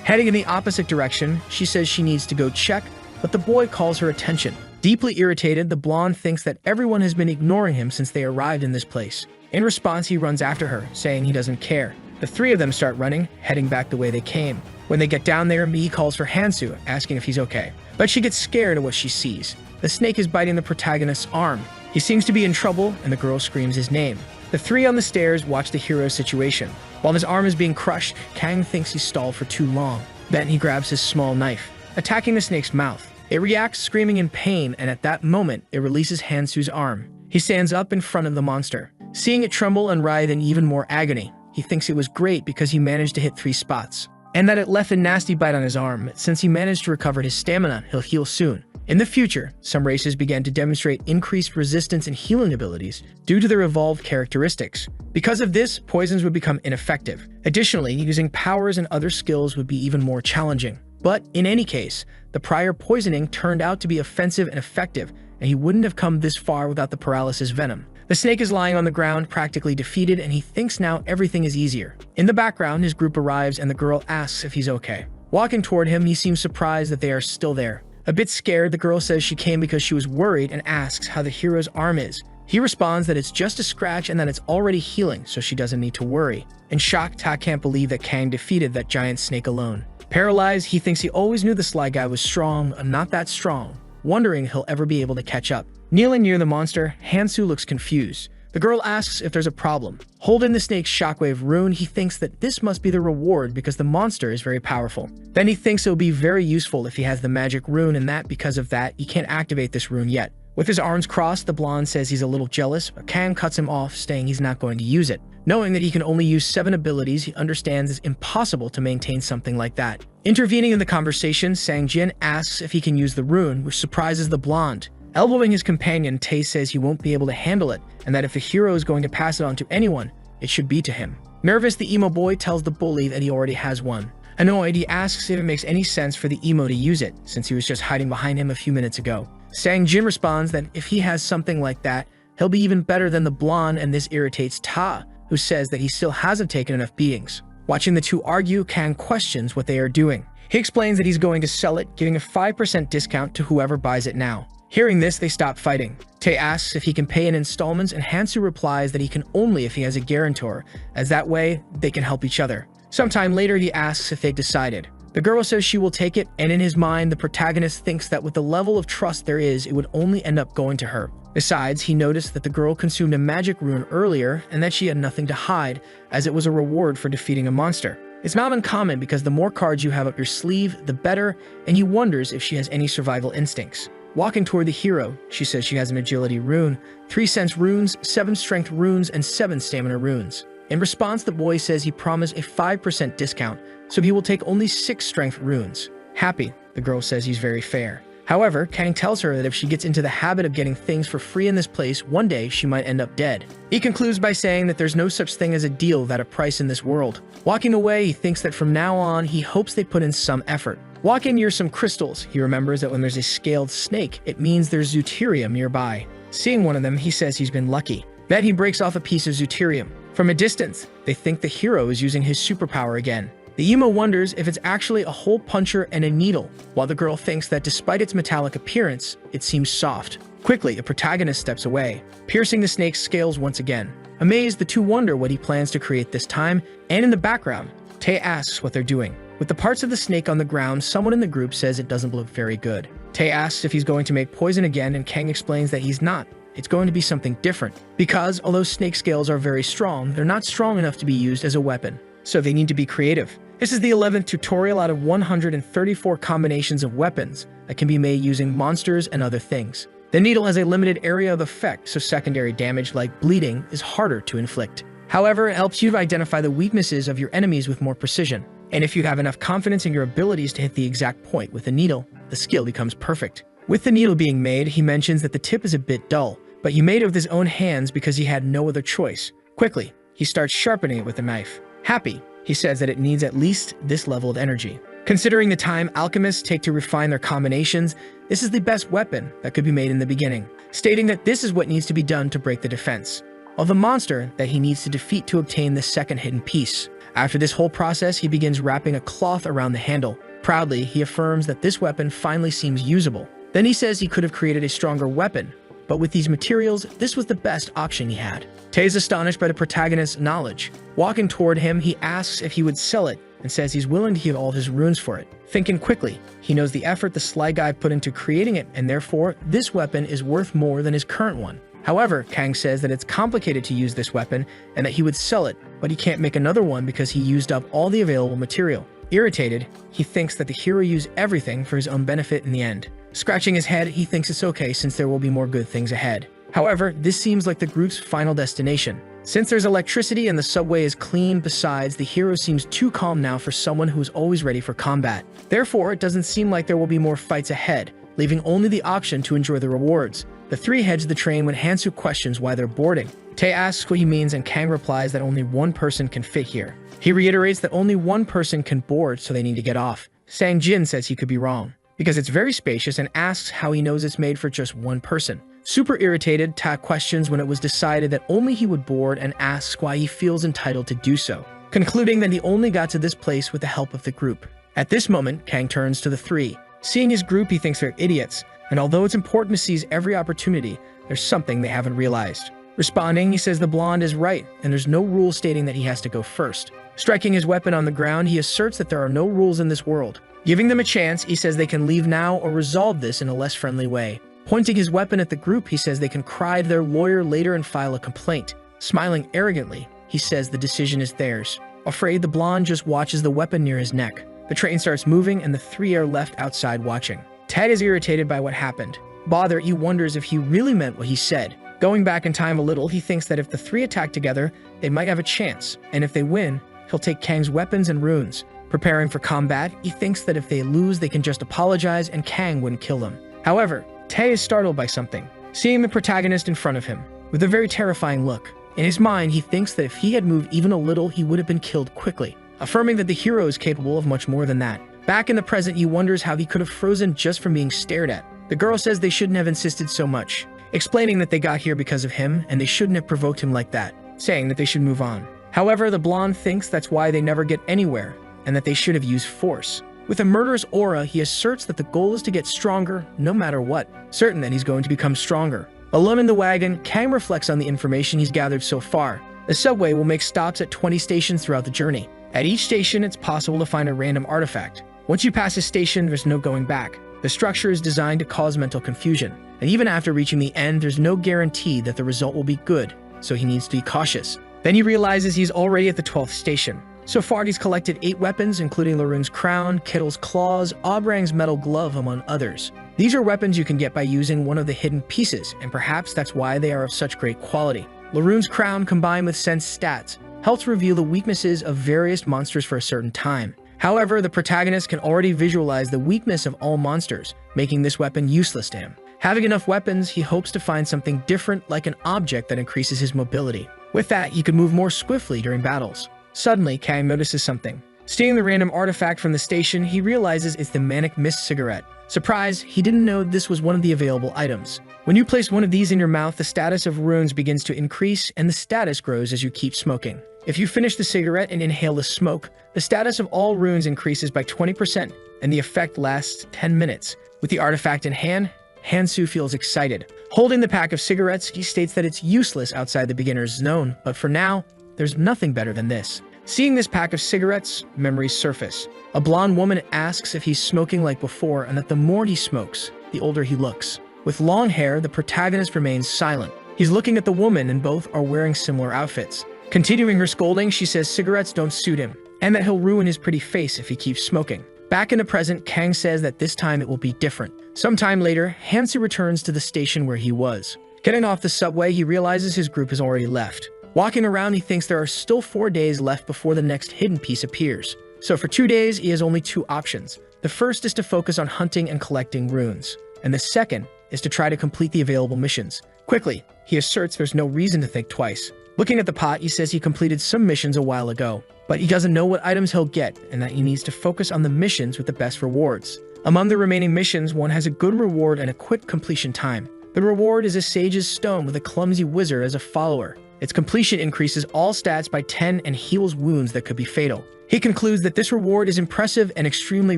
Heading in the opposite direction, she says she needs to go check, but the boy calls her attention. Deeply irritated, the blonde thinks that everyone has been ignoring him since they arrived in this place. In response, he runs after her, saying he doesn't care. The 3 of them start running, heading back the way they came. When they get down there, Mi calls for Hansu, asking if he's okay. But she gets scared at what she sees. The snake is biting the protagonist's arm. He seems to be in trouble, and the girl screams his name. The 3 on the stairs watch the hero's situation. While his arm is being crushed, Kang thinks he stalled for too long. Then he grabs his small knife, attacking the snake's mouth. It reacts, screaming in pain, and at that moment, it releases Hansu's arm. He stands up in front of the monster. Seeing it tremble and writhe in even more agony, he thinks it was great because he managed to hit 3 spots, and that it left a nasty bite on his arm. Since he managed to recover his stamina, he'll heal soon. In the future, some races began to demonstrate increased resistance and healing abilities due to their evolved characteristics. Because of this, poisons would become ineffective. Additionally, using powers and other skills would be even more challenging. But in any case, the prior poisoning turned out to be offensive and effective, and he wouldn't have come this far without the paralysis venom. The snake is lying on the ground, practically defeated, and he thinks now everything is easier. In the background, his group arrives and the girl asks if he's okay. Walking toward him, he seems surprised that they are still there. A bit scared, the girl says she came because she was worried and asks how the hero's arm is. He responds that it's just a scratch and that it's already healing, so she doesn't need to worry. In shock, Ta can't believe that Kang defeated that giant snake alone. Paralyzed, he thinks he always knew the Sly Guy was strong, and not that strong, wondering if he'll ever be able to catch up. Kneeling near the monster, Hansu looks confused. The girl asks if there's a problem. Holding the snake's shockwave rune, he thinks that this must be the reward because the monster is very powerful. Then he thinks it will be very useful if he has the magic rune, and that because of that, he can't activate this rune yet. With his arms crossed, the blonde says he's a little jealous, but Kang cuts him off, saying he's not going to use it. Knowing that he can only use 7 abilities, he understands it's impossible to maintain something like that. Intervening in the conversation, Sang-jin asks if he can use the rune, which surprises the blonde. Elbowing his companion, Tae says he won't be able to handle it, and that if the hero is going to pass it on to anyone, it should be to him. Nervous, the emo boy tells the bully that he already has one. Annoyed, he asks if it makes any sense for the emo to use it, since he was just hiding behind him a few minutes ago. Sang-jin responds that if he has something like that, he'll be even better than the blonde, and this irritates Ta, who says that he still hasn't taken enough beatings. Watching the 2 argue, Kang questions what they are doing. He explains that he's going to sell it, giving a 5% discount to whoever buys it now. Hearing this, they stop fighting. Tae asks if he can pay in installments, and Hansu replies that he can only if he has a guarantor, as that way, they can help each other. Sometime later, he asks if they've decided. The girl says she will take it, and in his mind, the protagonist thinks that with the level of trust there is, it would only end up going to her. Besides, he noticed that the girl consumed a magic rune earlier, and that she had nothing to hide, as it was a reward for defeating a monster. It's not uncommon because the more cards you have up your sleeve, the better, and he wonders if she has any survival instincts. Walking toward the hero, she says she has an agility rune, 3 sense runes, 7 strength runes, and 7 stamina runes. In response, the boy says he promised a 5% discount, so he will take only 6 strength runes. Happy, the girl says he's very fair. However, Kang tells her that if she gets into the habit of getting things for free in this place, one day she might end up dead. He concludes by saying that there's no such thing as a deal without a price in this world. Walking away, he thinks that from now on, he hopes they put in some effort. Walking near some crystals, he remembers that when there's a scaled snake, it means there's deuterium nearby. Seeing one of them, he says he's been lucky. Then he breaks off a piece of deuterium. From a distance, they think the hero is using his superpower again. The emo wonders if it's actually a hole puncher and a needle, while the girl thinks that despite its metallic appearance, it seems soft. Quickly, the protagonist steps away, piercing the snake's scales once again. Amazed, the two wonder what he plans to create this time, and in the background, Tae asks what they're doing. With the parts of the snake on the ground, someone in the group says it doesn't look very good. Tae asks if he's going to make poison again, and Kang explains that he's not. It's going to be something different, because although snake scales are very strong, they're not strong enough to be used as a weapon, so they need to be creative. This is the 11th tutorial out of 134 combinations of weapons that can be made using monsters and other things. The needle has a limited area of effect, so secondary damage like bleeding is harder to inflict. However, it helps you to identify the weaknesses of your enemies with more precision. And if you have enough confidence in your abilities to hit the exact point with the needle, the skill becomes perfect. With the needle being made, he mentions that the tip is a bit dull, but he made it with his own hands because he had no other choice. Quickly, he starts sharpening it with a knife. Happy, he says that it needs at least this level of energy. Considering the time alchemists take to refine their combinations, this is the best weapon that could be made in the beginning, stating that this is what needs to be done to break the defense of the monster that he needs to defeat to obtain the second hidden piece. After this whole process, he begins wrapping a cloth around the handle. Proudly, he affirms that this weapon finally seems usable. Then he says he could have created a stronger weapon, but with these materials, this was the best option he had. Tae is astonished by the protagonist's knowledge. Walking toward him, he asks if he would sell it and says he's willing to give all his runes for it. Thinking quickly, he knows the effort the sly guy put into creating it, and therefore, this weapon is worth more than his current one. However, Kang says that it's complicated to use this weapon and that he would sell it, but he can't make another one because he used up all the available material. Irritated, he thinks that the hero used everything for his own benefit in the end. Scratching his head, he thinks it's okay since there will be more good things ahead. However, this seems like the group's final destination. Since there's electricity and the subway is clean, besides, the hero seems too calm now for someone who's always ready for combat. Therefore, it doesn't seem like there will be more fights ahead, leaving only the option to enjoy the rewards. The three head to the train when Hansu questions why they're boarding. Tae asks what he means and Kang replies that only one person can fit here. He reiterates that only one person can board, so they need to get off. Sang Jin says he could be wrong, because it's very spacious, and asks how he knows it's made for just one person. Super irritated, Ta questions when it was decided that only he would board and asks why he feels entitled to do so, concluding that he only got to this place with the help of the group. At this moment, Kang turns to the three. Seeing his group, he thinks they're idiots, and although it's important to seize every opportunity, there's something they haven't realized. Responding, he says the blonde is right, and there's no rule stating that he has to go first. Striking his weapon on the ground, he asserts that there are no rules in this world. Giving them a chance, he says they can leave now or resolve this in a less friendly way. Pointing his weapon at the group, he says they can cry to their lawyer later and file a complaint. Smiling arrogantly, he says the decision is theirs. Afraid, the blonde just watches the weapon near his neck. The train starts moving and the three are left outside watching. Ted is irritated by what happened. Bothered, he wonders if he really meant what he said. Going back in time a little, he thinks that if the three attack together, they might have a chance, and if they win, he'll take Kang's weapons and runes. Preparing for combat, he thinks that if they lose, they can just apologize and Kang wouldn't kill them. However, Tae is startled by something, seeing the protagonist in front of him, with a very terrifying look. In his mind, he thinks that if he had moved even a little, he would have been killed quickly, affirming that the hero is capable of much more than that. Back in the present, he wonders how he could have frozen just from being stared at. The girl says they shouldn't have insisted so much, explaining that they got here because of him and they shouldn't have provoked him like that, saying that they should move on. However, the blonde thinks that's why they never get anywhere, and that they should have used force. With a murderous aura, he asserts that the goal is to get stronger no matter what, certain that he's going to become stronger. Alone in the wagon, Kang reflects on the information he's gathered so far. The subway will make stops at 20 stations throughout the journey. At each station, it's possible to find a random artifact. Once you pass a station, there's no going back. The structure is designed to cause mental confusion, and even after reaching the end, there's no guarantee that the result will be good, so he needs to be cautious. Then he realizes he's already at the 12th station. So far, he's collected 8 weapons, including Laroon's crown, Kittle's claws, Obrang's metal glove, among others. These are weapons you can get by using one of the hidden pieces, and perhaps that's why they are of such great quality. Laroon's crown, combined with Sense stats, helps reveal the weaknesses of various monsters for a certain time. However, the protagonist can already visualize the weakness of all monsters, making this weapon useless to him. Having enough weapons, he hopes to find something different, like an object that increases his mobility. With that, he can move more swiftly during battles. Suddenly, Kang notices something. Seeing the random artifact from the station, he realizes it's the Manic Mist cigarette. Surprised, he didn't know this was one of the available items. When you place one of these in your mouth, the status of runes begins to increase, and the status grows as you keep smoking. If you finish the cigarette and inhale the smoke, the status of all runes increases by 20%, and the effect lasts 10 minutes. With the artifact in hand, Hansu feels excited. Holding the pack of cigarettes, he states that it's useless outside the beginner's zone, but for now, there's nothing better than this. Seeing this pack of cigarettes, memories surface. A blonde woman asks if he's smoking like before and that the more he smokes, the older he looks. With long hair, the protagonist remains silent. He's looking at the woman and both are wearing similar outfits. Continuing her scolding, she says cigarettes don't suit him, and that he'll ruin his pretty face if he keeps smoking. Back in the present, Kang says that this time it will be different. Sometime later, Hansu returns to the station where he was. Getting off the subway, he realizes his group has already left. Walking around, he thinks there are still 4 days left before the next hidden piece appears. So for 2 days, he has only 2 options. The first is to focus on hunting and collecting runes, and the second is to try to complete the available missions. Quickly, he asserts there's no reason to think twice. Looking at the pot, he says he completed some missions a while ago, but he doesn't know what items he'll get and that he needs to focus on the missions with the best rewards. Among the remaining missions, one has a good reward and a quick completion time. The reward is a sage's stone with a clumsy wizard as a follower. Its completion increases all stats by 10 and heals wounds that could be fatal. He concludes that this reward is impressive and extremely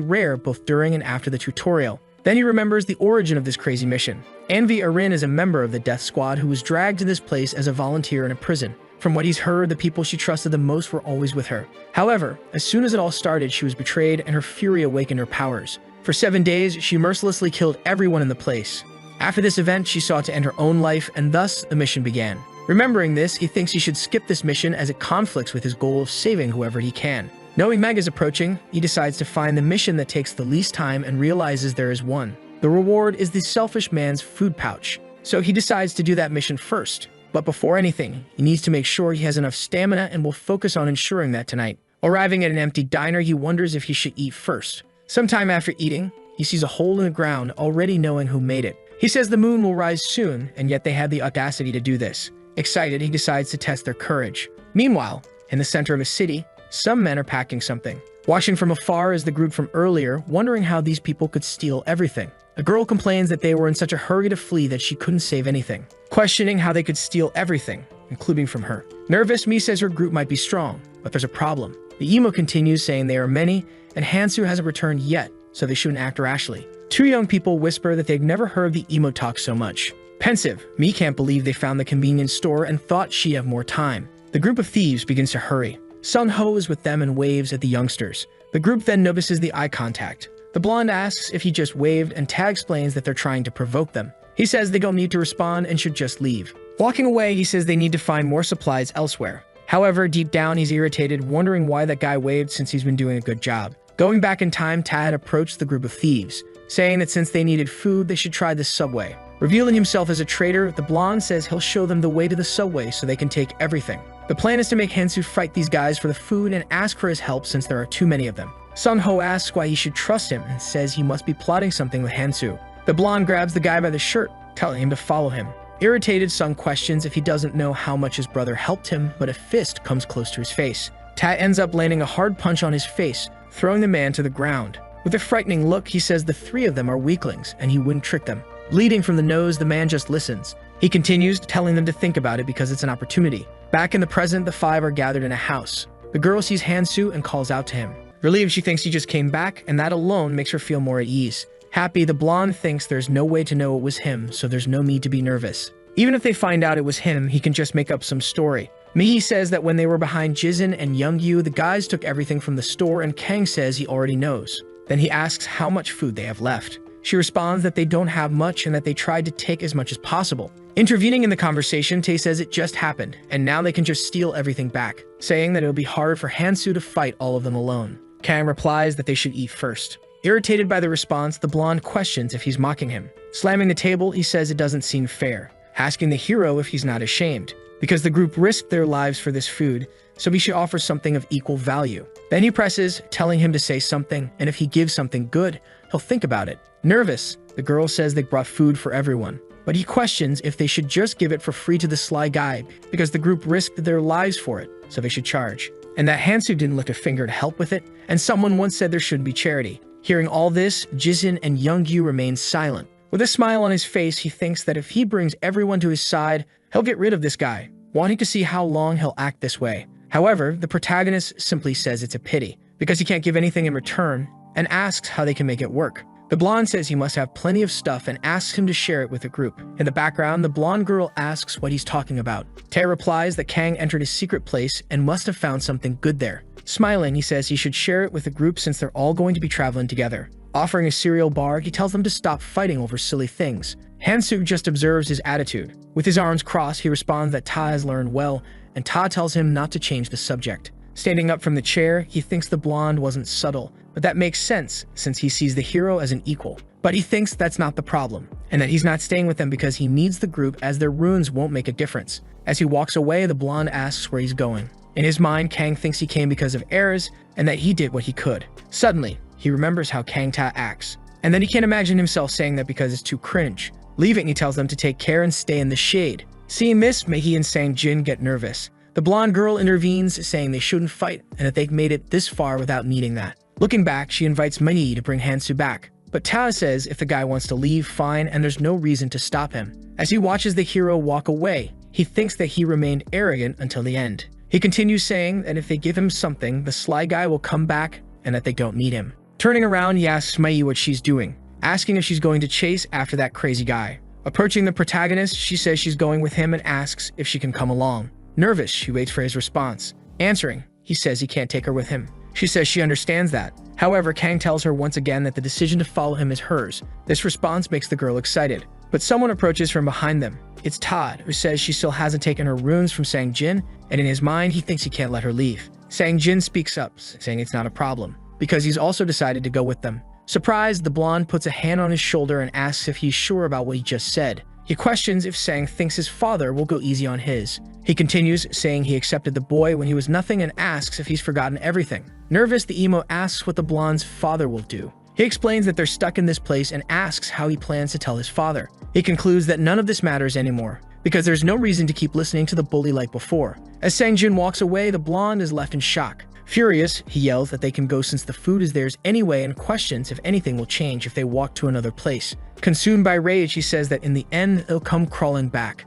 rare both during and after the tutorial. Then he remembers the origin of this crazy mission. Anvi Arin is a member of the Death Squad who was dragged to this place as a volunteer in a prison. From what he's heard, the people she trusted the most were always with her. However, as soon as it all started, she was betrayed and her fury awakened her powers. For 7 days, she mercilessly killed everyone in the place. After this event, she sought to end her own life, and thus the mission began. Remembering this, he thinks he should skip this mission as it conflicts with his goal of saving whoever he can. Knowing Meg is approaching, he decides to find the mission that takes the least time and realizes there is one. The reward is the selfish man's food pouch. So he decides to do that mission first. But before anything, he needs to make sure he has enough stamina and will focus on ensuring that tonight. Arriving at an empty diner, he wonders if he should eat first. Sometime after eating, he sees a hole in the ground, already knowing who made it. He says the moon will rise soon, and yet they had the audacity to do this. Excited, he decides to test their courage. Meanwhile, in the center of a city, some men are packing something. Watching from afar is the group from earlier, wondering how these people could steal everything. A girl complains that they were in such a hurry to flee that she couldn't save anything, questioning how they could steal everything, including from her. Nervous, Mi says her group might be strong, but there's a problem. The emo continues saying they are many, and Hansu hasn't returned yet, so they shouldn't act rashly. 2 young people whisper that they've never heard the emo talk so much. Pensive, Mi can't believe they found the convenience store and thought she'd have more time. The group of thieves begins to hurry. Sun Ho is with them and waves at the youngsters. The group then notices the eye contact. The blonde asks if he just waved, and Ta explains that they're trying to provoke them. He says they don't need to respond and should just leave. Walking away, he says they need to find more supplies elsewhere. However, deep down, he's irritated, wondering why that guy waved since he's been doing a good job. Going back in time, Ta had approached the group of thieves, saying that since they needed food, they should try the subway. Revealing himself as a traitor, the blonde says he'll show them the way to the subway so they can take everything. The plan is to make Hansu fight these guys for the food and ask for his help since there are too many of them. Sun Ho asks why he should trust him and says he must be plotting something with Hansu. The blonde grabs the guy by the shirt, telling him to follow him. Irritated, Sun questions if he doesn't know how much his brother helped him, but a fist comes close to his face. Ta ends up landing a hard punch on his face, throwing the man to the ground. With a frightening look, he says the 3 of them are weaklings and he wouldn't trick them. Bleeding from the nose, the man just listens. He continues, telling them to think about it because it's an opportunity. Back in the present, the 5 are gathered in a house. The girl sees Hansu and calls out to him. Relieved, she thinks he just came back, and that alone makes her feel more at ease. Happy, the blonde thinks there's no way to know it was him, so there's no need to be nervous. Even if they find out it was him, he can just make up some story. Mihi says that when they were behind Jizin and Youngyu, the guys took everything from the store, and Kang says he already knows. Then he asks how much food they have left. She responds that they don't have much and that they tried to take as much as possible. Intervening in the conversation, Tae says it just happened, and now they can just steal everything back, saying that it'll be hard for Hansu to fight all of them alone. Kang replies that they should eat first. Irritated by the response, the blonde questions if he's mocking him. Slamming the table, he says it doesn't seem fair, asking the hero if he's not ashamed, because the group risked their lives for this food, so he should offer something of equal value. Then he presses, telling him to say something, and if he gives something good, he'll think about it. Nervous, the girl says they brought food for everyone, but he questions if they should just give it for free to the sly guy because the group risked their lives for it, so they should charge. And that Hansu didn't lift a finger to help with it, and someone once said there shouldn't be charity. Hearing all this, Jizin and Youngyu remain silent. With a smile on his face, he thinks that if he brings everyone to his side, he'll get rid of this guy, wanting to see how long he'll act this way. However, the protagonist simply says it's a pity, because he can't give anything in return, and asks how they can make it work. The blonde says he must have plenty of stuff and asks him to share it with the group. In the background, the blonde girl asks what he's talking about. Tae replies that Kang entered his secret place and must have found something good there. Smiling, he says he should share it with the group since they're all going to be traveling together. Offering a cereal bar, he tells them to stop fighting over silly things. Hansu just observes his attitude. With his arms crossed, he responds that Ta has learned well, and Ta tells him not to change the subject. Standing up from the chair, he thinks the blonde wasn't subtle, but that makes sense since he sees the hero as an equal. But he thinks that's not the problem, and that he's not staying with them because he needs the group as their runes won't make a difference. As he walks away, the blonde asks where he's going. In his mind, Kang thinks he came because of errors and that he did what he could. Suddenly, he remembers how Kang Ta acts, and then he can't imagine himself saying that because it's too cringe. Leaving, he tells them to take care and stay in the shade. Seeing this, Mei and Sang Jin get nervous. The blonde girl intervenes, saying they shouldn't fight and that they've made it this far without needing that. Looking back, she invites Mei to bring Hansu back, but Ta says if the guy wants to leave, fine, and there's no reason to stop him. As he watches the hero walk away, he thinks that he remained arrogant until the end. He continues saying that if they give him something, the sly guy will come back and that they don't need him. Turning around, he asks Mei what she's doing, asking if she's going to chase after that crazy guy. Approaching the protagonist, she says she's going with him and asks if she can come along. Nervous, she waits for his response. Answering, he says he can't take her with him. She says she understands that. However, Kang tells her once again that the decision to follow him is hers. This response makes the girl excited, but someone approaches from behind them. It's Todd, who says she still hasn't taken her runes from Sang Jin, and in his mind, he thinks he can't let her leave. Sang Jin speaks up, saying it's not a problem, because he's also decided to go with them. Surprised, the blonde puts a hand on his shoulder and asks if he's sure about what he just said. He questions if Sang thinks his father will go easy on his. He continues, saying he accepted the boy when he was nothing and asks if he's forgotten everything. Nervous, the emo asks what the blonde's father will do. He explains that they're stuck in this place and asks how he plans to tell his father. He concludes that none of this matters anymore, because there's no reason to keep listening to the bully like before. As Sang Jin walks away, the blonde is left in shock. Furious, he yells that they can go since the food is theirs anyway and questions if anything will change if they walk to another place. Consumed by rage, he says that in the end, they'll come crawling back.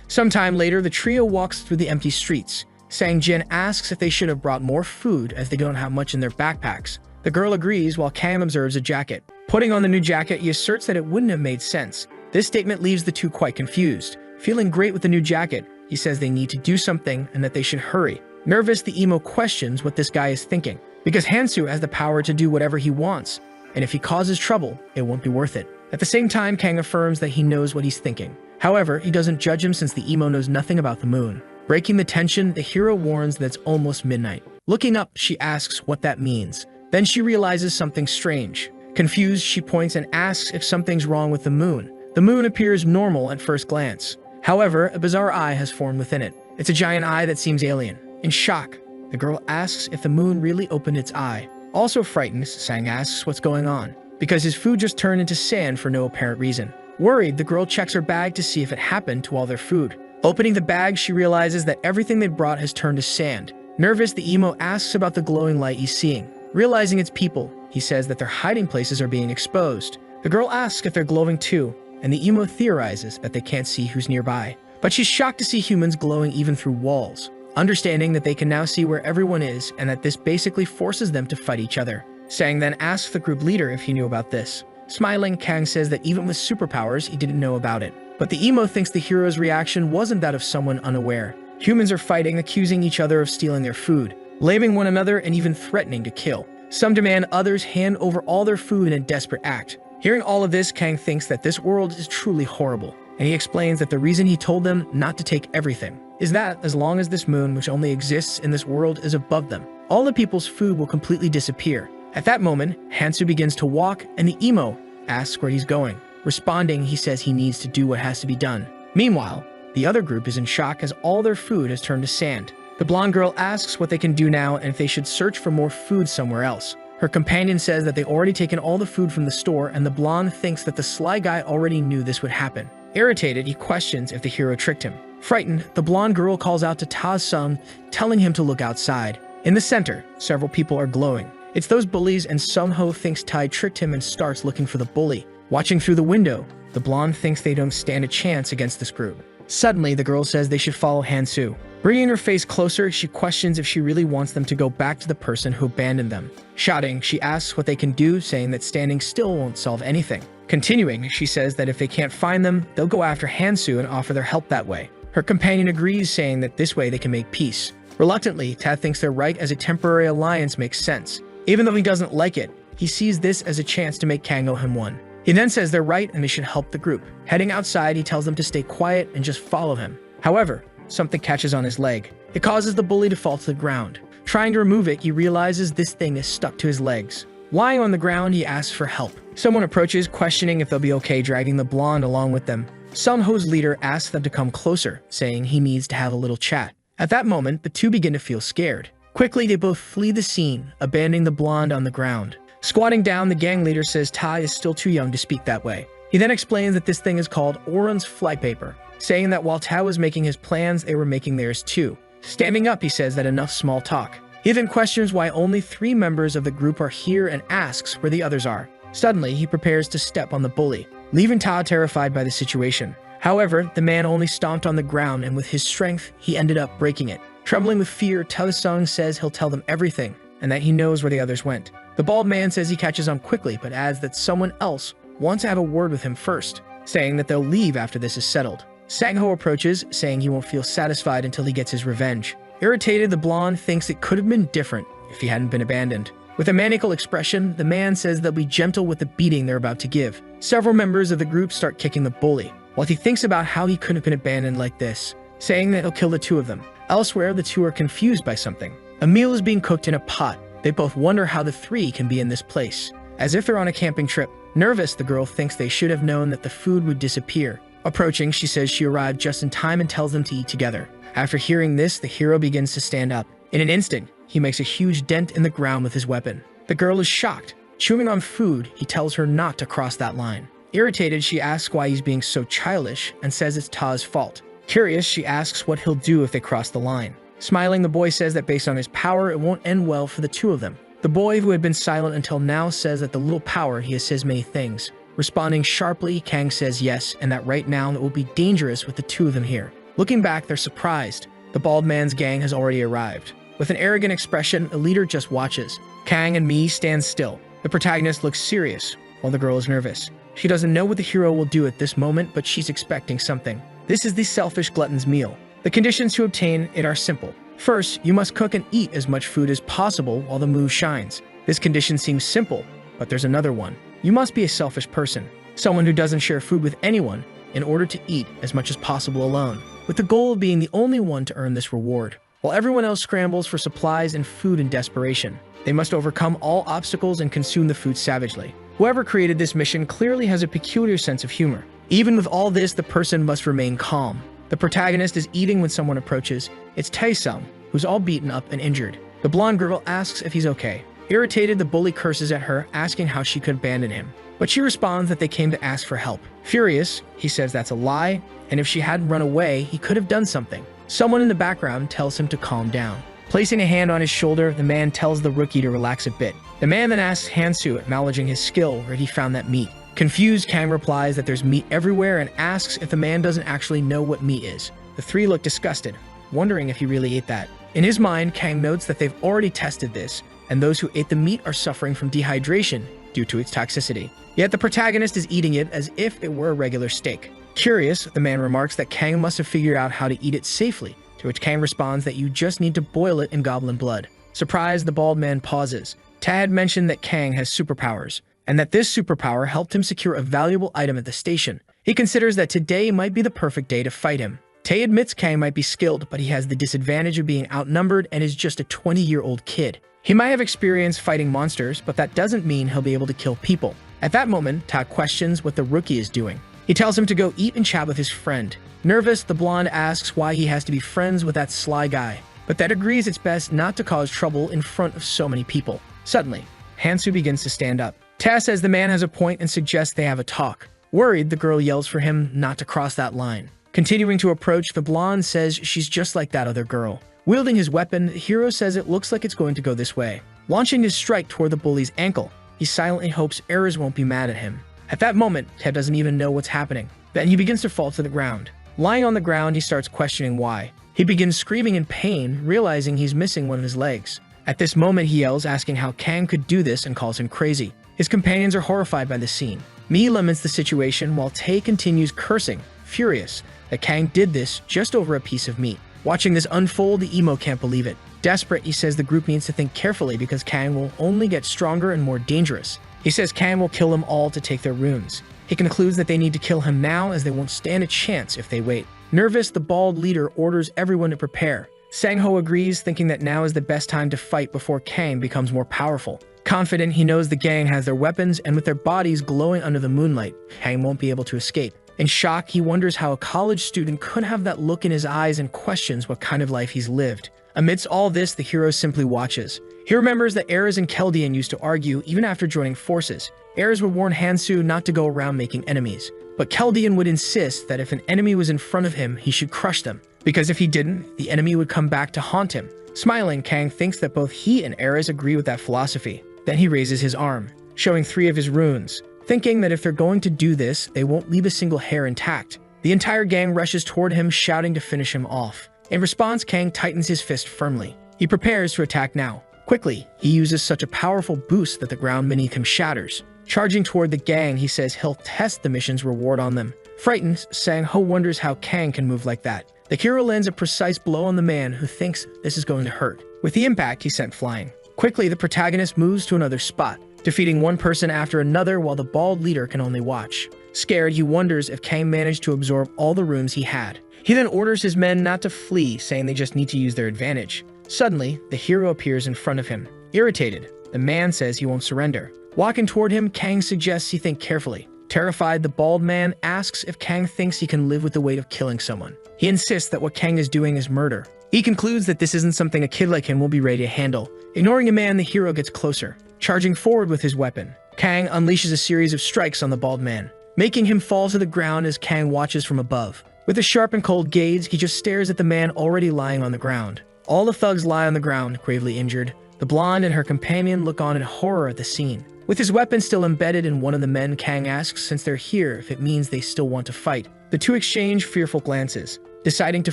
Sometime later, the trio walks through the empty streets. Sang Jin asks if they should have brought more food as they don't have much in their backpacks. The girl agrees while Kang observes a jacket. Putting on the new jacket, he asserts that it wouldn't have made sense. This statement leaves the two quite confused. Feeling great with the new jacket, he says they need to do something and that they should hurry. Nervous, the emo questions what this guy is thinking, because Hansu has the power to do whatever he wants, and if he causes trouble, it won't be worth it. At the same time, Kang affirms that he knows what he's thinking. However, he doesn't judge him since the emo knows nothing about the moon. Breaking the tension, the hero warns that it's almost midnight. Looking up, she asks what that means. Then she realizes something strange. Confused, she points and asks if something's wrong with the moon. The moon appears normal at first glance. However, a bizarre eye has formed within it. It's a giant eye that seems alien. In shock, the girl asks if the moon really opened its eye. Also frightened, Sang asks what's going on, because his food just turned into sand for no apparent reason. Worried, the girl checks her bag to see if it happened to all their food. Opening the bag, she realizes that everything they'd brought has turned to sand. Nervous, the emo asks about the glowing light he's seeing. Realizing it's people, he says that their hiding places are being exposed. The girl asks if they're glowing too, and the emo theorizes that they can't see who's nearby. But she's shocked to see humans glowing even through walls. Understanding that they can now see where everyone is and that this basically forces them to fight each other. Sang then asks the group leader if he knew about this. Smiling, Kang says that even with superpowers, he didn't know about it. But the emo thinks the hero's reaction wasn't that of someone unaware. Humans are fighting, accusing each other of stealing their food, blaming one another, and even threatening to kill. Some demand others hand over all their food in a desperate act. Hearing all of this, Kang thinks that this world is truly horrible, and he explains that the reason he told them not to take everything is that as long as this moon, which only exists in this world, is above them, all the people's food will completely disappear. At that moment, Hansu begins to walk, and the emo asks where he's going. Responding, he says he needs to do what has to be done. Meanwhile, the other group is in shock as all their food has turned to sand. The blonde girl asks what they can do now and if they should search for more food somewhere else. Her companion says that they already taken all the food from the store, and the blonde thinks that the sly guy already knew this would happen. Irritated, he questions if the hero tricked him. Frightened, the blonde girl calls out to Ta's son, telling him to look outside. In the center, several people are glowing. It's those bullies, and Sungho thinks Tai tricked him and starts looking for the bully. Watching through the window, the blonde thinks they don't stand a chance against this group. Suddenly, the girl says they should follow Hansu. Bringing her face closer, she questions if she really wants them to go back to the person who abandoned them. Shouting, she asks what they can do, saying that standing still won't solve anything. Continuing, she says that if they can't find them, they'll go after Hansu and offer their help that way. Her companion agrees, saying that this way they can make peace. Reluctantly, Tad thinks they're right, as a temporary alliance makes sense. Even though he doesn't like it, he sees this as a chance to make Kang owe him one. He then says they're right and they should help the group. Heading outside, he tells them to stay quiet and just follow him. However, something catches on his leg. It causes the bully to fall to the ground. Trying to remove it, he realizes this thing is stuck to his legs. Lying on the ground, he asks for help. Someone approaches, questioning if they'll be okay dragging the blonde along with them. Sunho's leader asks them to come closer, saying he needs to have a little chat. At that moment, the two begin to feel scared. Quickly, they both flee the scene, abandoning the blonde on the ground. Squatting down, the gang leader says Tai is still too young to speak that way. He then explains that this thing is called Oren's flypaper, saying that while Tao was making his plans, they were making theirs too. Standing up, he says that enough small talk. He then questions why only 3 members of the group are here and asks where the others are. Suddenly, he prepares to step on the bully, leaving Tao terrified by the situation. However, the man only stomped on the ground, and with his strength, he ended up breaking it. Trembling with fear, Tao Sung says he'll tell them everything, and that he knows where the others went. The bald man says he catches on quickly, but adds that someone else wants to have a word with him first, saying that they'll leave after this is settled. Sangho approaches, saying he won't feel satisfied until he gets his revenge. Irritated, the blonde thinks it could have been different if he hadn't been abandoned. With a maniacal expression, the man says they'll be gentle with the beating they're about to give. Several members of the group start kicking the bully, while he thinks about how he couldn't have been abandoned like this, saying that he'll kill the 2 of them. Elsewhere, the 2 are confused by something. A meal is being cooked in a pot. They both wonder how the 3 can be in this place, as if they're on a camping trip. Nervous, the girl thinks they should have known that the food would disappear. Approaching, she says she arrived just in time and tells them to eat together. After hearing this, the hero begins to stand up. In an instant, he makes a huge dent in the ground with his weapon. The girl is shocked. Chewing on food, he tells her not to cross that line. Irritated, she asks why he's being so childish and says it's Ta's fault. Curious, she asks what he'll do if they cross the line. Smiling, the boy says that based on his power, it won't end well for the 2 of them. The boy, who had been silent until now, says that the little power he has says many things. Responding sharply, Kang says yes, and that right now it will be dangerous with the 2 of them here. Looking back, they're surprised. The bald man's gang has already arrived. With an arrogant expression, the leader just watches. Kang and Mi stand still. The protagonist looks serious, while the girl is nervous. She doesn't know what the hero will do at this moment, but she's expecting something. This is the selfish glutton's meal. The conditions to obtain it are simple. First, you must cook and eat as much food as possible while the moon shines. This condition seems simple, but there's another one. You must be a selfish person, someone who doesn't share food with anyone in order to eat as much as possible alone, with the goal of being the only one to earn this reward. While everyone else scrambles for supplies and food in desperation, they must overcome all obstacles and consume the food savagely. Whoever created this mission clearly has a peculiar sense of humor. Even with all this, the person must remain calm. The protagonist is eating when someone approaches. It's Taesung, who's all beaten up and injured. The blonde girl asks if he's okay. Irritated, the bully curses at her, asking how she could abandon him. But she responds that they came to ask for help. Furious, he says that's a lie, and if she hadn't run away, he could have done something. Someone in the background tells him to calm down. Placing a hand on his shoulder, the man tells the rookie to relax a bit. The man then asks Hansu, acknowledging his skill, where he found that meat. Confused, Kang replies that there's meat everywhere and asks if the man doesn't actually know what meat is. The 3 look disgusted, wondering if he really ate that. In his mind, Kang notes that they've already tested this, and those who ate the meat are suffering from dehydration due to its toxicity. Yet the protagonist is eating it as if it were a regular steak. Curious, the man remarks that Kang must have figured out how to eat it safely, to which Kang responds that you just need to boil it in goblin blood. Surprised, the bald man pauses. Tad mentioned that Kang has superpowers, and that this superpower helped him secure a valuable item at the station. He considers that today might be the perfect day to fight him. Tae admits Kang might be skilled, but he has the disadvantage of being outnumbered and is just a 20-year-old kid. He might have experience fighting monsters, but that doesn't mean he'll be able to kill people. At that moment, Ta questions what the rookie is doing. He tells him to go eat and chat with his friend. Nervous, the blonde asks why he has to be friends with that sly guy, but that agrees it's best not to cause trouble in front of so many people. Suddenly, Hansu begins to stand up. Ta says the man has a point and suggests they have a talk. Worried, the girl yells for him not to cross that line. Continuing to approach, the blonde says she's just like that other girl. Wielding his weapon, the hero says it looks like it's going to go this way. Launching his strike toward the bully's ankle, he silently hopes Erez won't be mad at him. At that moment, Ted doesn't even know what's happening. Then he begins to fall to the ground. Lying on the ground, he starts questioning why. He begins screaming in pain, realizing he's missing one of his legs. At this moment, he yells, asking how Kang could do this and calls him crazy. His companions are horrified by the scene. Mi laments the situation while Tae continues cursing, furious that Kang did this just over a piece of meat. Watching this unfold, the emo can't believe it. Desperate, he says the group needs to think carefully because Kang will only get stronger and more dangerous. He says Kang will kill them all to take their runes. He concludes that they need to kill him now as they won't stand a chance if they wait. Nervous, the bald leader orders everyone to prepare. Sang-ho agrees, thinking that now is the best time to fight before Kang becomes more powerful. Confident, he knows the gang has their weapons, and with their bodies glowing under the moonlight, Kang won't be able to escape. In shock, he wonders how a college student could have that look in his eyes and questions what kind of life he's lived. Amidst all this, the hero simply watches. He remembers that Ares and Keldian used to argue even after joining forces. Ares would warn Hansu not to go around making enemies, but Keldian would insist that if an enemy was in front of him, he should crush them, because if he didn't, the enemy would come back to haunt him. Smiling, Kang thinks that both he and Ares agree with that philosophy. Then he raises his arm, showing 3 of his runes, thinking that if they're going to do this, they won't leave a single hair intact. The entire gang rushes toward him, shouting to finish him off. In response, Kang tightens his fist firmly. He prepares to attack now. Quickly, he uses such a powerful boost that the ground beneath him shatters. Charging toward the gang, he says he'll test the mission's reward on them. Frightened, Sang-ho wonders how Kang can move like that. The hero lands a precise blow on the man who thinks this is going to hurt. With the impact, he's sent flying. Quickly, the protagonist moves to another spot, defeating one person after another while the bald leader can only watch. Scared, he wonders if Kang managed to absorb all the runes he had. He then orders his men not to flee, saying they just need to use their advantage. Suddenly, the hero appears in front of him. Irritated, the man says he won't surrender. Walking toward him, Kang suggests he think carefully. Terrified, the bald man asks if Kang thinks he can live with the weight of killing someone. He insists that what Kang is doing is murder. He concludes that this isn't something a kid like him will be ready to handle. Ignoring the man, the hero gets closer. Charging forward with his weapon, Kang unleashes a series of strikes on the bald man, making him fall to the ground as Kang watches from above. With a sharp and cold gaze, he just stares at the man already lying on the ground. All the thugs lie on the ground, gravely injured. The blonde and her companion look on in horror at the scene. With his weapon still embedded in one of the men, Kang asks since they're here if it means they still want to fight. The two exchange fearful glances, deciding to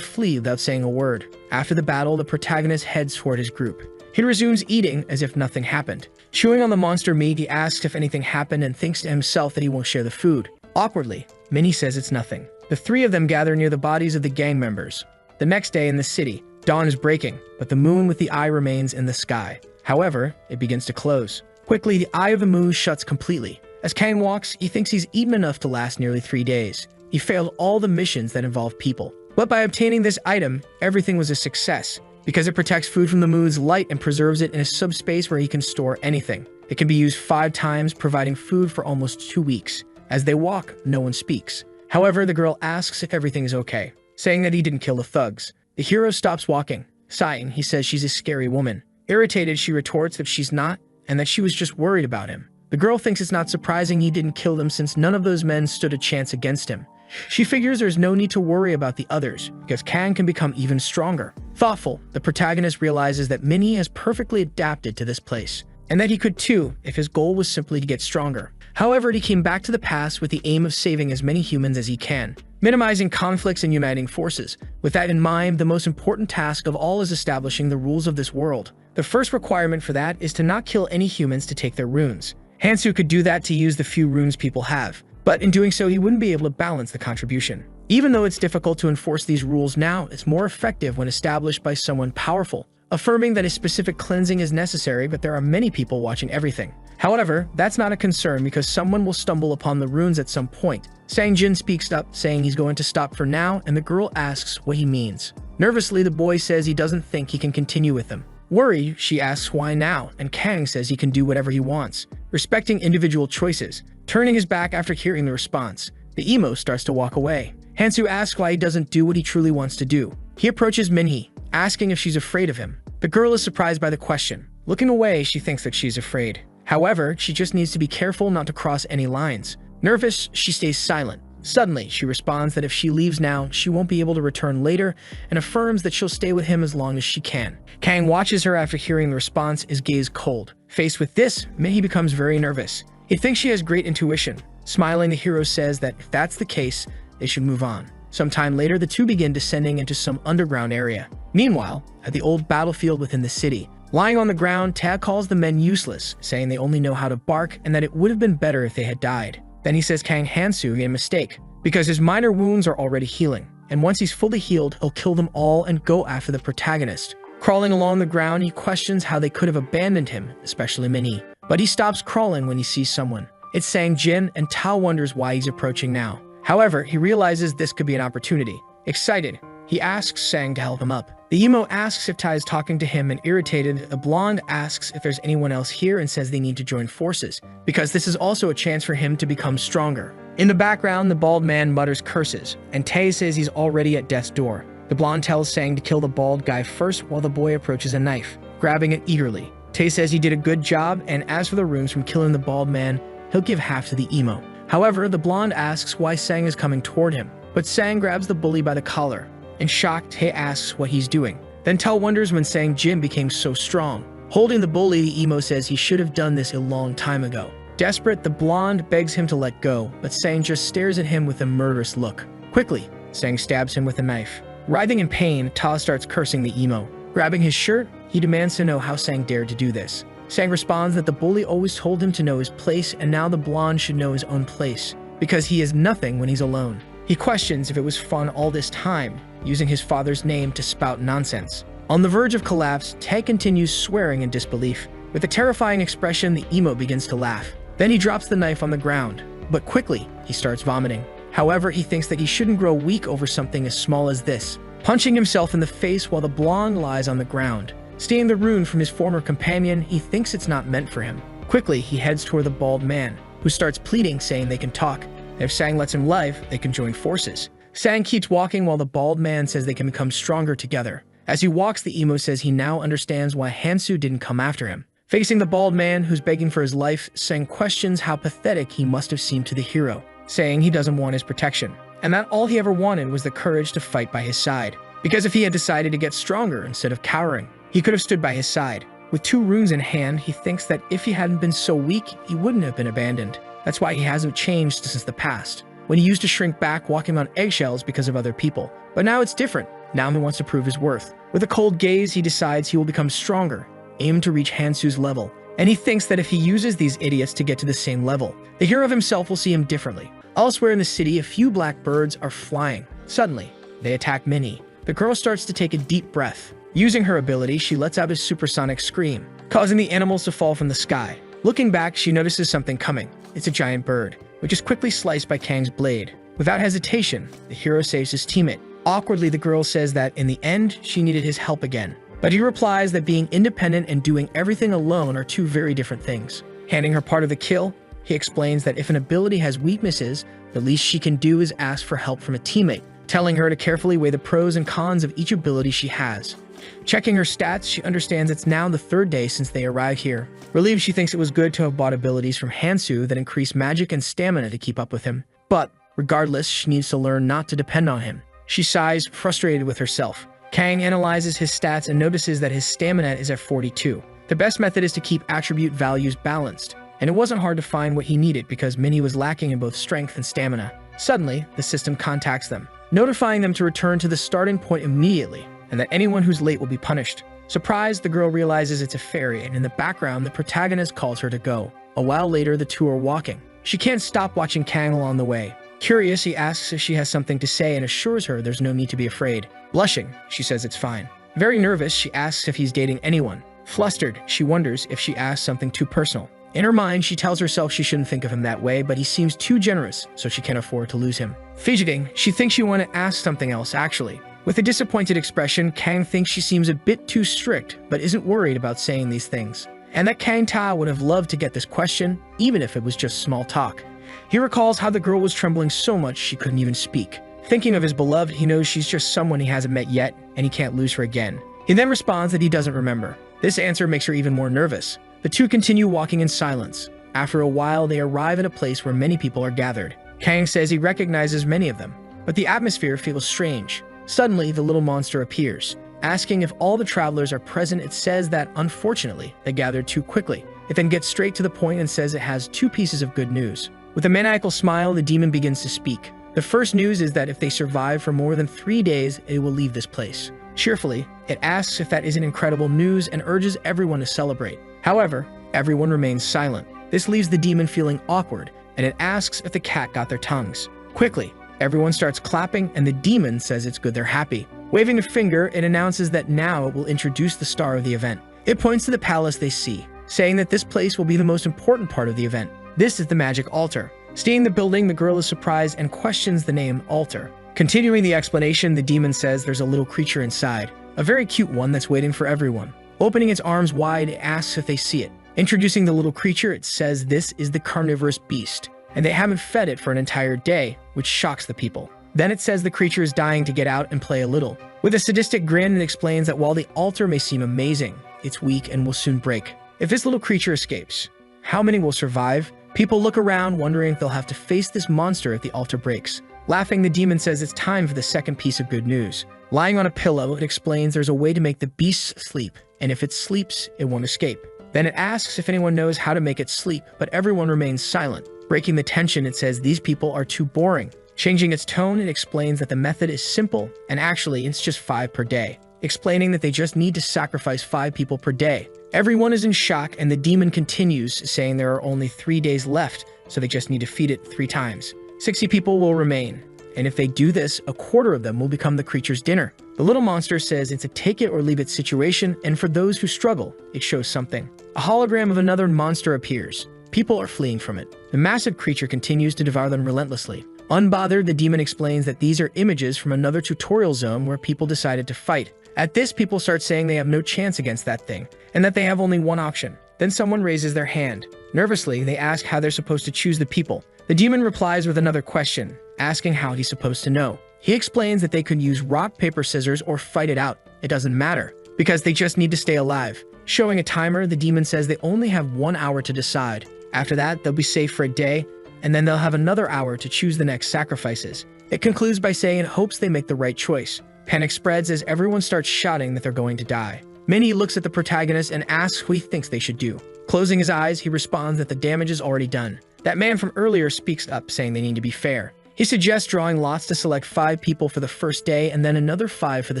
flee without saying a word. After the battle, the protagonist heads toward his group. He resumes eating as if nothing happened. Chewing on the monster meat, he asks if anything happened and thinks to himself that he won't share the food. Awkwardly, Minnie says it's nothing. The 3 of them gather near the bodies of the gang members. The next day in the city, dawn is breaking, but the moon with the eye remains in the sky. However, it begins to close. Quickly, the eye of the moon shuts completely. As Kang walks, he thinks he's eaten enough to last nearly 3 days. He failed all the missions that involve people. But by obtaining this item, everything was a success, because it protects food from the moon's light and preserves it in a subspace where he can store anything. It can be used 5 times, providing food for almost 2 weeks. As they walk, no one speaks. However, the girl asks if everything is okay, saying that he didn't kill the thugs. The hero stops walking. Sighing, he says she's a scary woman. Irritated, she retorts that she's not, and that she was just worried about him. The girl thinks it's not surprising he didn't kill them since none of those men stood a chance against him. She figures there's no need to worry about the others, because Kang can become even stronger. Thoughtful, the protagonist realizes that Minnie has perfectly adapted to this place, and that he could too if his goal was simply to get stronger. However, he came back to the past with the aim of saving as many humans as he can, minimizing conflicts and uniting forces. With that in mind, the most important task of all is establishing the rules of this world. The first requirement for that is to not kill any humans to take their runes. Hansu could do that to use the few runes people have, but in doing so he wouldn't be able to balance the contribution. Even though it's difficult to enforce these rules now, it's more effective when established by someone powerful, affirming that a specific cleansing is necessary, but there are many people watching everything. However, that's not a concern because someone will stumble upon the runes at some point. Sang-jin speaks up, saying he's going to stop for now, and the girl asks what he means. Nervously, the boy says he doesn't think he can continue with them. Worried, she asks why now, and Kang says he can do whatever he wants, respecting individual choices. Turning his back after hearing the response, the emo starts to walk away. Hansu asks why he doesn't do what he truly wants to do. He approaches Minhee, asking if she's afraid of him. The girl is surprised by the question. Looking away, she thinks that she's afraid. However, she just needs to be careful not to cross any lines. Nervous, she stays silent. Suddenly, she responds that if she leaves now, she won't be able to return later, and affirms that she'll stay with him as long as she can. Kang watches her after hearing the response, his gaze cold. Faced with this, Minhee becomes very nervous. He thinks she has great intuition. Smiling, the hero says that if that's the case, they should move on. Sometime later, the two begin descending into some underground area. Meanwhile, at the old battlefield within the city, lying on the ground, Ta calls the men useless, saying they only know how to bark and that it would have been better if they had died. Then he says Kang Hansu made a mistake, because his minor wounds are already healing, and once he's fully healed, he'll kill them all and go after the protagonist. Crawling along the ground, he questions how they could have abandoned him, especially Minnie. But he stops crawling when he sees someone. It's Sang Jin, and Tao wonders why he's approaching now. However, he realizes this could be an opportunity. Excited, he asks Sang to help him up. The emo asks if Tai is talking to him, and irritated, the blonde asks if there's anyone else here and says they need to join forces, because this is also a chance for him to become stronger. In the background, the bald man mutters curses, and Tae says he's already at death's door. The blonde tells Sang to kill the bald guy first while the boy approaches a knife, grabbing it eagerly. Tae says he did a good job, and as for the runes from killing the bald man, he'll give half to the emo. However, the blonde asks why Sang is coming toward him, but Sang grabs the bully by the collar. In shock, Tae asks what he's doing. Then Tao wonders when Sang Jin became so strong. Holding the bully, the emo says he should have done this a long time ago. Desperate, the blonde begs him to let go, but Sang just stares at him with a murderous look. Quickly, Sang stabs him with a knife. Writhing in pain, Ta starts cursing the emo. Grabbing his shirt, he demands to know how Sang dared to do this. Sang responds that the bully always told him to know his place, and now the blonde should know his own place, because he is nothing when he's alone. He questions if it was fun all this time, using his father's name to spout nonsense. On the verge of collapse, Tae continues swearing in disbelief. With a terrifying expression, the emo begins to laugh. Then he drops the knife on the ground, but quickly, he starts vomiting. However, he thinks that he shouldn't grow weak over something as small as this, punching himself in the face while the blonde lies on the ground. Stealing the rune from his former companion, he thinks it's not meant for him. Quickly, he heads toward the bald man, who starts pleading, saying they can talk. If Sang lets him live, they can join forces. Sang keeps walking while the bald man says they can become stronger together. As he walks, the emo says he now understands why Hansu didn't come after him. Facing the bald man, who's begging for his life, Sang questions how pathetic he must have seemed to the hero, saying he doesn't want his protection, and that all he ever wanted was the courage to fight by his side. Because if he had decided to get stronger instead of cowering, he could have stood by his side. With 2 runes in hand, he thinks that if he hadn't been so weak, he wouldn't have been abandoned. That's why he hasn't changed since the past, when he used to shrink back walking on eggshells because of other people. But now it's different. Now he wants to prove his worth. With a cold gaze, he decides he will become stronger, aim to reach Hansu's level. And he thinks that if he uses these idiots to get to the same level, the hero himself will see him differently. Elsewhere in the city, a few black birds are flying. Suddenly, they attack Minnie. The girl starts to take a deep breath. Using her ability, she lets out a supersonic scream, causing the animals to fall from the sky. Looking back, she notices something coming. It's a giant bird, which is quickly sliced by Kang's blade. Without hesitation, the hero saves his teammate. Awkwardly, the girl says that in the end, she needed his help again. But he replies that being independent and doing everything alone are 2 very different things. Handing her part of the kill, he explains that if an ability has weaknesses, the least she can do is ask for help from a teammate, telling her to carefully weigh the pros and cons of each ability she has. Checking her stats, she understands it's now the 3rd day since they arrived here. Relieved, she thinks it was good to have bought abilities from Hansu that increase magic and stamina to keep up with him. But, regardless, she needs to learn not to depend on him. She sighs, frustrated with herself. Kang analyzes his stats and notices that his stamina is at 42. The best method is to keep attribute values balanced, and it wasn't hard to find what he needed because Minnie was lacking in both strength and stamina. Suddenly, the system contacts them, notifying them to return to the starting point immediately, and that anyone who's late will be punished. Surprised, the girl realizes it's a fairy, and in the background, the protagonist calls her to go. A while later, the 2 are walking. She can't stop watching Kang along the way. Curious, he asks if she has something to say and assures her there's no need to be afraid. Blushing, she says it's fine. Very nervous, she asks if he's dating anyone. Flustered, she wonders if she asks something too personal. In her mind, she tells herself she shouldn't think of him that way, but he seems too generous, so she can't afford to lose him. Fidgeting, she thinks she wants to ask something else, actually. With a disappointed expression, Kang thinks she seems a bit too strict, but isn't worried about saying these things. And that Kang Ta would have loved to get this question, even if it was just small talk. He recalls how the girl was trembling so much she couldn't even speak. Thinking of his beloved, he knows she's just someone he hasn't met yet, and he can't lose her again. He then responds that he doesn't remember. This answer makes her even more nervous. The 2 continue walking in silence. After a while, they arrive in a place where many people are gathered. Kang says he recognizes many of them, but the atmosphere feels strange. Suddenly, the little monster appears. Asking if all the travelers are present, it says that, unfortunately, they gathered too quickly. It then gets straight to the point and says it has 2 pieces of good news. With a maniacal smile, the demon begins to speak. The first news is that if they survive for more than 3 days, it will leave this place. Cheerfully, it asks if that isn't incredible news and urges everyone to celebrate. However, everyone remains silent. This leaves the demon feeling awkward, and it asks if the cat got their tongues. Quickly, everyone starts clapping, and the demon says it's good they're happy. Waving a finger, it announces that now it will introduce the star of the event. It points to the palace they see, saying that this place will be the most important part of the event. This is the magic altar. Seeing the building, the girl is surprised and questions the name altar. Continuing the explanation, the demon says there's a little creature inside, a very cute one that's waiting for everyone. Opening its arms wide, it asks if they see it. Introducing the little creature, it says this is the carnivorous beast, and they haven't fed it for an entire day, which shocks the people. Then it says the creature is dying to get out and play a little. With a sadistic grin, it explains that while the altar may seem amazing, it's weak and will soon break. If this little creature escapes, how many will survive? People look around, wondering if they'll have to face this monster if the altar breaks. Laughing, the demon says it's time for the second piece of good news. Lying on a pillow, it explains there's a way to make the beast sleep, and if it sleeps, it won't escape. Then it asks if anyone knows how to make it sleep, but everyone remains silent. Breaking the tension, it says these people are too boring. Changing its tone, it explains that the method is simple, and actually it's just 5 per day, explaining that they just need to sacrifice 5 people per day. Everyone is in shock, and the demon continues, saying there are only 3 days left, so they just need to feed it 3 times. 60 people will remain, and if they do this, a quarter of them will become the creature's dinner. The little monster says it's a take it or leave it situation, and for those who struggle, it shows something. A hologram of another monster appears. People are fleeing from it. The massive creature continues to devour them relentlessly. Unbothered, the demon explains that these are images from another tutorial zone where people decided to fight. At this, people start saying they have no chance against that thing, and that they have only one option. Then someone raises their hand. Nervously, they ask how they're supposed to choose the people. The demon replies with another question, asking how he's supposed to know. He explains that they could use rock, paper, scissors, or fight it out. It doesn't matter, because they just need to stay alive. Showing a timer, the demon says they only have 1 hour to decide. After that, they'll be safe for a day, and then they'll have another hour to choose the next sacrifices. It concludes by saying it hopes they make the right choice. Panic spreads as everyone starts shouting that they're going to die. Minnie looks at the protagonist and asks what he thinks they should do. Closing his eyes, he responds that the damage is already done. That man from earlier speaks up, saying they need to be fair. He suggests drawing lots to select 5 people for the first day and then another 5 for the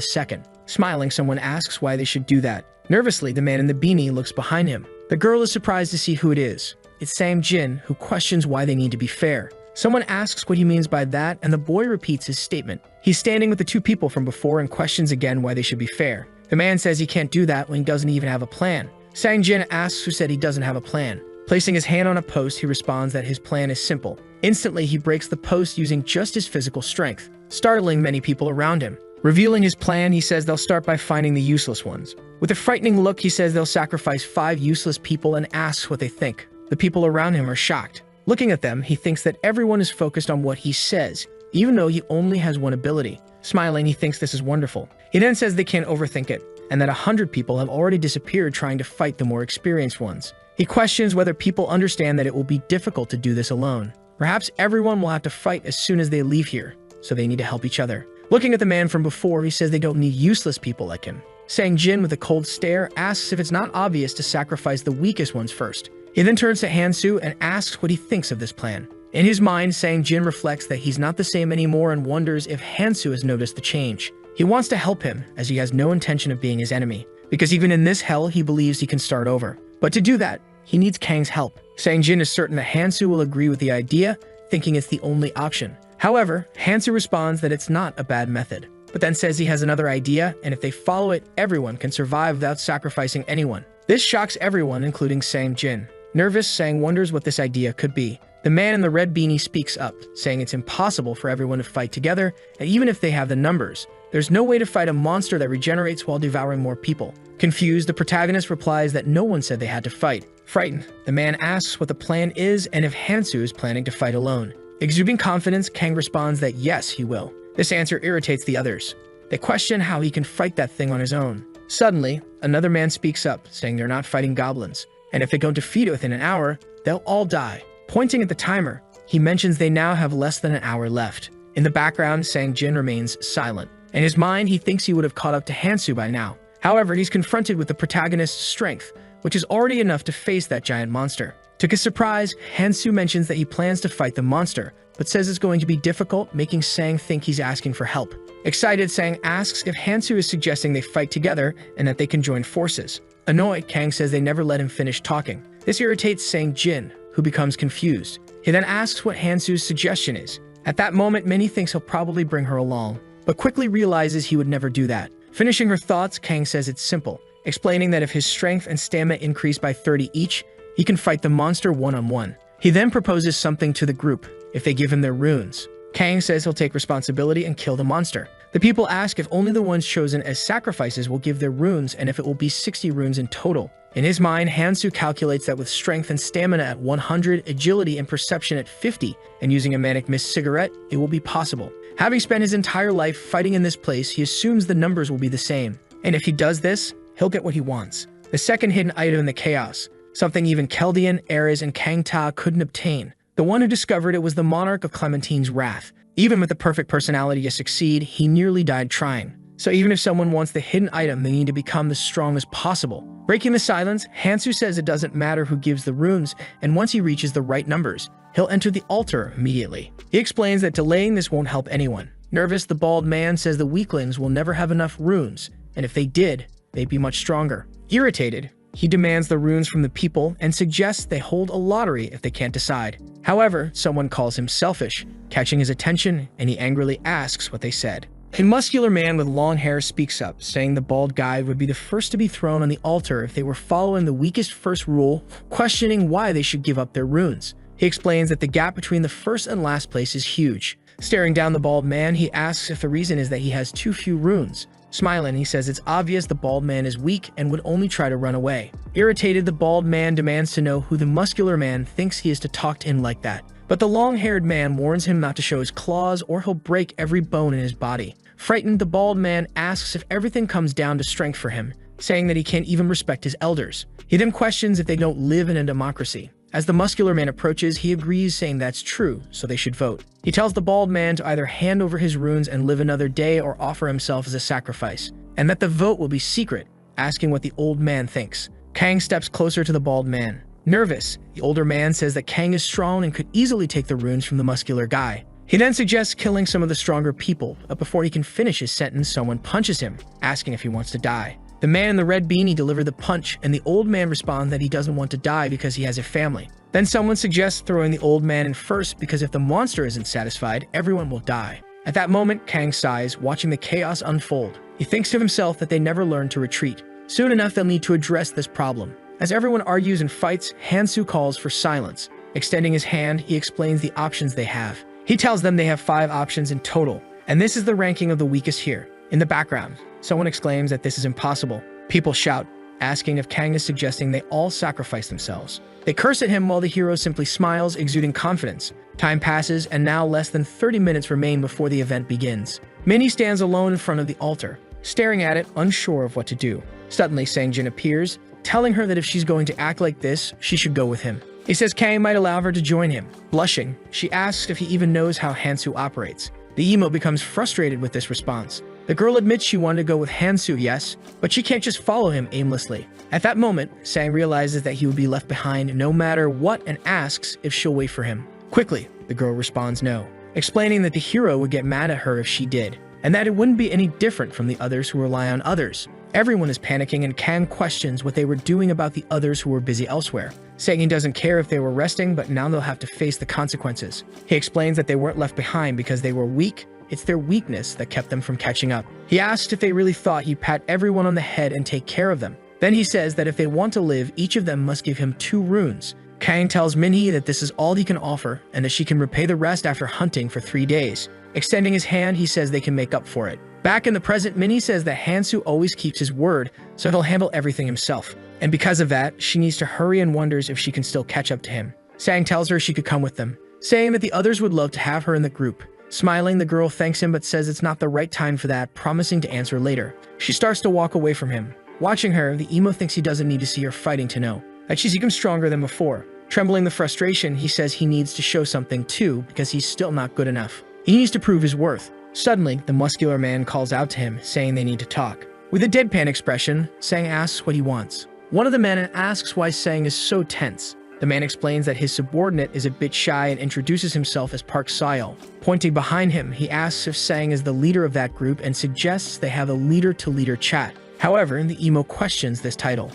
second. Smiling, someone asks why they should do that. Nervously, the man in the beanie looks behind him. The girl is surprised to see who it is. It's Sang Jin, who questions why they need to be fair. Someone asks what he means by that, and the boy repeats his statement. He's standing with the 2 people from before and questions again why they should be fair. The man says he can't do that when he doesn't even have a plan. Sang Jin asks who said he doesn't have a plan. Placing his hand on a post, he responds that his plan is simple. Instantly, he breaks the post using just his physical strength, startling many people around him. Revealing his plan, he says they'll start by finding the useless ones. With a frightening look, he says they'll sacrifice 5 useless people and asks what they think. The people around him are shocked. Looking at them, he thinks that everyone is focused on what he says, even though he only has one ability. Smiling, he thinks this is wonderful. He then says they can't overthink it, and that 100 people have already disappeared trying to fight the more experienced ones. He questions whether people understand that it will be difficult to do this alone. Perhaps everyone will have to fight as soon as they leave here, so they need to help each other. Looking at the man from before, he says they don't need useless people like him. Sang Jin, with a cold stare, asks if it's not obvious to sacrifice the weakest ones first. He then turns to Hansu and asks what he thinks of this plan. In his mind, Sang Jin reflects that he's not the same anymore and wonders if Hansu has noticed the change. He wants to help him, as he has no intention of being his enemy, because even in this hell, he believes he can start over. But to do that, he needs Kang's help. Sang Jin is certain that Hansu will agree with the idea, thinking it's the only option. However, Hansu responds that it's not a bad method, but then says he has another idea, and if they follow it, everyone can survive without sacrificing anyone. This shocks everyone, including Sang Jin. Nervous, Sang wonders what this idea could be. The man in the red beanie speaks up, saying it's impossible for everyone to fight together, and even if they have the numbers, there's no way to fight a monster that regenerates while devouring more people. Confused, the protagonist replies that no one said they had to fight. Frightened, the man asks what the plan is and if Hansu is planning to fight alone. Exuding confidence, Kang responds that yes, he will. This answer irritates the others. They question how he can fight that thing on his own. Suddenly, another man speaks up, saying they're not fighting goblins, and if they don't defeat it within an hour, they'll all die. Pointing at the timer, he mentions they now have less than an hour left. In the background, Sang Jin remains silent. In his mind, he thinks he would have caught up to Hansu by now. However, he's confronted with the protagonist's strength, which is already enough to face that giant monster. To his surprise, Hansu mentions that he plans to fight the monster, but says it's going to be difficult, making Sang think he's asking for help. Excited, Sang asks if Hansu is suggesting they fight together and that they can join forces. Annoyed, Kang says they never let him finish talking. This irritates Sang Jin, who becomes confused. He then asks what Hansu's suggestion is. At that moment, Minnie thinks he'll probably bring her along, but quickly realizes he would never do that. Finishing her thoughts, Kang says it's simple, explaining that if his strength and stamina increase by 30 each, he can fight the monster one-on-one. He then proposes something to the group if they give him their runes. Kang says he'll take responsibility and kill the monster. The people ask if only the ones chosen as sacrifices will give their runes and if it will be 60 runes in total. In his mind, Hansu calculates that with strength and stamina at 100, agility and perception at 50, and using a manic mist cigarette, it will be possible. Having spent his entire life fighting in this place, he assumes the numbers will be the same. And if he does this, he'll get what he wants. The second hidden item in the chaos, something even Keldian, Ares, and Kang Ta couldn't obtain. The one who discovered it was the monarch of Clementine's wrath. Even with the perfect personality to succeed, he nearly died trying. So even if someone wants the hidden item, they need to become the strongest possible. Breaking the silence, Hansu says it doesn't matter who gives the runes, and once he reaches the right numbers, he'll enter the altar immediately. He explains that delaying this won't help anyone. Nervous, the bald man says the weaklings will never have enough runes, and if they did, they'd be much stronger. Irritated, he demands the runes from the people and suggests they hold a lottery if they can't decide. However, someone calls him selfish, catching his attention, and he angrily asks what they said. A muscular man with long hair speaks up, saying the bald guy would be the first to be thrown on the altar if they were following the weakest first rule, questioning why they should give up their runes. He explains that the gap between the first and last place is huge. Staring down the bald man, he asks if the reason is that he has too few runes. Smiling, he says it's obvious the bald man is weak and would only try to run away. Irritated, the bald man demands to know who the muscular man thinks he is to talk to him like that. But the long-haired man warns him not to show his claws or he'll break every bone in his body. Frightened, the bald man asks if everything comes down to strength for him, saying that he can't even respect his elders. He then questions if they don't live in a democracy. As the muscular man approaches, he agrees, saying that's true, so they should vote. He tells the bald man to either hand over his runes and live another day or offer himself as a sacrifice, and that the vote will be secret, asking what the old man thinks. Kang steps closer to the bald man. Nervous, the older man says that Kang is strong and could easily take the runes from the muscular guy. He then suggests killing some of the stronger people, but before he can finish his sentence, someone punches him, asking if he wants to die. The man in the red beanie delivered the punch, and the old man responds that he doesn't want to die because he has a family. Then someone suggests throwing the old man in first because if the monster isn't satisfied, everyone will die. At that moment, Kang sighs, watching the chaos unfold. He thinks to himself that they never learned to retreat. Soon enough, they'll need to address this problem. As everyone argues and fights, Hansu calls for silence. Extending his hand, he explains the options they have. He tells them they have 5 options in total, and this is the ranking of the weakest here. In the background, someone exclaims that this is impossible. People shout, asking if Kang is suggesting they all sacrifice themselves. They curse at him while the hero simply smiles, exuding confidence. Time passes, and now less than 30 minutes remain before the event begins. Minnie stands alone in front of the altar, staring at it, unsure of what to do. Suddenly, Sang-jin appears, telling her that if she's going to act like this, she should go with him. He says Kang might allow her to join him. Blushing, she asks if he even knows how Hansu operates. The emo becomes frustrated with this response. The girl admits she wanted to go with Hansu, yes, but she can't just follow him aimlessly. At that moment, Sang realizes that he would be left behind no matter what and asks if she'll wait for him. Quickly, the girl responds no, explaining that the hero would get mad at her if she did, and that it wouldn't be any different from the others who rely on others. Everyone is panicking and Kang questions what they were doing about the others who were busy elsewhere, saying he doesn't care if they were resting, but now they'll have to face the consequences. He explains that they weren't left behind because they were weak. It's their weakness that kept them from catching up. He asks if they really thought he'd pat everyone on the head and take care of them. Then he says that if they want to live, each of them must give him 2 runes. Kang tells Minhee that this is all he can offer and that she can repay the rest after hunting for 3 days. Extending his hand, he says they can make up for it. Back in the present, Minhee says that Hansu always keeps his word, so he'll handle everything himself. And because of that, she needs to hurry and wonders if she can still catch up to him. Sang tells her she could come with them, saying that the others would love to have her in the group. Smiling, the girl thanks him but says it's not the right time for that, promising to answer later. She starts to walk away from him. Watching her, the emo thinks he doesn't need to see her fighting to know that she's even stronger than before. Trembling with frustration, he says he needs to show something too because he's still not good enough. He needs to prove his worth. Suddenly, the muscular man calls out to him, saying they need to talk. With a deadpan expression, Sang asks what he wants. One of the men asks why Sang is so tense. The man explains that his subordinate is a bit shy and introduces himself as Park Sayal. Pointing behind him, he asks if Sang is the leader of that group and suggests they have a leader-to-leader chat. However, the emo questions this title,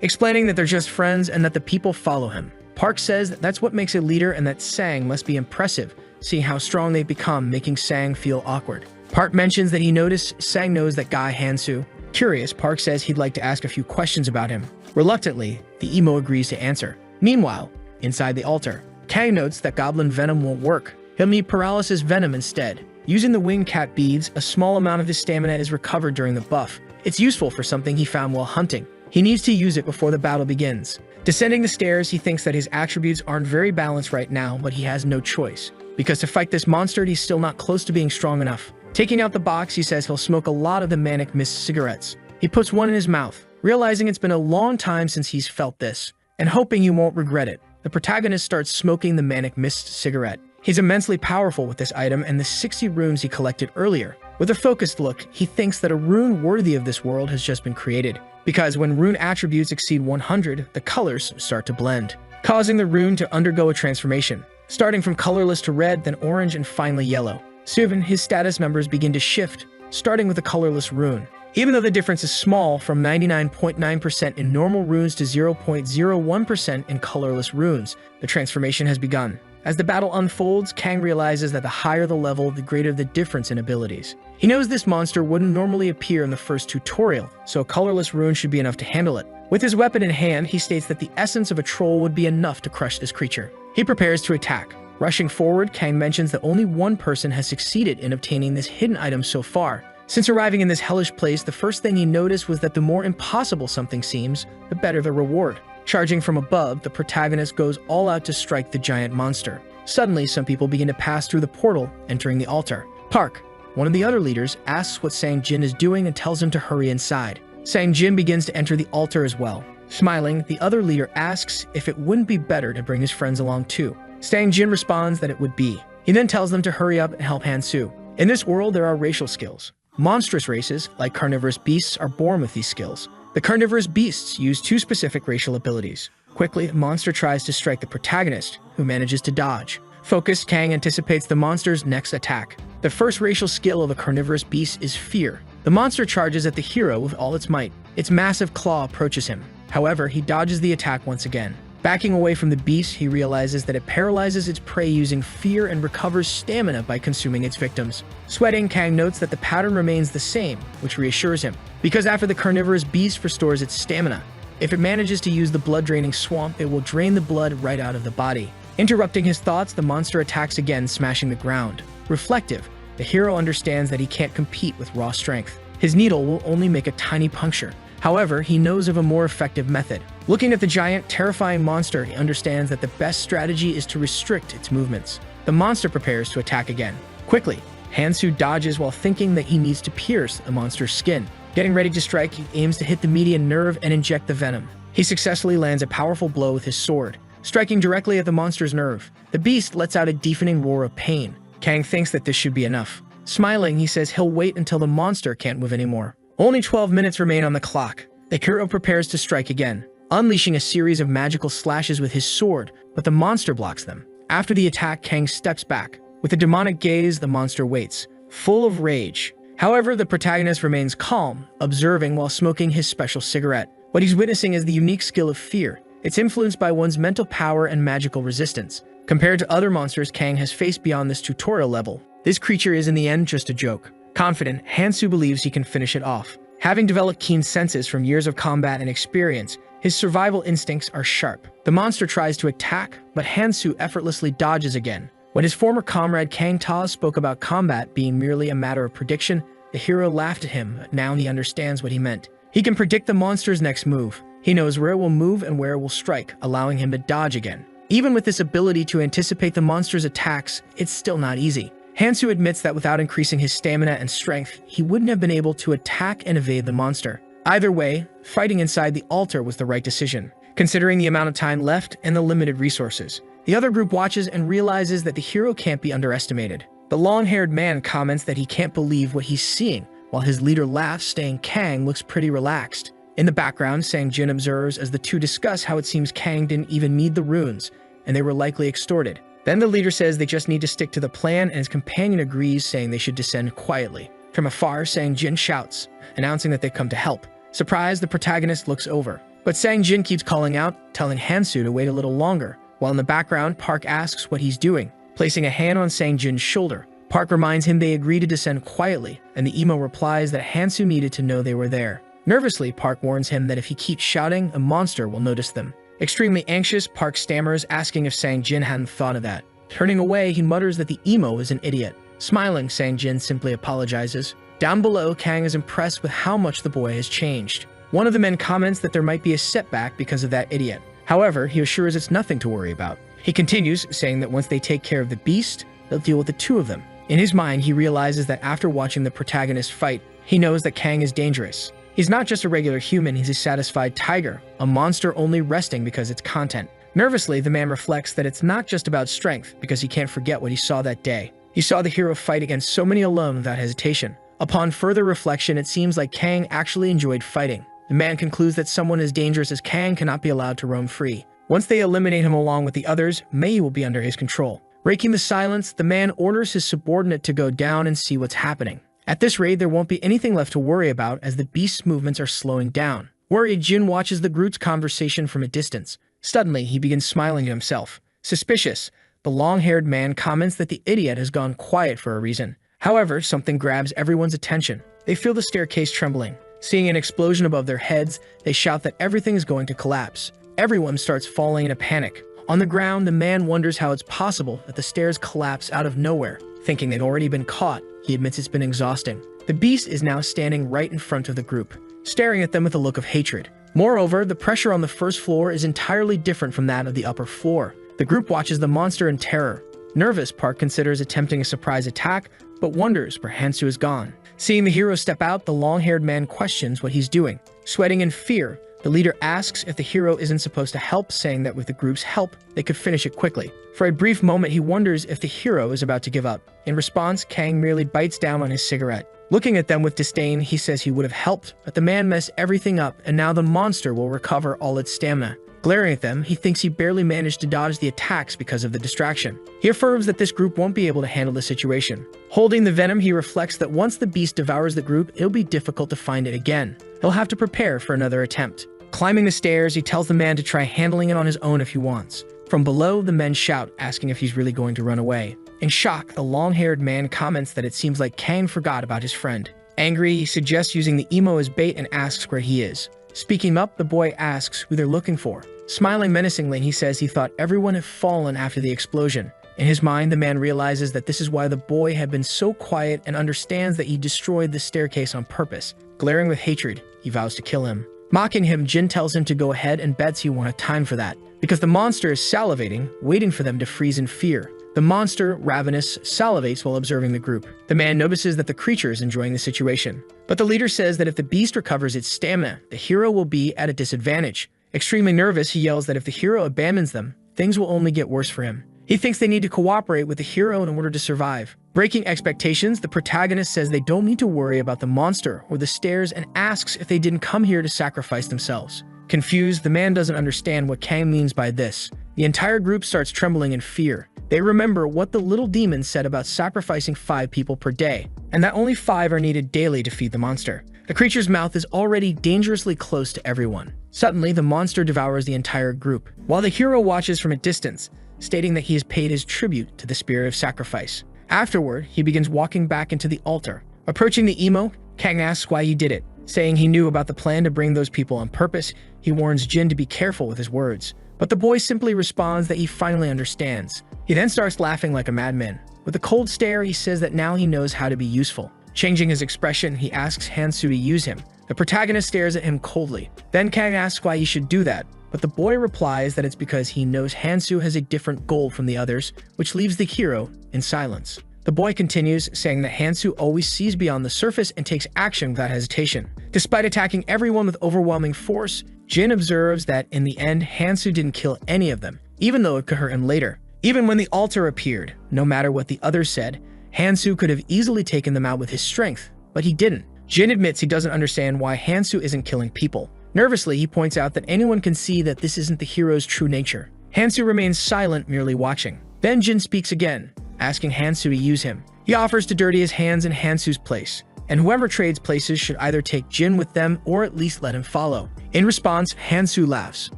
explaining that they're just friends and that the people follow him. Park says that that's what makes a leader and that Sang must be impressive, seeing how strong they've become, making Sang feel awkward. Park mentions that he noticed Sang knows that guy Hansu. Curious, Park says he'd like to ask a few questions about him. Reluctantly, the emo agrees to answer. Meanwhile, inside the altar, Kang notes that goblin venom won't work. He'll need paralysis venom instead. Using the wing cat beads, a small amount of his stamina is recovered during the buff. It's useful for something he found while hunting. He needs to use it before the battle begins. Descending the stairs, he thinks that his attributes aren't very balanced right now, but he has no choice. Because to fight this monster, he's still not close to being strong enough. Taking out the box, he says he'll smoke a lot of the manic mist cigarettes. He puts one in his mouth, realizing it's been a long time since he's felt this, and hoping he won't regret it. The protagonist starts smoking the manic mist cigarette. He's immensely powerful with this item and the 60 runes he collected earlier. With a focused look, he thinks that a rune worthy of this world has just been created, because when rune attributes exceed 100, the colors start to blend, causing the rune to undergo a transformation, starting from colorless to red, then orange, and finally yellow. Soon, his status numbers begin to shift, starting with a colorless rune. Even though the difference is small, from 99.9% in normal runes to 0.01% in colorless runes, the transformation has begun. As the battle unfolds, Kang realizes that the higher the level, the greater the difference in abilities. He knows this monster wouldn't normally appear in the first tutorial, so a colorless rune should be enough to handle it. With his weapon in hand, he states that the essence of a troll would be enough to crush this creature. He prepares to attack. Rushing forward, Kang mentions that only one person has succeeded in obtaining this hidden item so far. Since arriving in this hellish place, the first thing he noticed was that the more impossible something seems, the better the reward. Charging from above, the protagonist goes all out to strike the giant monster. Suddenly, some people begin to pass through the portal, entering the altar. Park, one of the other leaders, asks what Sang Jin is doing and tells him to hurry inside. Sang Jin begins to enter the altar as well. Smiling, the other leader asks if it wouldn't be better to bring his friends along too. Sang Jin responds that it would be. He then tells them to hurry up and help Hansu. In this world, there are racial skills. Monstrous races, like carnivorous beasts, are born with these skills. The carnivorous beasts use two specific racial abilities. Quickly, the monster tries to strike the protagonist, who manages to dodge. Focused, Kang anticipates the monster's next attack. The first racial skill of a carnivorous beast is fear. The monster charges at the hero with all its might. Its massive claw approaches him. However, he dodges the attack once again. Backing away from the beast, he realizes that it paralyzes its prey using fear and recovers stamina by consuming its victims. Sweating, Kang notes that the pattern remains the same, which reassures him, because after the carnivorous beast restores its stamina, if it manages to use the blood-draining swamp, it will drain the blood right out of the body. Interrupting his thoughts, the monster attacks again, smashing the ground. Reflective, the hero understands that he can't compete with raw strength. His needle will only make a tiny puncture. However, he knows of a more effective method. Looking at the giant, terrifying monster, he understands that the best strategy is to restrict its movements. The monster prepares to attack again. Quickly, Hansu dodges while thinking that he needs to pierce the monster's skin. Getting ready to strike, he aims to hit the median nerve and inject the venom. He successfully lands a powerful blow with his sword, striking directly at the monster's nerve. The beast lets out a deafening roar of pain. Kang thinks that this should be enough. Smiling, he says he'll wait until the monster can't move anymore. Only 12 minutes remain on the clock. The hero prepares to strike again, unleashing a series of magical slashes with his sword, but the monster blocks them. After the attack, Kang steps back. With a demonic gaze, the monster waits, full of rage. However, the protagonist remains calm, observing while smoking his special cigarette. What he's witnessing is the unique skill of fear. It's influenced by one's mental power and magical resistance. Compared to other monsters Kang has faced beyond this tutorial level, this creature is in the end just a joke. Confident, Hansu believes he can finish it off. Having developed keen senses from years of combat and experience, his survival instincts are sharp. The monster tries to attack, but Hansu effortlessly dodges again. When his former comrade Kang Ta spoke about combat being merely a matter of prediction, the hero laughed at him, but now he understands what he meant. He can predict the monster's next move. He knows where it will move and where it will strike, allowing him to dodge again. Even with this ability to anticipate the monster's attacks, it's still not easy. Hansu admits that without increasing his stamina and strength, he wouldn't have been able to attack and evade the monster. Either way, fighting inside the altar was the right decision, considering the amount of time left and the limited resources. The other group watches and realizes that the hero can't be underestimated. The long-haired man comments that he can't believe what he's seeing, while his leader laughs, saying Kang looks pretty relaxed. In the background, Sang-jin observes as the two discuss how it seems Kang didn't even need the runes, and they were likely extorted. Then the leader says they just need to stick to the plan, and his companion agrees, saying they should descend quietly. From afar, Sang-jin shouts, announcing that they've come to help. Surprised, the protagonist looks over. But Sang-jin keeps calling out, telling Hansu to wait a little longer, while in the background, Park asks what he's doing, placing a hand on Sang-jin's shoulder. Park reminds him they agree to descend quietly, and the emo replies that Hansu needed to know they were there. Nervously, Park warns him that if he keeps shouting, a monster will notice them. Extremely anxious, Park stammers, asking if Sang-jin hadn't thought of that. Turning away, he mutters that the emo is an idiot. Smiling, Sang-jin simply apologizes. Down below, Kang is impressed with how much the boy has changed. One of the men comments that there might be a setback because of that idiot. However, he assures it's nothing to worry about. He continues, saying that once they take care of the beast, they'll deal with the two of them. In his mind, he realizes that after watching the protagonist fight, he knows that Kang is dangerous. He's not just a regular human, he's a satisfied tiger, a monster only resting because it's content. Nervously, the man reflects that it's not just about strength, because he can't forget what he saw that day. He saw the hero fight against so many alone without hesitation. Upon further reflection, it seems like Kang actually enjoyed fighting. The man concludes that someone as dangerous as Kang cannot be allowed to roam free. Once they eliminate him along with the others, Mei will be under his control. Breaking the silence, the man orders his subordinate to go down and see what's happening. At this rate, there won't be anything left to worry about as the beast's movements are slowing down. Worried, Jin watches the group's conversation from a distance. Suddenly, he begins smiling to himself. Suspicious, the long-haired man comments that the idiot has gone quiet for a reason. However, something grabs everyone's attention. They feel the staircase trembling. Seeing an explosion above their heads, they shout that everything is going to collapse. Everyone starts falling in a panic. On the ground, the man wonders how it's possible that the stairs collapse out of nowhere. Thinking they've already been caught, he admits it's been exhausting. The beast is now standing right in front of the group, staring at them with a look of hatred. Moreover, the pressure on the first floor is entirely different from that of the upper floor. The group watches the monster in terror. Nervous, Park considers attempting a surprise attack, but wonders where Hansu is gone. Seeing the hero step out, the long-haired man questions what he's doing. Sweating in fear, the leader asks if the hero isn't supposed to help, saying that with the group's help, they could finish it quickly. For a brief moment, he wonders if the hero is about to give up. In response, Kang merely bites down on his cigarette. Looking at them with disdain, he says he would have helped, but the man messed everything up, and now the monster will recover all its stamina. Glaring at them, he thinks he barely managed to dodge the attacks because of the distraction. He affirms that this group won't be able to handle the situation. Holding the venom, he reflects that once the beast devours the group, it'll be difficult to find it again. He'll have to prepare for another attempt. Climbing the stairs, he tells the man to try handling it on his own if he wants. From below, the men shout, asking if he's really going to run away. In shock, the long-haired man comments that it seems like Kang forgot about his friend. Angry, he suggests using the emo as bait and asks where he is. Speaking up, the boy asks who they're looking for. Smiling menacingly, he says he thought everyone had fallen after the explosion. In his mind, the man realizes that this is why the boy had been so quiet and understands that he destroyed the staircase on purpose. Glaring with hatred, he vows to kill him. Mocking him, Jin tells him to go ahead and bets he won't have time for that, because the monster is salivating, waiting for them to freeze in fear. The monster, ravenous, salivates while observing the group. The man notices that the creature is enjoying the situation. But the leader says that if the beast recovers its stamina, the hero will be at a disadvantage. Extremely nervous, he yells that if the hero abandons them, things will only get worse for him. He thinks they need to cooperate with the hero in order to survive. Breaking expectations, the protagonist says they don't need to worry about the monster or the stairs and asks if they didn't come here to sacrifice themselves. Confused, the man doesn't understand what Kang means by this. The entire group starts trembling in fear. They remember what the little demon said about sacrificing 5 people per day, and that only 5 are needed daily to feed the monster. The creature's mouth is already dangerously close to everyone. Suddenly, the monster devours the entire group, while the hero watches from a distance, stating that he has paid his tribute to the spirit of sacrifice. Afterward, he begins walking back into the altar. Approaching the emo, Kang asks why he did it. Saying he knew about the plan to bring those people on purpose, he warns Jin to be careful with his words. But the boy simply responds that he finally understands. He then starts laughing like a madman. With a cold stare, he says that now he knows how to be useful. Changing his expression, he asks Hansu to use him. The protagonist stares at him coldly. Then Kang asks why he should do that, but the boy replies that it's because he knows Hansu has a different goal from the others, which leaves the hero in silence. The boy continues, saying that Hansu always sees beyond the surface and takes action without hesitation. Despite attacking everyone with overwhelming force, Jin observes that in the end, Hansu didn't kill any of them, even though it could hurt him later. Even when the altar appeared, no matter what the others said, Hansu could have easily taken them out with his strength, but he didn't. Jin admits he doesn't understand why Hansu isn't killing people. Nervously, he points out that anyone can see that this isn't the hero's true nature. Hansu remains silent, merely watching. Then Jin speaks again, asking Hansu to use him. He offers to dirty his hands in Hansu's place, and whoever trades places should either take Jin with them or at least let him follow. In response, Hansu laughs.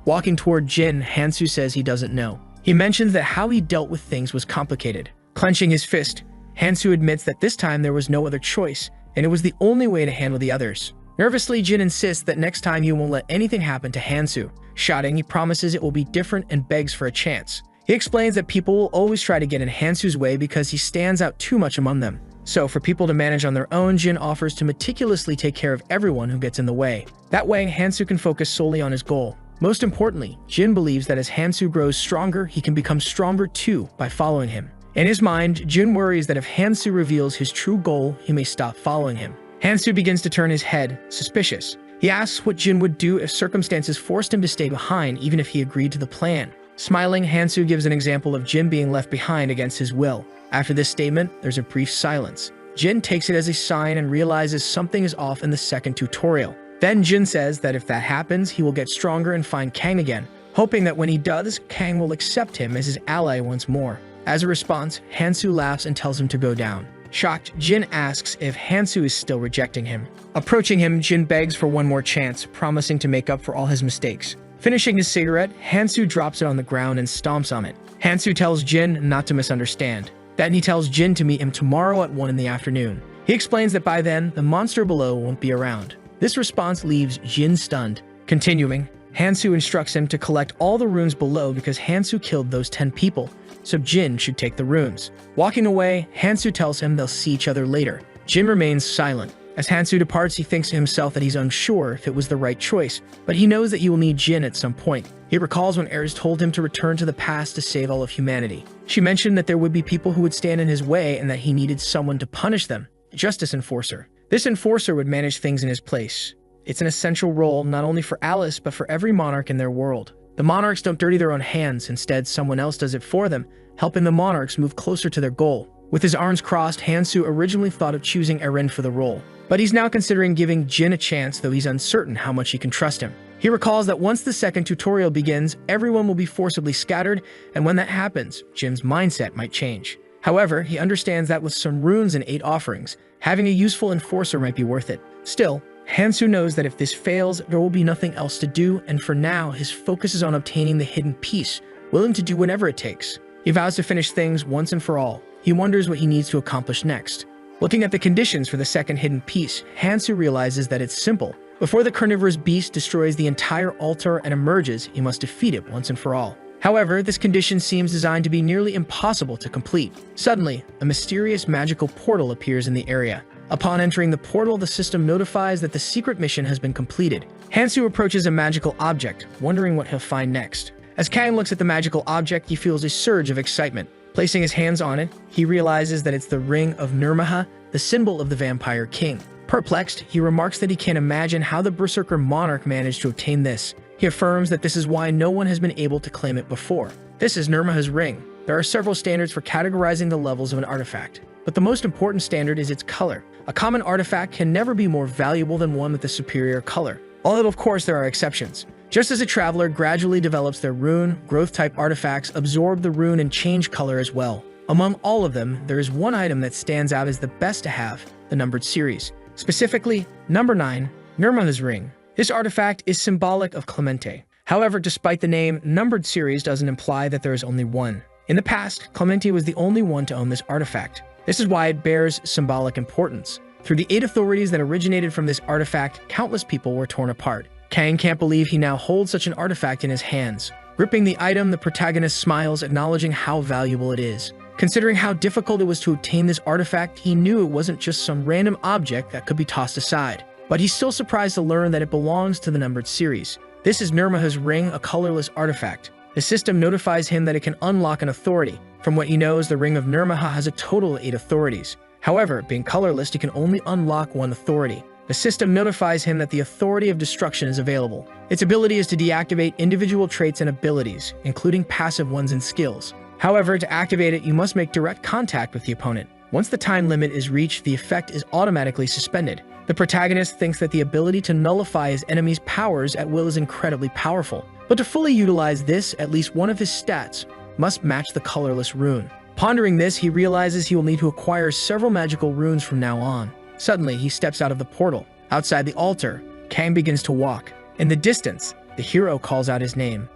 Walking toward Jin, Hansu says he doesn't know. He mentions that how he dealt with things was complicated. Clenching his fist, Hansu admits that this time there was no other choice, and it was the only way to handle the others. Nervously, Jin insists that next time he won't let anything happen to Hansu. Shouting, he promises it will be different and begs for a chance. He explains that people will always try to get in Hansu's way because he stands out too much among them. So, for people to manage on their own, Jin offers to meticulously take care of everyone who gets in the way. That way, Hansu can focus solely on his goal. Most importantly, Jin believes that as Hansu grows stronger, he can become stronger too by following him. In his mind, Jin worries that if Hansu reveals his true goal, he may stop following him. Hansu begins to turn his head, suspicious. He asks what Jin would do if circumstances forced him to stay behind, even if he agreed to the plan. Smiling, Hansu gives an example of Jin being left behind against his will. After this statement, there's a brief silence. Jin takes it as a sign and realizes something is off in the second tutorial. Then Jin says that if that happens, he will get stronger and find Kang again, hoping that when he does, Kang will accept him as his ally once more. As a response, Hansu laughs and tells him to go down. Shocked, Jin asks if Hansu is still rejecting him. Approaching him, Jin begs for one more chance, promising to make up for all his mistakes. Finishing his cigarette, Hansu drops it on the ground and stomps on it. Hansu tells Jin not to misunderstand. Then he tells Jin to meet him tomorrow at 1 in the afternoon. He explains that by then, the monster below won't be around. This response leaves Jin stunned. Continuing, Hansu instructs him to collect all the runes below because Hansu killed those 10 people, so Jin should take the runes. Walking away, Hansu tells him they'll see each other later. Jin remains silent. As Hansu departs, he thinks to himself that he's unsure if it was the right choice, but he knows that he will need Jin at some point. He recalls when Ares told him to return to the past to save all of humanity. She mentioned that there would be people who would stand in his way and that he needed someone to punish them. Justice Enforcer. This enforcer would manage things in his place. It's an essential role not only for Alice, but for every monarch in their world. The monarchs don't dirty their own hands, instead someone else does it for them, helping the monarchs move closer to their goal. With his arms crossed, Hansu originally thought of choosing Eren for the role, but he's now considering giving Jin a chance, though he's uncertain how much he can trust him. He recalls that once the second tutorial begins, everyone will be forcibly scattered, and when that happens, Jin's mindset might change. However, he understands that with some runes and 8 offerings, having a useful enforcer might be worth it. Still, Hansu knows that if this fails, there will be nothing else to do, and for now, his focus is on obtaining the hidden piece, willing to do whatever it takes. He vows to finish things once and for all. He wonders what he needs to accomplish next. Looking at the conditions for the second hidden piece, Hansu realizes that it's simple. Before the carnivorous beast destroys the entire altar and emerges, he must defeat it once and for all. However, this condition seems designed to be nearly impossible to complete. Suddenly, a mysterious magical portal appears in the area. Upon entering the portal, the system notifies that the secret mission has been completed. Hansu approaches a magical object, wondering what he'll find next. As Kang looks at the magical object, he feels a surge of excitement. Placing his hands on it, he realizes that it's the Ring of Nirmaha, the symbol of the Vampire King. Perplexed, he remarks that he can't imagine how the Berserker monarch managed to obtain this. He affirms that this is why no one has been able to claim it before. This is Nirmaha's ring. There are several standards for categorizing the levels of an artifact, but the most important standard is its color. A common artifact can never be more valuable than one with a superior color, although of course there are exceptions. Just as a traveler gradually develops their rune, growth-type artifacts absorb the rune and change color as well. Among all of them, there is one item that stands out as the best to have, the numbered series. Specifically, number 9, Nirmaha's ring. This artifact is symbolic of Clemente. However, despite the name, numbered series doesn't imply that there is only one. In the past, Clemente was the only one to own this artifact. This is why it bears symbolic importance. Through the 8 authorities that originated from this artifact, countless people were torn apart. Kang can't believe he now holds such an artifact in his hands. Gripping the item, the protagonist smiles, acknowledging how valuable it is. Considering how difficult it was to obtain this artifact, he knew it wasn't just some random object that could be tossed aside. But he's still surprised to learn that it belongs to the numbered series. This is Nirmaha's ring, a colorless artifact. The system notifies him that it can unlock an authority. From what he knows, the Ring of Nirmaha has a total of 8 authorities. However, being colorless, he can only unlock 1 authority. The system notifies him that the Authority of Destruction is available. Its ability is to deactivate individual traits and abilities, including passive ones and skills. However, to activate it, you must make direct contact with the opponent. Once the time limit is reached, the effect is automatically suspended. The protagonist thinks that the ability to nullify his enemy's powers at will is incredibly powerful, but to fully utilize this, at least one of his stats must match the colorless rune. Pondering this, he realizes he will need to acquire several magical runes from now on. Suddenly, he steps out of the portal. Outside the altar, Kang begins to walk. In the distance, the hero calls out his name.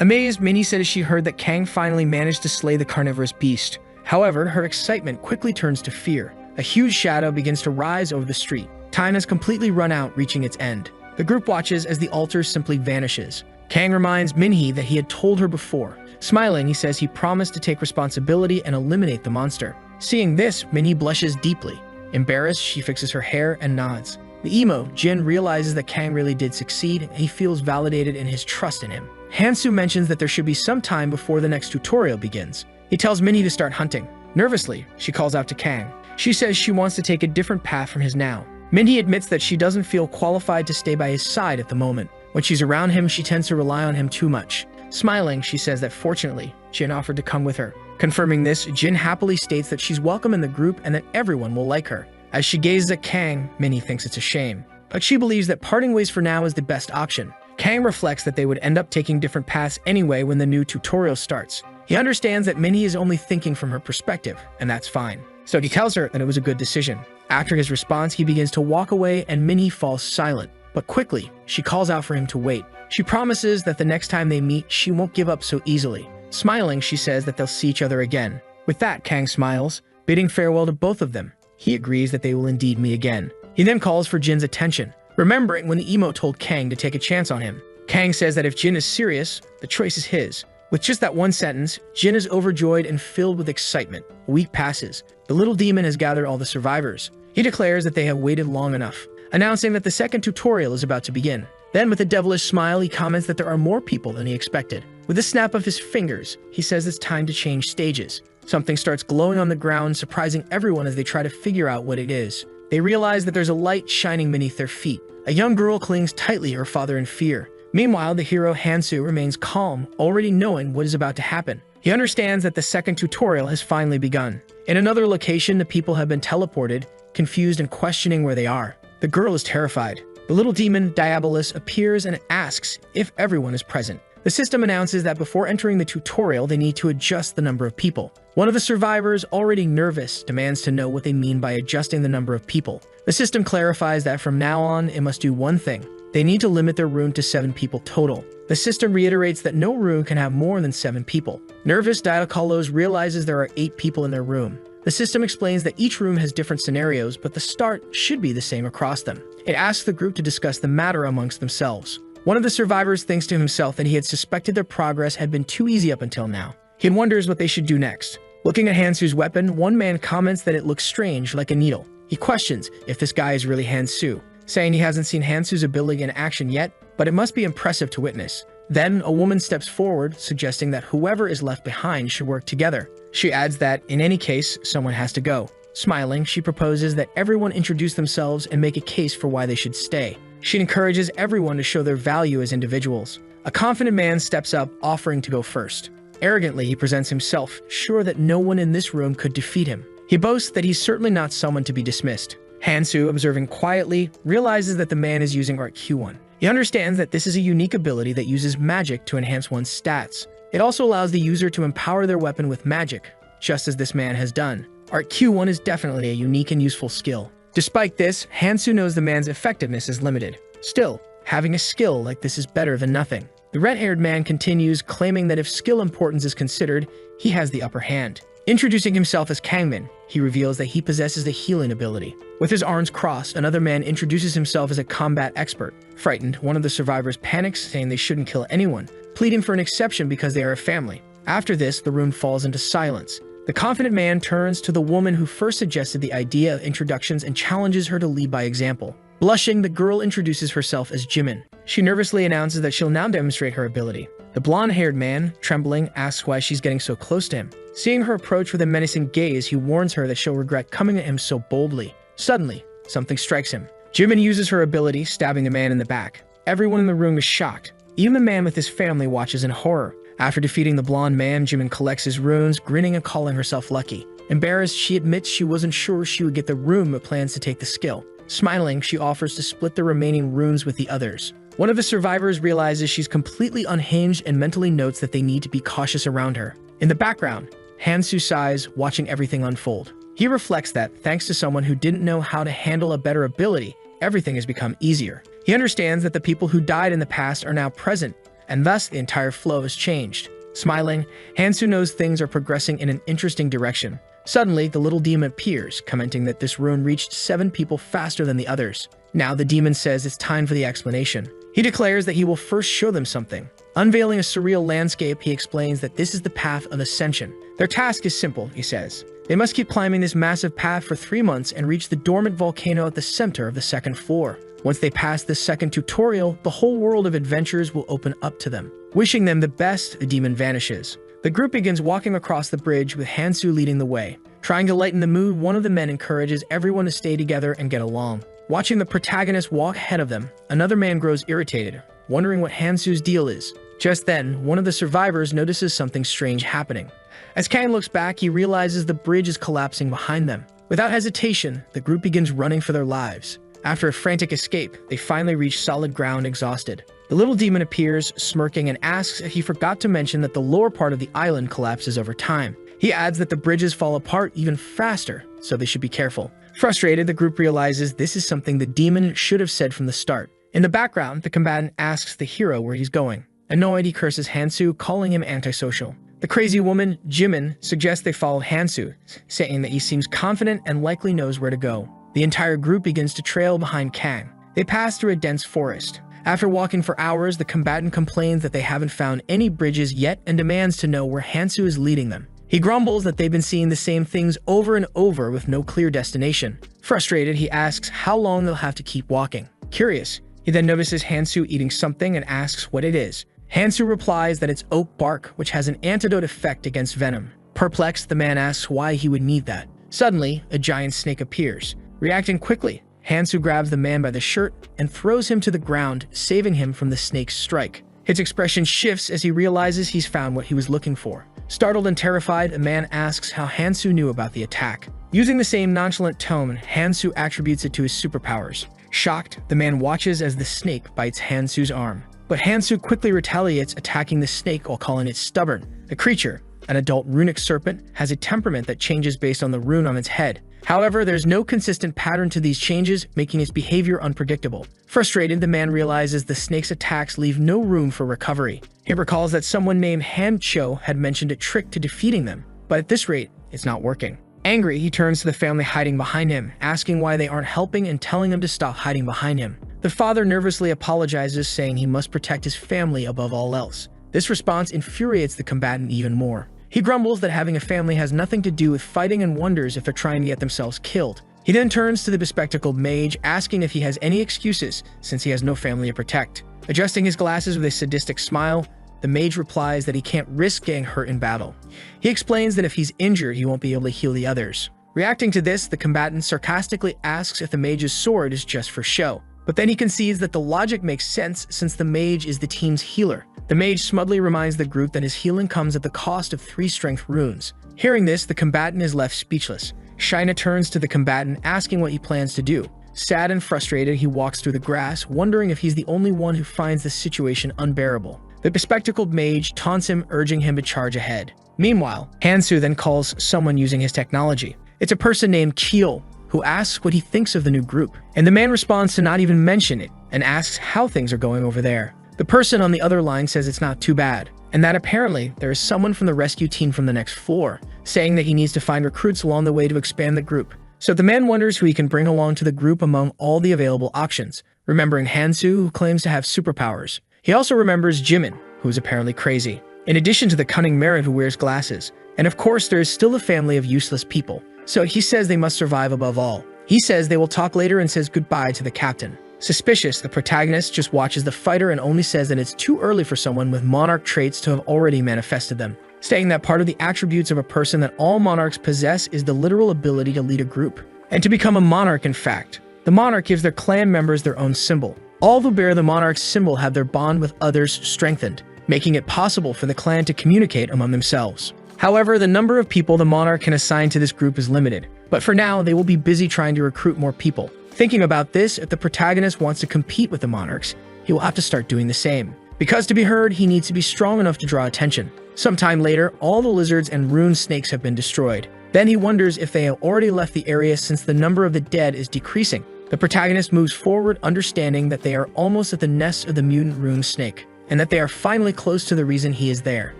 Amazed, Minnie said as she heard that Kang finally managed to slay the carnivorous beast. However, her excitement quickly turns to fear. A huge shadow begins to rise over the street. Time has completely run out, reaching its end. The group watches as the altar simply vanishes. Kang reminds Minhee that he had told her before. Smiling, he says he promised to take responsibility and eliminate the monster. Seeing this, Minhee blushes deeply. Embarrassed, she fixes her hair and nods. The emo, Jin, realizes that Kang really did succeed, and he feels validated in his trust in him. Hansu mentions that there should be some time before the next tutorial begins. He tells Minhee to start hunting. Nervously, she calls out to Kang. She says she wants to take a different path from his now. Minhee admits that she doesn't feel qualified to stay by his side at the moment. When she's around him, she tends to rely on him too much. Smiling, she says that fortunately, Jin offered to come with her. Confirming this, Jin happily states that she's welcome in the group and that everyone will like her. As she gazes at Kang, Minhee thinks it's a shame. But she believes that parting ways for now is the best option. Kang reflects that they would end up taking different paths anyway when the new tutorial starts. He understands that Minhee is only thinking from her perspective, and that's fine. So he tells her that it was a good decision. After his response, he begins to walk away and Minhee falls silent. But quickly, she calls out for him to wait. She promises that the next time they meet, she won't give up so easily. Smiling, she says that they'll see each other again. With that, Kang smiles, bidding farewell to both of them. He agrees that they will indeed meet again. He then calls for Jin's attention, remembering when the emo told Kang to take a chance on him. Kang says that if Jin is serious, the choice is his. With just that one sentence, Jin is overjoyed and filled with excitement. A week passes. The little demon has gathered all the survivors. He declares that they have waited long enough, announcing that the second tutorial is about to begin. Then, with a devilish smile, he comments that there are more people than he expected. With a snap of his fingers, he says it's time to change stages. Something starts glowing on the ground, surprising everyone as they try to figure out what it is. They realize that there's a light shining beneath their feet. A young girl clings tightly to her father in fear. Meanwhile, the hero Hansu remains calm, already knowing what is about to happen. He understands that the second tutorial has finally begun. In another location, the people have been teleported, confused and questioning where they are. The girl is terrified. The little demon, Diabolus, appears and asks if everyone is present. The system announces that before entering the tutorial, they need to adjust the number of people. One of the survivors, already nervous, demands to know what they mean by adjusting the number of people. The system clarifies that from now on, it must do one thing. They need to limit their rune to 7 people total. The system reiterates that no rune can have more than 7 people. Nervous, Diabolos realizes there are 8 people in their room. The system explains that each room has different scenarios, but the start should be the same across them. It asks the group to discuss the matter amongst themselves. One of the survivors thinks to himself that he had suspected their progress had been too easy up until now. He wonders what they should do next. Looking at Hansu's weapon, one man comments that it looks strange, like a needle. He questions if this guy is really Hansu, saying he hasn't seen Hansu's ability in action yet, but it must be impressive to witness. Then, a woman steps forward, suggesting that whoever is left behind should work together. She adds that, in any case, someone has to go. Smiling, she proposes that everyone introduce themselves and make a case for why they should stay. She encourages everyone to show their value as individuals. A confident man steps up, offering to go first. Arrogantly, he presents himself, sure that no one in this room could defeat him. He boasts that he's certainly not someone to be dismissed. Hansu, observing quietly, realizes that the man is using Art Q1. He understands that this is a unique ability that uses magic to enhance one's stats. It also allows the user to empower their weapon with magic, just as this man has done. Art Q1 is definitely a unique and useful skill. Despite this, Hansu knows the man's effectiveness is limited. Still, having a skill like this is better than nothing. The red-haired man continues, claiming that if skill importance is considered, he has the upper hand. Introducing himself as Kangmin, he reveals that he possesses the healing ability. With his arms crossed, another man introduces himself as a combat expert. Frightened, one of the survivors panics, saying they shouldn't kill anyone, pleading for an exception because they are a family. After this, the room falls into silence. The confident man turns to the woman who first suggested the idea of introductions and challenges her to lead by example. Blushing, the girl introduces herself as Jimin. She nervously announces that she'll now demonstrate her ability. The blonde-haired man, trembling, asks why she's getting so close to him. Seeing her approach with a menacing gaze, he warns her that she'll regret coming at him so boldly. Suddenly, something strikes him. Jimin uses her ability, stabbing the man in the back. Everyone in the room is shocked. Even the man with his family watches in horror. After defeating the blonde man, Jimin collects his runes, grinning and calling herself lucky. Embarrassed, she admits she wasn't sure she would get the rune but plans to take the skill. Smiling, she offers to split the remaining runes with the others. One of the survivors realizes she's completely unhinged and mentally notes that they need to be cautious around her. In the background, Hansu sighs, watching everything unfold. He reflects that, thanks to someone who didn't know how to handle a better ability, everything has become easier. He understands that the people who died in the past are now present, and thus the entire flow has changed. Smiling, Hansu knows things are progressing in an interesting direction. Suddenly, the little demon appears, commenting that this rune reached 7 people faster than the others. Now the demon says it's time for the explanation. He declares that he will first show them something. Unveiling a surreal landscape, he explains that this is the path of ascension. Their task is simple, he says. They must keep climbing this massive path for 3 months and reach the dormant volcano at the center of the 2nd floor. Once they pass this second tutorial, the whole world of adventures will open up to them. Wishing them the best, the demon vanishes. The group begins walking across the bridge with Hansu leading the way. Trying to lighten the mood, one of the men encourages everyone to stay together and get along. Watching the protagonist walk ahead of them, another man grows irritated, wondering what Hansu's deal is. Just then, one of the survivors notices something strange happening. As Kang looks back, he realizes the bridge is collapsing behind them. Without hesitation, the group begins running for their lives. After a frantic escape, they finally reach solid ground exhausted. The little demon appears, smirking, and asks if he forgot to mention that the lower part of the island collapses over time. He adds that the bridges fall apart even faster, so they should be careful. Frustrated, the group realizes this is something the demon should have said from the start. In the background, the combatant asks the hero where he's going. Annoyed, he curses Hansu, calling him antisocial. The crazy woman, Jimin, suggests they follow Hansu, saying that he seems confident and likely knows where to go. The entire group begins to trail behind Kang. They pass through a dense forest. After walking for hours, the combatant complains that they haven't found any bridges yet and demands to know where Hansu is leading them. He grumbles that they've been seeing the same things over and over with no clear destination. Frustrated, he asks how long they'll have to keep walking. Curious, he then notices Hansu eating something and asks what it is. Hansu replies that it's oak bark, which has an antidote effect against venom. Perplexed, the man asks why he would need that. Suddenly, a giant snake appears. Reacting quickly, Hansu grabs the man by the shirt and throws him to the ground, saving him from the snake's strike. His expression shifts as he realizes he's found what he was looking for. Startled and terrified, the man asks how Hansu knew about the attack. Using the same nonchalant tone, Hansu attributes it to his superpowers. Shocked, the man watches as the snake bites Hansu's arm. But Hansu quickly retaliates, attacking the snake while calling it stubborn. The creature, an adult runic serpent, has a temperament that changes based on the rune on its head. However, there's no consistent pattern to these changes, making its behavior unpredictable. Frustrated, the man realizes the snake's attacks leave no room for recovery. He recalls that someone named Han Cho had mentioned a trick to defeating them, but at this rate, it's not working. Angry, he turns to the family hiding behind him, asking why they aren't helping and telling them to stop hiding behind him. The father nervously apologizes, saying he must protect his family above all else. This response infuriates the combatant even more. He grumbles that having a family has nothing to do with fighting and wonders if they're trying to get themselves killed. He then turns to the bespectacled mage, asking if he has any excuses since he has no family to protect. Adjusting his glasses with a sadistic smile, the mage replies that he can't risk getting hurt in battle. He explains that if he's injured, he won't be able to heal the others. Reacting to this, the combatant sarcastically asks if the mage's sword is just for show. But then he concedes that the logic makes sense since the mage is the team's healer. The mage smugly reminds the group that his healing comes at the cost of 3 strength runes. Hearing this, the combatant is left speechless. Shaina turns to the combatant, asking what he plans to do. Sad and frustrated, he walks through the grass, wondering if he's the only one who finds the situation unbearable. The bespectacled mage taunts him, urging him to charge ahead. Meanwhile, Hansu then calls someone using his technology. It's a person named Chio, who asks what he thinks of the new group. And the man responds to not even mention it, and asks how things are going over there. The person on the other line says it's not too bad, and that apparently there is someone from the rescue team from the next floor, saying that he needs to find recruits along the way to expand the group. So the man wonders who he can bring along to the group among all the available options, remembering Hansu, who claims to have superpowers. He also remembers Jimin, who is apparently crazy, in addition to the cunning Marin who wears glasses. And of course, there is still a family of useless people. So he says they must survive above all. He says they will talk later and says goodbye to the captain. Suspicious, the protagonist just watches the fighter and only says that it's too early for someone with monarch traits to have already manifested them, stating that part of the attributes of a person that all monarchs possess is the literal ability to lead a group. And to become a monarch, in fact, the monarch gives their clan members their own symbol. All who bear the monarch's symbol have their bond with others strengthened, making it possible for the clan to communicate among themselves. However, the number of people the monarch can assign to this group is limited, but for now, they will be busy trying to recruit more people. Thinking about this, if the protagonist wants to compete with the monarchs, he will have to start doing the same. Because to be heard, he needs to be strong enough to draw attention. Sometime later, all the lizards and rune snakes have been destroyed. Then he wonders if they have already left the area since the number of the dead is decreasing. The protagonist moves forward, understanding that they are almost at the nest of the mutant rune snake, and that they are finally close to the reason he is there.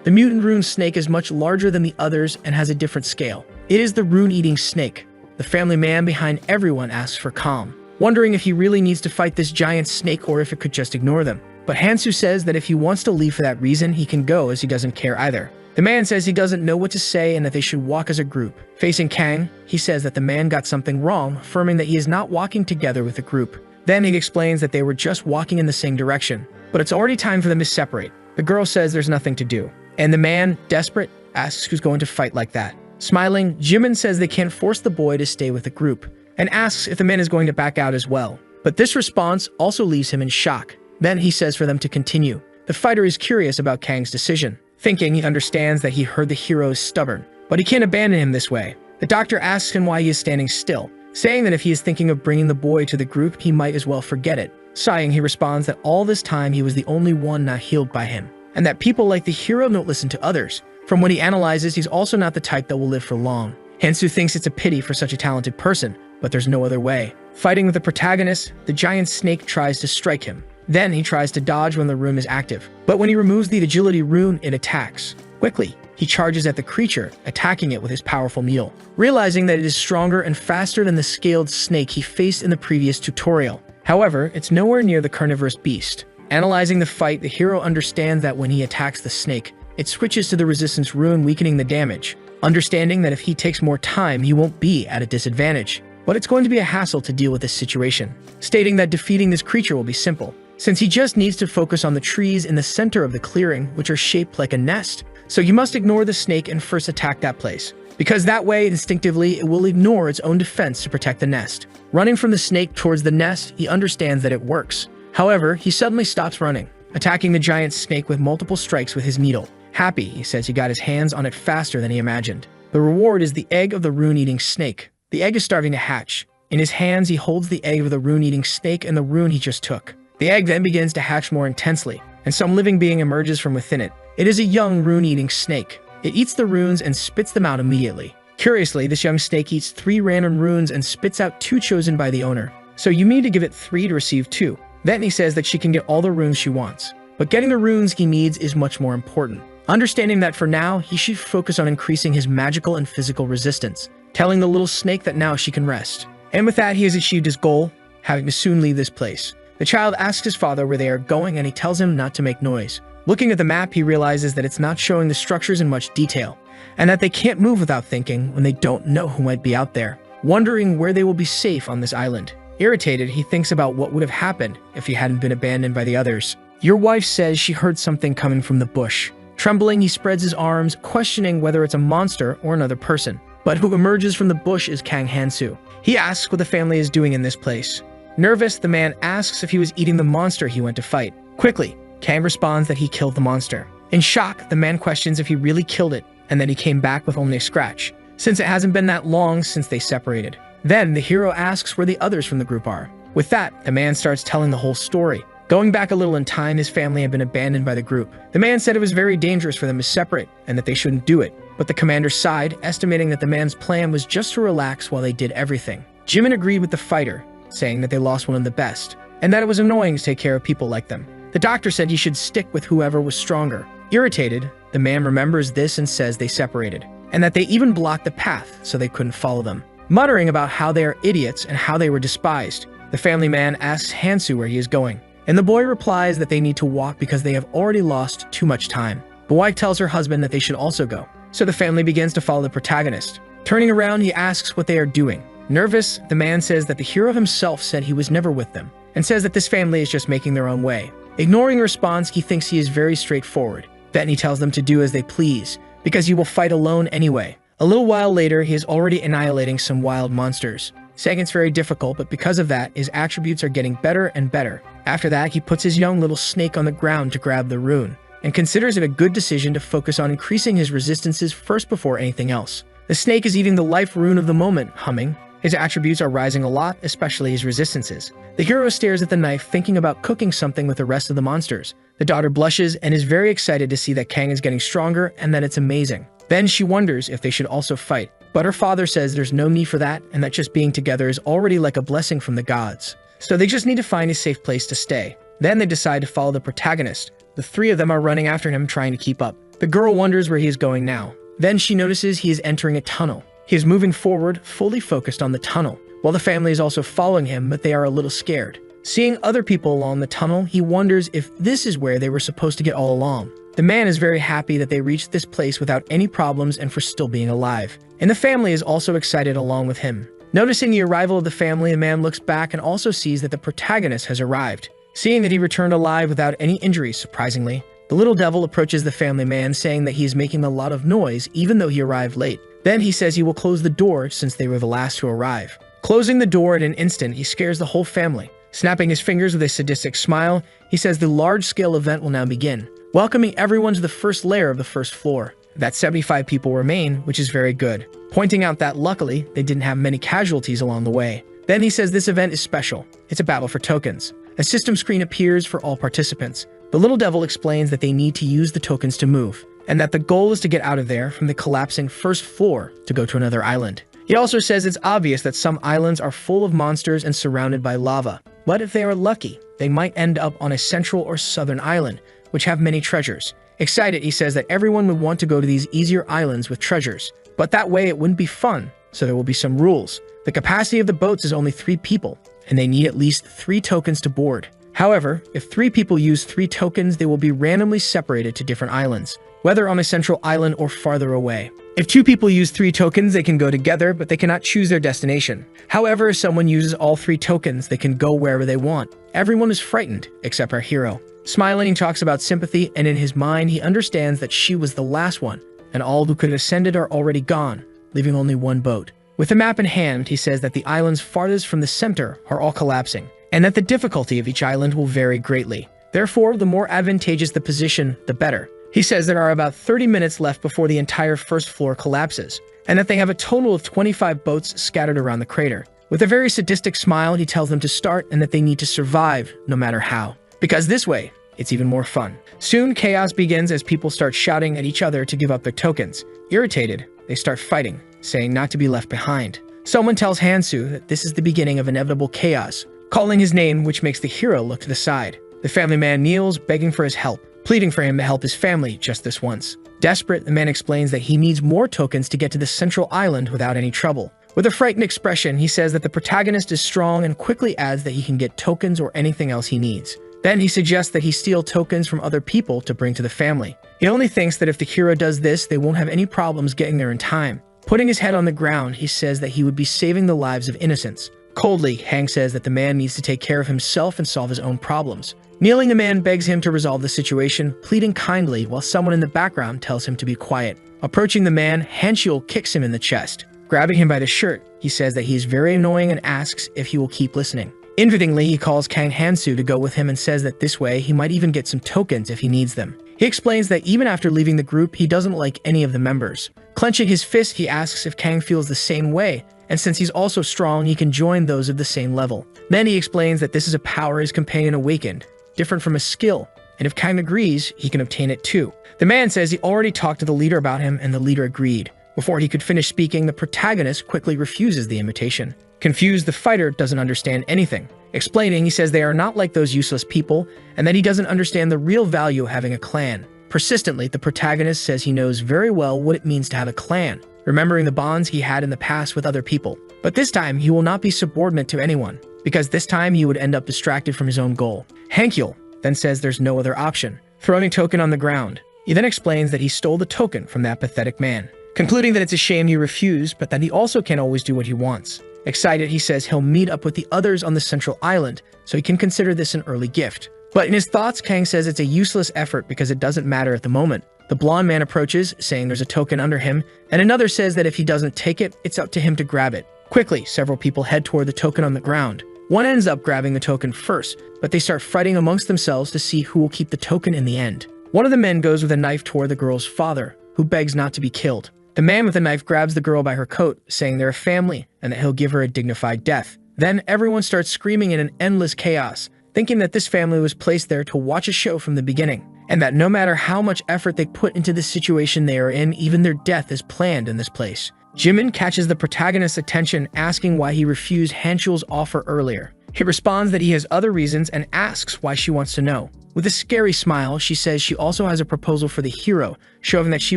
The mutant rune snake is much larger than the others and has a different scale. It is the rune-eating snake. The family man behind everyone asks for calm, wondering if he really needs to fight this giant snake or if it could just ignore them. But Hansu says that if he wants to leave for that reason, he can go, as he doesn't care either. The man says he doesn't know what to say and that they should walk as a group. Facing Kang, he says that the man got something wrong, affirming that he is not walking together with the group. Then he explains that they were just walking in the same direction, but it's already time for them to separate. The girl says there's nothing to do, and the man, desperate, asks who's going to fight like that. Smiling, Jimin says they can't force the boy to stay with the group, and asks if the man is going to back out as well. But this response also leaves him in shock. Then he says for them to continue. The fighter is curious about Kang's decision, thinking he understands that he heard the hero is stubborn, but he can't abandon him this way. The doctor asks him why he is standing still, saying that if he is thinking of bringing the boy to the group, he might as well forget it. Sighing, he responds that all this time he was the only one not healed by him, and that people like the hero don't listen to others. From what he analyzes, he's also not the type that will live for long. Hansu thinks it's a pity for such a talented person, but there's no other way. Fighting with the protagonist, the giant snake tries to strike him. Then he tries to dodge when the rune is active, but when he removes the agility rune, it attacks. Quickly, he charges at the creature, attacking it with his powerful needle, realizing that it is stronger and faster than the scaled snake he faced in the previous tutorial. However, it's nowhere near the carnivorous beast. Analyzing the fight, the hero understands that when he attacks the snake, it switches to the resistance rune, weakening the damage, understanding that if he takes more time, he won't be at a disadvantage. But it's going to be a hassle to deal with this situation, stating that defeating this creature will be simple, since he just needs to focus on the trees in the center of the clearing, which are shaped like a nest. So you must ignore the snake and first attack that place, because that way, instinctively, it will ignore its own defense to protect the nest. Running from the snake towards the nest, he understands that it works. However, he suddenly stops running, attacking the giant snake with multiple strikes with his needle. Happy, he says he got his hands on it faster than he imagined. The reward is the egg of the rune-eating snake. The egg is starting to hatch. In his hands, he holds the egg of the rune-eating snake and the rune he just took. The egg then begins to hatch more intensely, and some living being emerges from within it. It is a young rune-eating snake. It eats the runes and spits them out immediately. Curiously, this young snake eats 3 random runes and spits out 2 chosen by the owner. So you need to give it 3 to receive 2. Then he says that she can get all the runes she wants. But getting the runes he needs is much more important. Understanding that for now, he should focus on increasing his magical and physical resistance, telling the little snake that now she can rest. And with that, he has achieved his goal, having to soon leave this place. The child asks his father where they are going, and he tells him not to make noise. Looking at the map, he realizes that it's not showing the structures in much detail, and that they can't move without thinking when they don't know who might be out there, wondering where they will be safe on this island. Irritated, he thinks about what would have happened if he hadn't been abandoned by the others. Your wife says she heard something coming from the bush. Trembling, he spreads his arms, questioning whether it's a monster or another person. But who emerges from the bush is Kang Hansu. He asks what the family is doing in this place. Nervous, the man asks if he was eating the monster he went to fight. Quickly, Kang responds that he killed the monster. In shock, the man questions if he really killed it, and that he came back with only a scratch, since it hasn't been that long since they separated. Then, the hero asks where the others from the group are. With that, the man starts telling the whole story. Going back a little in time, his family had been abandoned by the group. The man said it was very dangerous for them to separate, and that they shouldn't do it. But the commander sighed, estimating that the man's plan was just to relax while they did everything. Jimin agreed with the fighter, saying that they lost one of the best, and that it was annoying to take care of people like them. The doctor said he should stick with whoever was stronger. Irritated, the man remembers this and says they separated, and that they even blocked the path so they couldn't follow them. Muttering about how they are idiots and how they were despised, the family man asks Hansu where he is going, and the boy replies that they need to walk because they have already lost too much time. The wife tells her husband that they should also go, so the family begins to follow the protagonist. Turning around, he asks what they are doing. Nervous, the man says that the hero himself said he was never with them, and says that this family is just making their own way. Ignoring the response, he thinks he is very straightforward. Then he tells them to do as they please, because he will fight alone anyway. A little while later, he is already annihilating some wild monsters, saying it's very difficult, but because of that, his attributes are getting better and better. After that, he puts his young little snake on the ground to grab the rune, and considers it a good decision to focus on increasing his resistances first before anything else. The snake is eating the life rune of the moment, humming, His attributes are rising a lot, especially his resistances. The hero stares at the knife, thinking about cooking something with the rest of the monsters. The daughter blushes and is very excited to see that Kang is getting stronger and that it's amazing. Then she wonders if they should also fight, but her father says there's no need for that and that just being together is already like a blessing from the gods. So they just need to find a safe place to stay. Then they decide to follow the protagonist. The three of them are running after him, trying to keep up. The girl wonders where he is going now. Then she notices he is entering a tunnel. He is moving forward, fully focused on the tunnel, while the family is also following him, but they are a little scared. Seeing other people along the tunnel, he wonders if this is where they were supposed to get all along. The man is very happy that they reached this place without any problems and for still being alive. And the family is also excited along with him. Noticing the arrival of the family, the man looks back and also sees that the protagonist has arrived. Seeing that he returned alive without any injuries, surprisingly, the little devil approaches the family man, saying that he is making a lot of noise even though he arrived late. Then he says he will close the door since they were the last to arrive. Closing the door at an instant, he scares the whole family. Snapping his fingers with a sadistic smile, he says the large-scale event will now begin, welcoming everyone to the first layer of the first floor. That 75 people remain, which is very good, pointing out that luckily they didn't have many casualties along the way. Then he says this event is special. It's a battle for tokens. A system screen appears for all participants. The little devil explains that they need to use the tokens to move, and that the goal is to get out of there from the collapsing first floor to go to another island. He also says it's obvious that some islands are full of monsters and surrounded by lava, but if they are lucky, they might end up on a central or southern island, which have many treasures. Excited, he says that everyone would want to go to these easier islands with treasures, but that way it wouldn't be fun, so there will be some rules. The capacity of the boats is only 3 people, and they need at least 3 tokens to board. However, if 3 people use 3 tokens, they will be randomly separated to different islands, whether on a central island or farther away. If 2 people use 3 tokens, they can go together, but they cannot choose their destination. However, if someone uses all 3 tokens, they can go wherever they want. Everyone is frightened, except our hero. Smiling, he talks about sympathy, and in his mind, he understands that she was the last one, and all who could have ascended are already gone, leaving only 1 boat. With the map in hand, he says that the islands farthest from the center are all collapsing, and that the difficulty of each island will vary greatly. Therefore, the more advantageous the position, the better. He says there are about 30 minutes left before the entire first floor collapses, and that they have a total of 25 boats scattered around the crater. With a very sadistic smile, he tells them to start and that they need to survive no matter how, because this way, it's even more fun. Soon, chaos begins as people start shouting at each other to give up their tokens. Irritated, they start fighting, saying not to be left behind. Someone tells Hansu that this is the beginning of inevitable chaos, calling his name, which makes the hero look to the side. The family man kneels, begging for his help, pleading for him to help his family just this once. Desperate, the man explains that he needs more tokens to get to the central island without any trouble. With a frightened expression, he says that the protagonist is strong and quickly adds that he can get tokens or anything else he needs. Then he suggests that he steal tokens from other people to bring to the family. He only thinks that if the hero does this, they won't have any problems getting there in time. Putting his head on the ground, he says that he would be saving the lives of innocents. Coldly, Hank says that the man needs to take care of himself and solve his own problems. Kneeling, the man begs him to resolve the situation, pleading kindly while someone in the background tells him to be quiet. Approaching the man, Hanshul kicks him in the chest. Grabbing him by the shirt, he says that he is very annoying and asks if he will keep listening. Invitingly, he calls Kang Hansu to go with him and says that this way he might even get some tokens if he needs them. He explains that even after leaving the group, he doesn't like any of the members. Clenching his fist, he asks if Kang feels the same way, and since he's also strong, he can join those of the same level. Then he explains that this is a power his companion awakened, different from a skill, and if Kang agrees, he can obtain it too. The man says he already talked to the leader about him, and the leader agreed. Before he could finish speaking, the protagonist quickly refuses the invitation. Confused, the fighter doesn't understand anything. Explaining, he says they are not like those useless people, and that he doesn't understand the real value of having a clan. Persistently, the protagonist says he knows very well what it means to have a clan, remembering the bonds he had in the past with other people. But this time, he will not be subordinate to anyone, because this time he would end up distracted from his own goal. Hankyul then says there's no other option, throwing a token on the ground. He then explains that he stole the token from that pathetic man, concluding that it's a shame he refused, but that he also can't always do what he wants. Excited, he says he'll meet up with the others on the central island, so he can consider this an early gift. But in his thoughts, Kang says it's a useless effort because it doesn't matter at the moment. The blonde man approaches, saying there's a token under him, and another says that if he doesn't take it, it's up to him to grab it. Quickly, several people head toward the token on the ground. One ends up grabbing the token first, but they start fighting amongst themselves to see who will keep the token in the end. One of the men goes with a knife toward the girl's father, who begs not to be killed. The man with the knife grabs the girl by her coat, saying they're a family and that he'll give her a dignified death. Then everyone starts screaming in an endless chaos, thinking that this family was placed there to watch a show from the beginning, and that no matter how much effort they put into the situation they are in, even their death is planned in this place. Jimin catches the protagonist's attention, asking why he refused Hanchul's offer earlier. He responds that he has other reasons and asks why she wants to know. With a scary smile, she says she also has a proposal for the hero, showing that she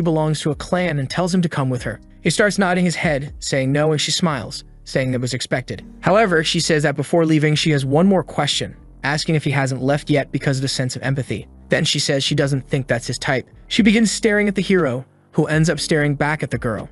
belongs to a clan, and tells him to come with her. He starts nodding his head, saying no, and she smiles, saying that was expected. However, she says that before leaving, she has one more question, asking if he hasn't left yet because of the sense of empathy. Then she says she doesn't think that's his type. She begins staring at the hero, who ends up staring back at the girl.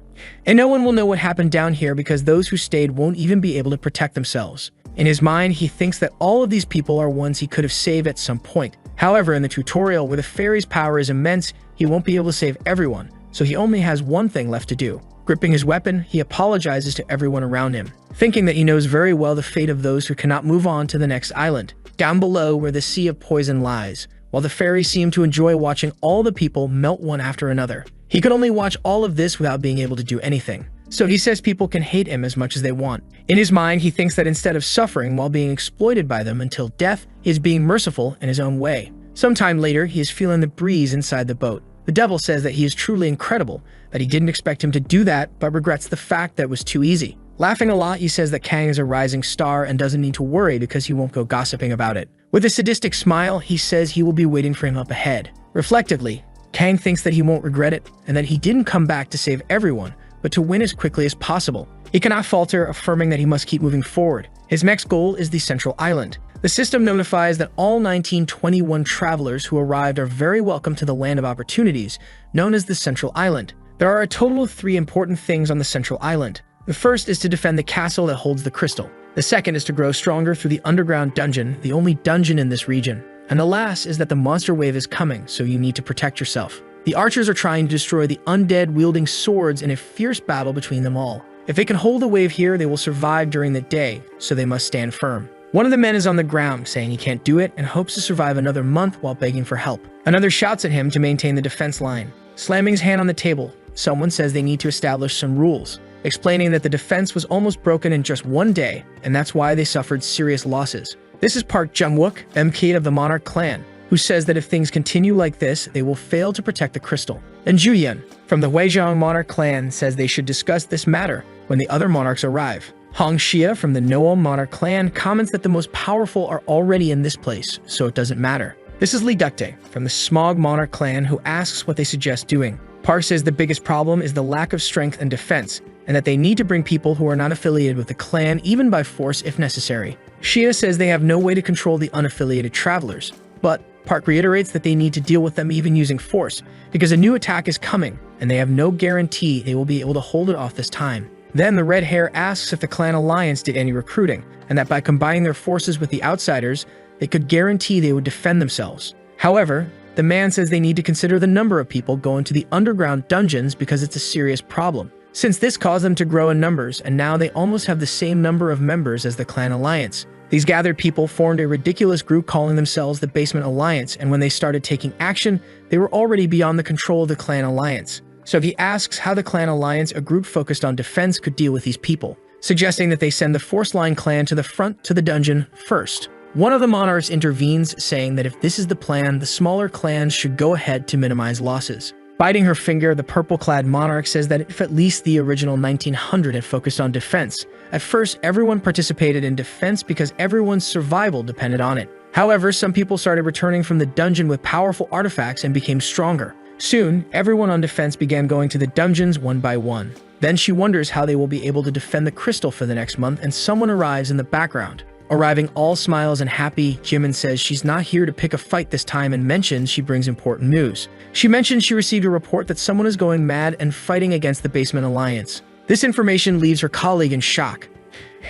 And no one will know what happened down here because those who stayed won't even be able to protect themselves. In his mind, he thinks that all of these people are ones he could have saved at some point. However, in the tutorial, where the fairy's power is immense, he won't be able to save everyone, so he only has one thing left to do. Gripping his weapon, he apologizes to everyone around him, thinking that he knows very well the fate of those who cannot move on to the next island, down below where the sea of poison lies, while the fairy seemed to enjoy watching all the people melt one after another. He could only watch all of this without being able to do anything. So he says people can hate him as much as they want. In his mind, he thinks that instead of suffering while being exploited by them until death, he is being merciful in his own way. Sometime later, he is feeling the breeze inside the boat. The devil says that he is truly incredible, that he didn't expect him to do that, but regrets the fact that it was too easy. Laughing a lot, he says that Kang is a rising star and doesn't need to worry because he won't go gossiping about it. With a sadistic smile, he says he will be waiting for him up ahead. Reflectively, Kang thinks that he won't regret it and that he didn't come back to save everyone, but to win as quickly as possible. He cannot falter, affirming that he must keep moving forward. His next goal is the Central Island. The system notifies that all 1921 travelers who arrived are very welcome to the Land of Opportunities, known as the Central Island. There are a total of 3 important things on the Central Island. The first is to defend the castle that holds the crystal. The second is to grow stronger through the underground dungeon, the only dungeon in this region. And the last is that the monster wave is coming, so you need to protect yourself. The archers are trying to destroy the undead wielding swords in a fierce battle between them all. If they can hold the wave here, they will survive during the day, so they must stand firm. One of the men is on the ground, saying he can't do it and hopes to survive another month while begging for help. Another shouts at him to maintain the defense line. Slamming his hand on the table, someone says they need to establish some rules, explaining that the defense was almost broken in just one day, and that's why they suffered serious losses. This is Park Jung-wook, MK of the Monarch clan, who says that if things continue like this, they will fail to protect the crystal. And Ju-yeon, from the Huizhong Monarch clan, says they should discuss this matter when the other monarchs arrive. Hong Xia from the Noam Monarch clan comments that the most powerful are already in this place, so it doesn't matter. This is Lee Duktae from the Smog Monarch clan, who asks what they suggest doing. Park says the biggest problem is the lack of strength and defense, and that they need to bring people who are not affiliated with the clan, even by force if necessary. Xia says they have no way to control the unaffiliated travelers, but Park reiterates that they need to deal with them even using force, because a new attack is coming, and they have no guarantee they will be able to hold it off this time. Then the red hair asks if the clan alliance did any recruiting, and that by combining their forces with the outsiders, they could guarantee they would defend themselves. However, the man says they need to consider the number of people going to the underground dungeons because it's a serious problem, since this caused them to grow in numbers, and now they almost have the same number of members as the clan alliance. These gathered people formed a ridiculous group calling themselves the Basement Alliance, and when they started taking action, they were already beyond the control of the clan alliance. So he asks how the clan alliance, a group focused on defense, could deal with these people, suggesting that they send the Force Line clan to the front to the dungeon first. One of the monarchs intervenes, saying that if this is the plan, the smaller clans should go ahead to minimize losses. Biting her finger, the purple-clad monarch says that if at least the original 1900 had focused on defense, at first everyone participated in defense because everyone's survival depended on it. However, some people started returning from the dungeon with powerful artifacts and became stronger. Soon, everyone on defense began going to the dungeons one by one. Then she wonders how they will be able to defend the crystal for the next month, and someone arrives in the background. Arriving all smiles and happy, Jimin says she's not here to pick a fight this time and mentions she brings important news. She mentions she received a report that someone is going mad and fighting against the Basement Alliance. This information leaves her colleague in shock.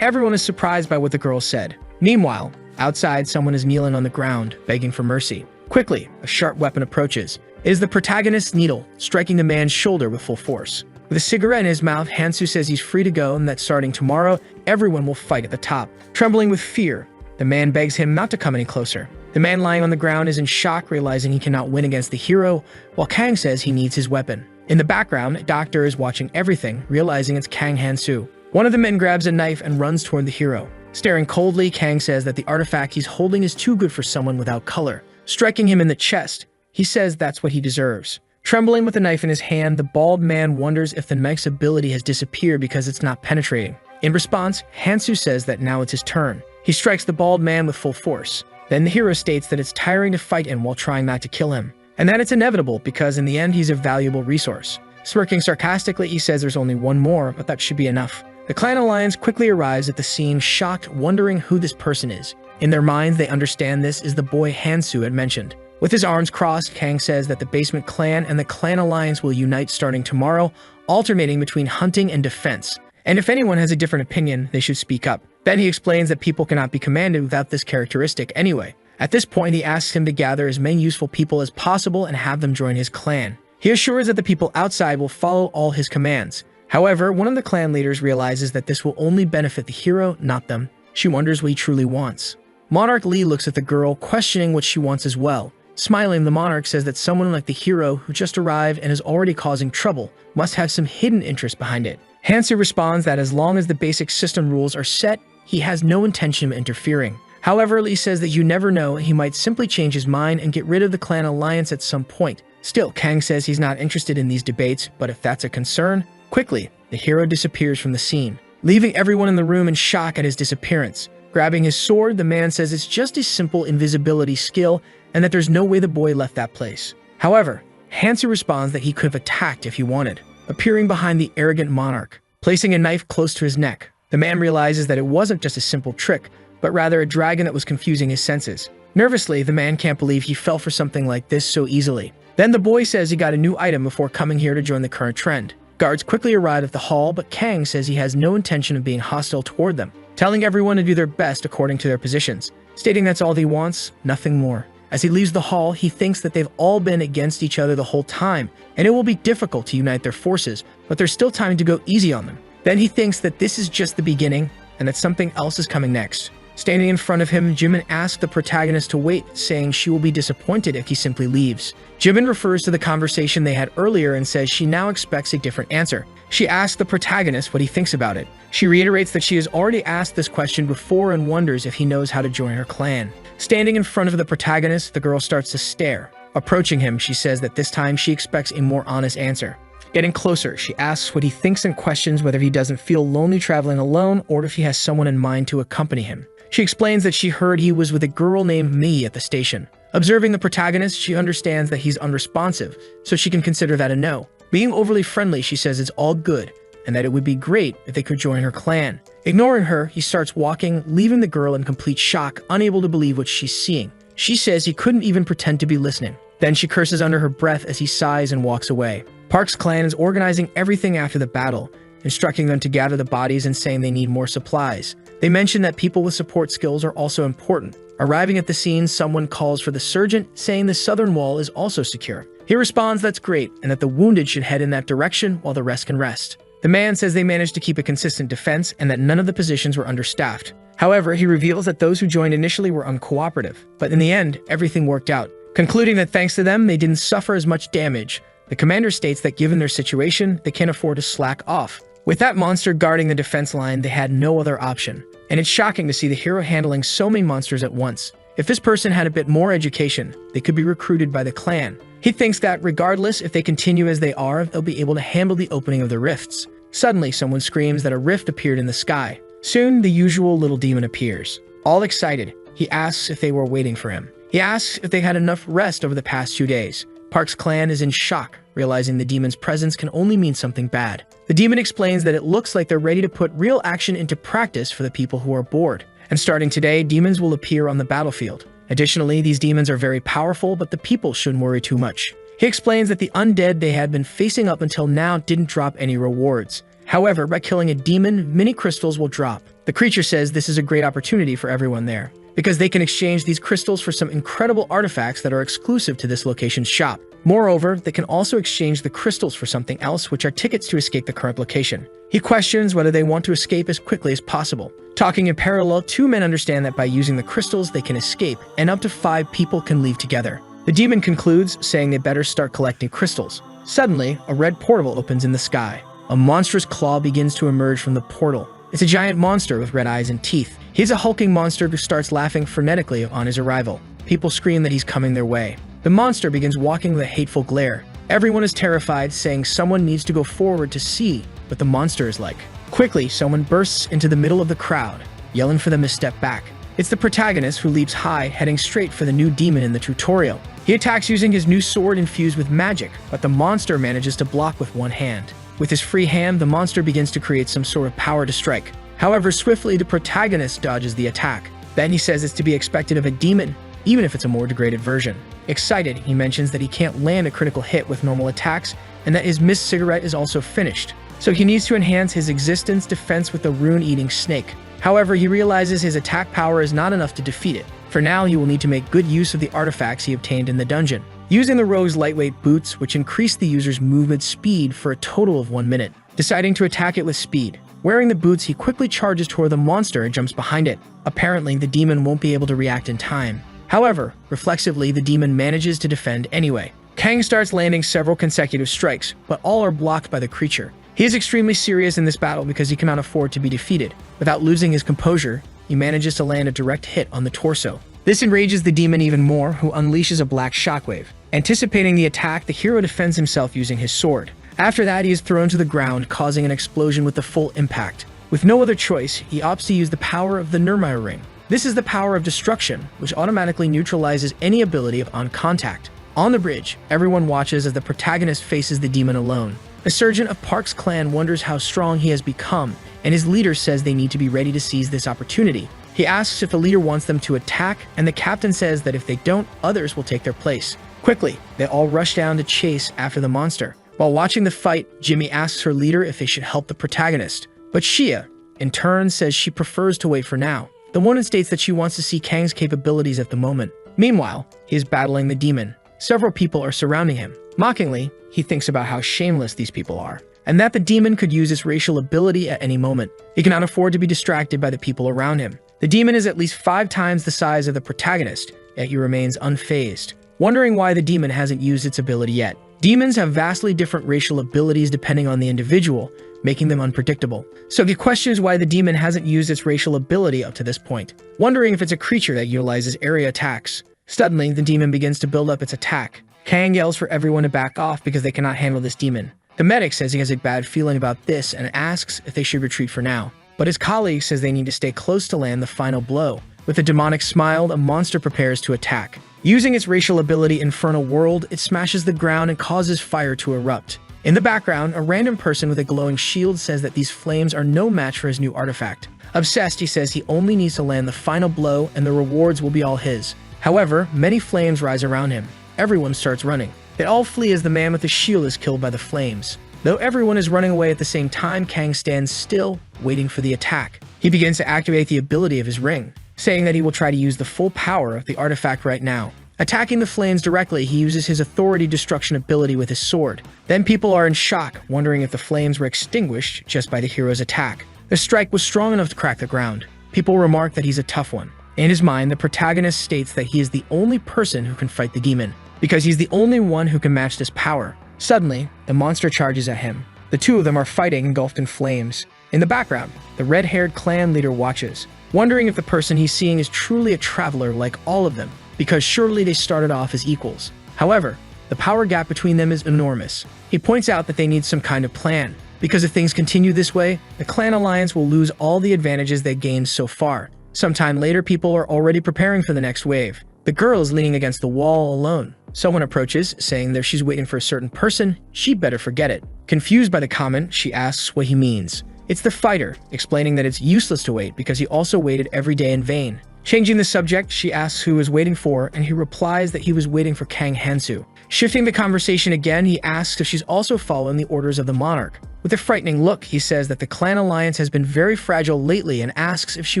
Everyone is surprised by what the girl said. Meanwhile, outside, someone is kneeling on the ground, begging for mercy. Quickly, a sharp weapon approaches. It is the protagonist's needle, striking the man's shoulder with full force. With a cigarette in his mouth, Hansu says he's free to go and that starting tomorrow, everyone will fight at the top. Trembling with fear, the man begs him not to come any closer. The man lying on the ground is in shock, realizing he cannot win against the hero, while Kang says he needs his weapon. In the background, a doctor is watching everything, realizing it's Kang Han-soo. One of the men grabs a knife and runs toward the hero. Staring coldly, Kang says that the artifact he's holding is too good for someone without color. Striking him in the chest, he says that's what he deserves. Trembling with the knife in his hand, the bald man wonders if the knife's ability has disappeared because it's not penetrating. In response, Han-soo says that now it's his turn. He strikes the bald man with full force. Then the hero states that it's tiring to fight him while trying not to kill him, and that it's inevitable because in the end he's a valuable resource. Smirking sarcastically, he says there's only one more, but that should be enough. The clan alliance quickly arrives at the scene, shocked, wondering who this person is. In their minds, they understand this is the boy Han-soo had mentioned. With his arms crossed, Kang says that the basement clan and the clan alliance will unite starting tomorrow, alternating between hunting and defense. And if anyone has a different opinion, they should speak up. Then he explains that people cannot be commanded without this characteristic anyway. At this point, he asks him to gather as many useful people as possible and have them join his clan. He assures that the people outside will follow all his commands. However, one of the clan leaders realizes that this will only benefit the hero, not them. She wonders what he truly wants. Monarch Lee looks at the girl, questioning what she wants as well. Smiling, the monarch says that someone like the hero, who just arrived and is already causing trouble, must have some hidden interest behind it. Han-soo responds that as long as the basic system rules are set, he has no intention of interfering. However, Lee says that you never know, he might simply change his mind and get rid of the clan alliance at some point. Still, Kang says he's not interested in these debates, but if that's a concern, quickly, the hero disappears from the scene, leaving everyone in the room in shock at his disappearance. Grabbing his sword, the man says it's just a simple invisibility skill and that there's no way the boy left that place. However, Han-soo responds that he could have attacked if he wanted, appearing behind the arrogant monarch, placing a knife close to his neck. The man realizes that it wasn't just a simple trick, but rather a dragon that was confusing his senses. Nervously, the man can't believe he fell for something like this so easily. Then the boy says he got a new item before coming here to join the current trend. Guards quickly arrive at the hall, but Kang says he has no intention of being hostile toward them, telling everyone to do their best according to their positions, stating that's all he wants, nothing more. As he leaves the hall, he thinks that they've all been against each other the whole time, and it will be difficult to unite their forces, but there's still time to go easy on them. Then he thinks that this is just the beginning, and that something else is coming next. Standing in front of him, Jimin asks the protagonist to wait, saying she will be disappointed if he simply leaves. Jimin refers to the conversation they had earlier and says she now expects a different answer. She asks the protagonist what he thinks about it. She reiterates that she has already asked this question before and wonders if he knows how to join her clan. Standing in front of the protagonist, the girl starts to stare. Approaching him, she says that this time she expects a more honest answer. Getting closer, she asks what he thinks and questions whether he doesn't feel lonely traveling alone or if he has someone in mind to accompany him. She explains that she heard he was with a girl named Mi at the station. Observing the protagonist, she understands that he's unresponsive, so she can consider that a no. Being overly friendly, she says it's all good, and that it would be great if they could join her clan. Ignoring her, he starts walking, leaving the girl in complete shock, unable to believe what she's seeing. She says he couldn't even pretend to be listening. Then she curses under her breath as he sighs and walks away. Park's clan is organizing everything after the battle, instructing them to gather the bodies and saying they need more supplies. They mention that people with support skills are also important. Arriving at the scene, someone calls for the surgeon, saying the southern wall is also secure. He responds that's great, and that the wounded should head in that direction while the rest can rest. The man says they managed to keep a consistent defense and that none of the positions were understaffed. However, he reveals that those who joined initially were uncooperative, but in the end, everything worked out. Concluding that thanks to them, they didn't suffer as much damage. The commander states that given their situation, they can't afford to slack off. With that monster guarding the defense line, they had no other option. And it's shocking to see the hero handling so many monsters at once. If this person had a bit more education, they could be recruited by the clan. He thinks that regardless if they continue as they are, they'll be able to handle the opening of the rifts. Suddenly, someone screams that a rift appeared in the sky. Soon, the usual little demon appears. All excited, he asks if they were waiting for him. He asks if they had enough rest over the past 2 days. Park's clan is in shock, realizing the demon's presence can only mean something bad. The demon explains that it looks like they're ready to put real action into practice for the people who are bored. And starting today, demons will appear on the battlefield. Additionally, these demons are very powerful, but the people shouldn't worry too much. He explains that the undead they had been facing up until now didn't drop any rewards. However, by killing a demon, many crystals will drop. The creature says this is a great opportunity for everyone there, because they can exchange these crystals for some incredible artifacts that are exclusive to this location's shop. Moreover, they can also exchange the crystals for something else, which are tickets to escape the current location. He questions whether they want to escape as quickly as possible. Talking in parallel, 2 men understand that by using the crystals they can escape, and up to 5 people can leave together. The demon concludes, saying they better start collecting crystals. Suddenly, a red portal opens in the sky. A monstrous claw begins to emerge from the portal. It's a giant monster with red eyes and teeth. He's a hulking monster who starts laughing frenetically on his arrival. People scream that he's coming their way. The monster begins walking with a hateful glare. Everyone is terrified, saying someone needs to go forward to see what the monster is like. Quickly, someone bursts into the middle of the crowd, yelling for them to step back. It's the protagonist who leaps high, heading straight for the new demon in the tutorial. He attacks using his new sword infused with magic, but the monster manages to block with one hand. With his free hand, the monster begins to create some sort of power to strike. However, swiftly the protagonist dodges the attack. Then he says it's to be expected of a demon, even if it's a more degraded version. Excited, he mentions that he can't land a critical hit with normal attacks, and that his missed cigarette is also finished. So he needs to enhance his existence defense with the rune-eating snake. However, he realizes his attack power is not enough to defeat it. For now, he will need to make good use of the artifacts he obtained in the dungeon, using the rogue's lightweight boots, which increase the user's movement speed for a total of 1 minute. Deciding to attack it with speed. Wearing the boots, he quickly charges toward the monster and jumps behind it. Apparently, the demon won't be able to react in time. However, reflexively, the demon manages to defend anyway. Kang starts landing several consecutive strikes, but all are blocked by the creature. He is extremely serious in this battle because he cannot afford to be defeated. Without losing his composure, he manages to land a direct hit on the torso. This enrages the demon even more, who unleashes a black shockwave. Anticipating the attack, the hero defends himself using his sword. After that, he is thrown to the ground, causing an explosion with the full impact. With no other choice, he opts to use the power of the Nirmaya ring. This is the power of destruction, which automatically neutralizes any ability of on contact. On the bridge, everyone watches as the protagonist faces the demon alone. The sergeant of Park's clan wonders how strong he has become, and his leader says they need to be ready to seize this opportunity. He asks if the leader wants them to attack, and the captain says that if they don't, others will take their place. Quickly, they all rush down to chase after the monster. While watching the fight, Jimmy asks her leader if they should help the protagonist. But Shia, in turn, says she prefers to wait for now. The woman states that she wants to see Kang's capabilities at the moment. Meanwhile, he is battling the demon. Several people are surrounding him. Mockingly, he thinks about how shameless these people are, and that the demon could use its racial ability at any moment. He cannot afford to be distracted by the people around him. The demon is at least 5 times the size of the protagonist, yet he remains unfazed, wondering why the demon hasn't used its ability yet. Demons have vastly different racial abilities depending on the individual, making them unpredictable. So he questions why the demon hasn't used its racial ability up to this point, wondering if it's a creature that utilizes area attacks. Suddenly, the demon begins to build up its attack. Kang yells for everyone to back off because they cannot handle this demon. The medic says he has a bad feeling about this and asks if they should retreat for now. But his colleague says they need to stay close to land the final blow. With a demonic smile, the monster prepares to attack. Using its racial ability Infernal World, it smashes the ground and causes fire to erupt. In the background, a random person with a glowing shield says that these flames are no match for his new artifact. Obsessed, he says he only needs to land the final blow and the rewards will be all his. However, many flames rise around him. Everyone starts running. They all flee as the man with the shield is killed by the flames. Though everyone is running away at the same time, Kang stands still, waiting for the attack. He begins to activate the ability of his ring, saying that he will try to use the full power of the artifact right now. Attacking the flames directly, he uses his authority destruction ability with his sword. Then people are in shock, wondering if the flames were extinguished just by the hero's attack. The strike was strong enough to crack the ground. People remark that he's a tough one. In his mind, the protagonist states that he is the only person who can fight the demon, because he's the only one who can match this power. Suddenly, the monster charges at him. The two of them are fighting, engulfed in flames. In the background, the red-haired clan leader watches, wondering if the person he's seeing is truly a traveler like all of them, because surely they started off as equals. However, the power gap between them is enormous. He points out that they need some kind of plan, because if things continue this way, the clan alliance will lose all the advantages they gained so far. Sometime later, people are already preparing for the next wave. The girl is leaning against the wall alone. Someone approaches, saying that she's waiting for a certain person, she'd better forget it. Confused by the comment, she asks what he means. It's the fighter, explaining that it's useless to wait because he also waited every day in vain. Changing the subject, she asks who he was waiting for, and he replies that he was waiting for Kang Hansu. Shifting the conversation again, he asks if she's also following the orders of the monarch. With a frightening look, he says that the clan alliance has been very fragile lately and asks if she